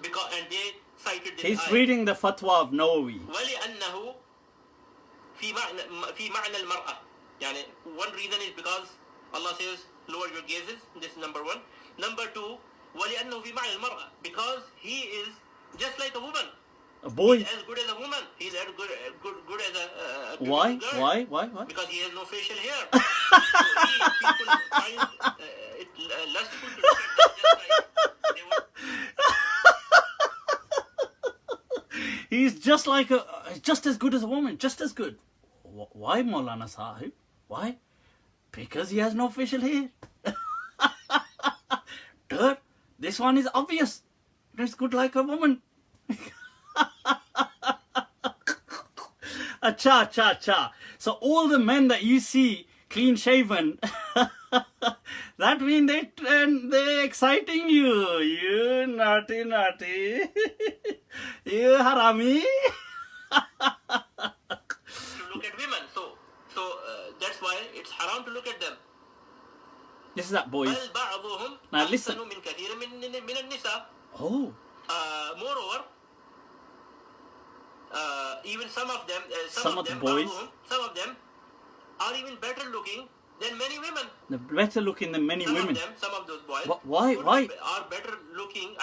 And they cited this. He's reading the fatwa of Nawawi. وَلِأَنَّهُ فِي مَعْنَى الْمَرْأَةِ. Yani, one reason is because Allah says, lower your gazes. This is number one. Number two, وَلِأَنَّهُ فِي مَعْنَى الْمَرْأَةِ. Because he is just like a woman. A boy. He's as good as a woman. He's as good as a Why? girl. Why? Because he has no facial hair. So people find it lustful to look at him just like they would He's just like just as good as a woman, just as good. Why, Maulana Sahib? Why? Because he has no facial hair. Dude, this one is obvious. It's good like a woman. Cha. So all the men that you see clean shaven, that means they're exciting you. You naughty. You harami. To look at women. So that's why it's haram to look at them. This is that, boys. Now listen. Oh. Moreover, even some of them, some of the boys, some of them are even better looking than many women. They're better looking than many women. Some of those boys. Why? Are better looking.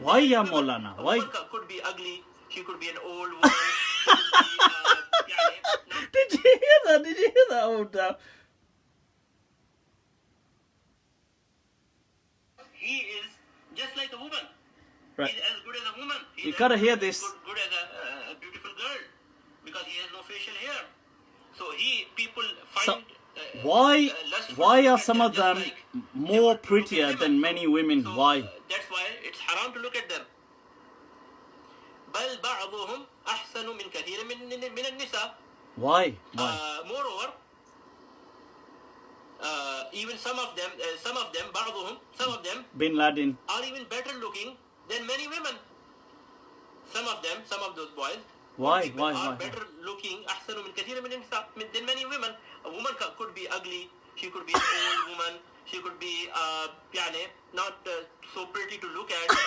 Why, ya Maulana? Why? Could be ugly. She could be an old woman. Did you hear that? Oh, damn. He is just like a woman. Right. He's as good as a woman. You gotta hear this. Good as a beautiful girl, because he has no facial hair. So people find. Why are some of them more prettier than many women? So, why? That's why it's haram to look at them. بل بعضهم أحسن من كثير من النساء. Why? Moreover, even some of them, بعضهم, some of them, Bin Laden, are even better looking than many women. Some of those boys. Why? Are better looking أحسن من كثير من النساء than many women. A woman could be ugly. She could be an old woman. She could be not so pretty to look at.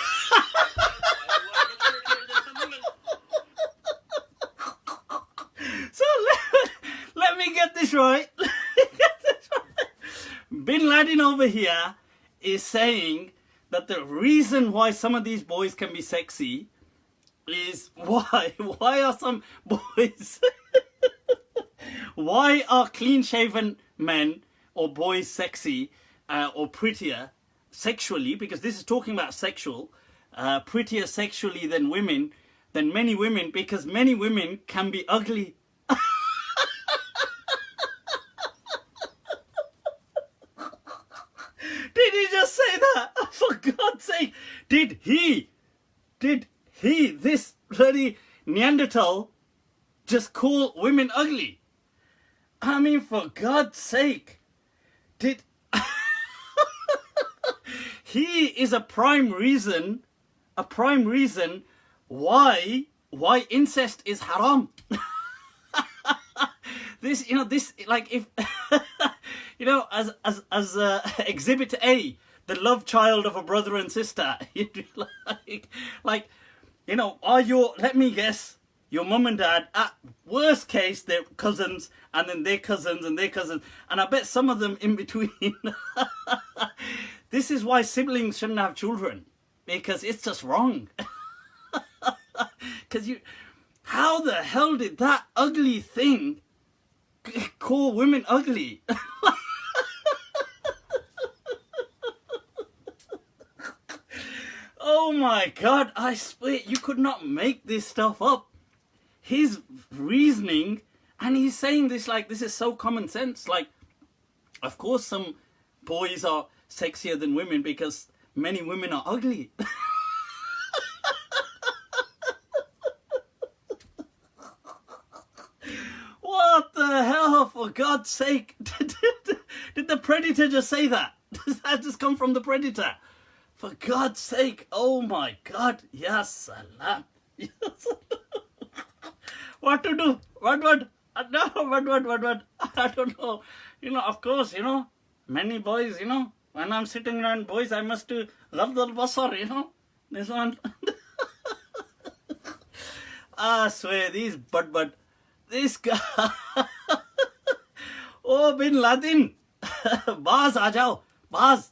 So let me get this right. Bin Laden over here is saying that the reason why some of these boys can be sexy is why are some boys why are clean shaven men or boys sexy or prettier sexually, because this is talking about sexual, prettier sexually than many women, because many women can be ugly. Did he just say that? For God's sake, did he, this bloody Neanderthal, just call women ugly? I mean, for God's sake, he is a prime reason why incest is haram. This, like, if as Exhibit A, the love child of a brother and sister, you'd be like, let me guess, your mum and dad, at worst case, they're cousins, and then their cousins, and their cousins, and I bet some of them in between. This is why siblings shouldn't have children, because it's just wrong. Because how the hell did that ugly thing call women ugly? Oh my God, I swear, you could not make this stuff up. His reasoning, and he's saying this like this is so common sense. Like, of course some boys are sexier than women because many women are ugly. What the hell, for God's sake? Did the Predator just say that? Does that just come from the Predator? For God's sake, oh my God, ya salam. Ya salam. What to do? What? What? I don't know. Of course, many boys, when I'm sitting around boys, I must do Ghad al-Basar, this one. I swear, this guy. Oh, Bin Laden. Baz, aa jao. Baz.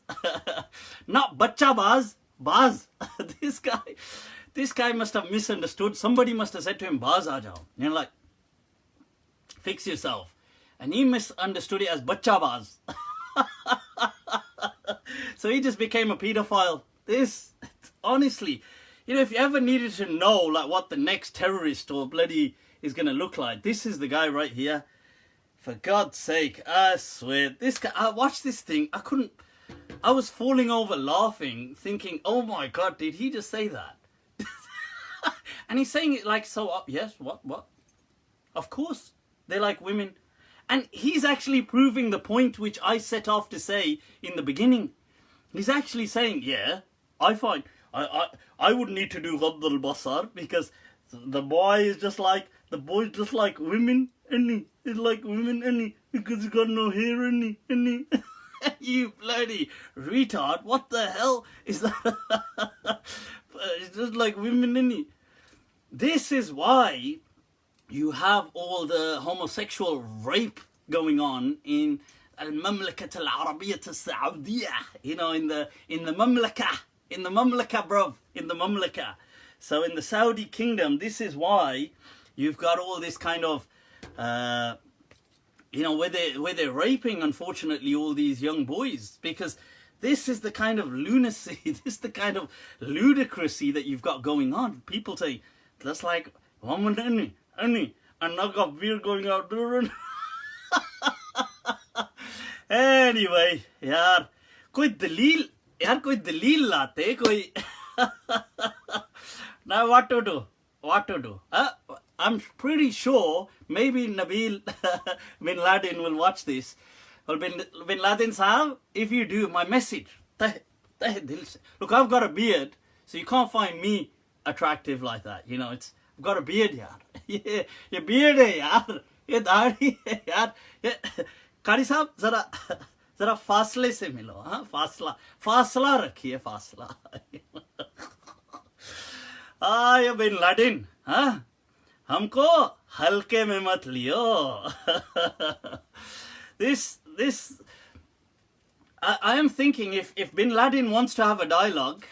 Not bacha Baz. This guy must have misunderstood. Somebody must have said to him, Baz aa jao. Like, fix yourself. And he misunderstood it as bacha Baz. So he just became a pedophile. Honestly, you know, if you ever needed to know like what the next terrorist or bloody is going to look like, this is the guy right here. For God's sake, I swear, this guy, I watched this thing, I was falling over laughing, thinking, oh my God, did he just say that? And he's saying it like so up, yes, what? Of course, they like women. And he's actually proving the point which I set off to say in the beginning. He's actually saying, yeah, I find, I would need to do Ghadd al-Basar because the boy's just like women, and he's like women, and because he's got no hair, and he. You bloody retard, what the hell is that? It's just like women, and this is why you have all the homosexual rape going on in Al-Mamlakat Al-Arabiyyat Al-Saudiyyah, you know, in the Mamlaka, bruv, in the Mamlaka. So in the Saudi kingdom, this is why you've got all this kind of, you know, where they're raping, unfortunately, all these young boys, because this is the kind of lunacy, this is the kind of ludicrousy that you've got going on. People say, that's like, woman, and I got beer going out there. Anyway, यार कोई दलील लाते कोई. Now what to do? I'm pretty sure maybe Nabeel bin Laden will watch this. Well, bin Laden sahab, if you do, my message, look, I've got a beard, so you can't find me attractive like that. You know, I've got a beard, yaar. Yeah, your beard hai, yaar. ये दाढ़ी है यार. ये कारी साहब जरा फासले से मिलो. हाँ, फासला रखिए, फासला. ये बिन लादेन, हाँ, हमको हल्के में मत लियो. I am thinking if bin Laden wants to have a dialogue,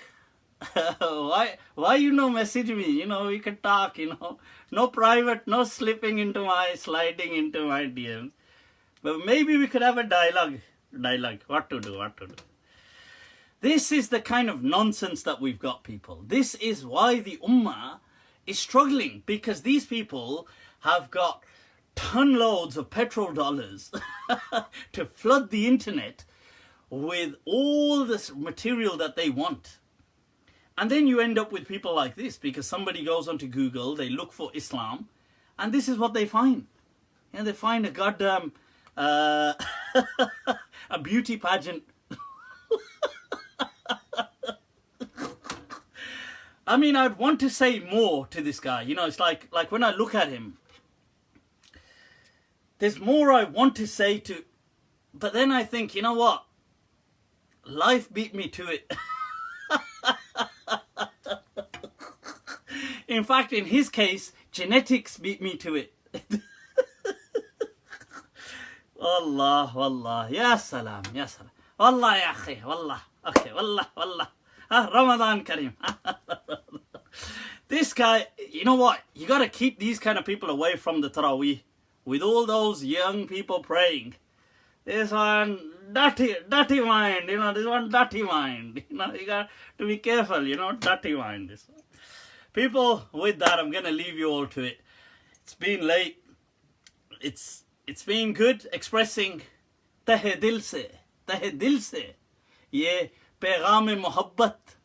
why you know message me, you know, we can talk, you know, no private, no sliding into my DMs, but maybe we could have a dialogue, what to do. This is the kind of nonsense that we've got, people. This is why the Ummah is struggling, because these people have got ton loads of petrol dollars to flood the internet with all this material that they want. And then you end up with people like this, because somebody goes onto Google, they look for Islam, and this is what they find. And they find a goddamn a beauty pageant. I mean, I'd want to say more to this guy. You know, it's like when I look at him, there's more I want to say to, but then I think, you know what? Life beat me to it. In fact, in his case, genetics beat me to it. Wallah, ya salam. Wallah, ya akhi, wallah. Okay, wallah. Ramadan Kareem. This guy, you know what? You got to keep these kind of people away from the Taraweeh. With all those young people praying. This one, dirty mind, you know, this one, dirty mind. You know, you got to be careful, you know, dirty mind. This one. People, with that, I'm going to leave you all to it. It's been late. It's been good expressing tahe dil se, ye पैगाम मोहब्बत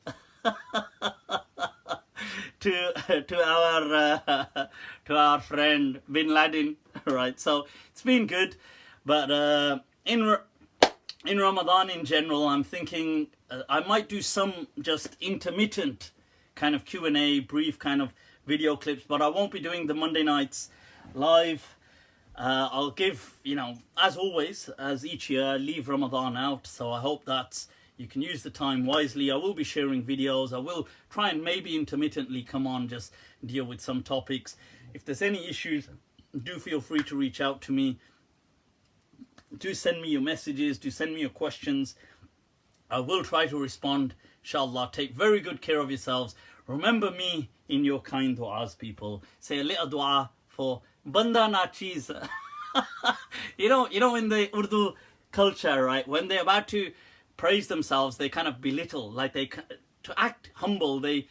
to our friend bin Laden, right? So it's been good, but in Ramadan in general, I'm thinking I might do some just intermittent kind of Q&A, brief kind of video clips, but I won't be doing the Monday nights live. I'll give, you know, as always, as each year, leave Ramadan out, so I hope that you can use the time wisely. I will be sharing videos. I will try and maybe intermittently come on, just deal with some topics. If there's any issues, do feel free to reach out to me. Do send me your messages. Do send me your questions. I will try to respond, inshallah. Take very good care of yourselves. Remember me in your kind du'as, people. Say a little du'a for banda na cheez. You know, in the Urdu culture, right, when they're about to praise themselves, they kind of belittle, like to act humble, they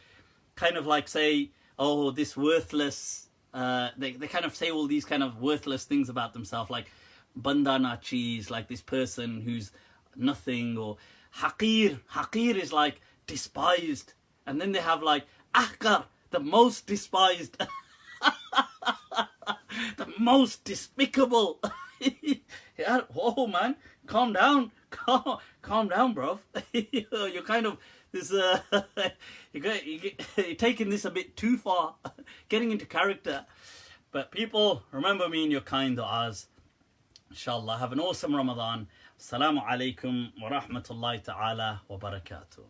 kind of like say, oh, this worthless, they kind of say all these kind of worthless things about themselves, like bandana cheese, like this person who's nothing, or haqir. Haqir is like despised. And then they have like ahkar, the most despised, the most despicable. Yeah, whoa, man, calm down, calm down, bro. You're kind of this. You're taking this a bit too far, getting into character. But people, remember me in your kind du'as. Inshallah, have an awesome Ramadan. Assalamu alaikum wa rahmatullahi ta'ala wa barakatuh.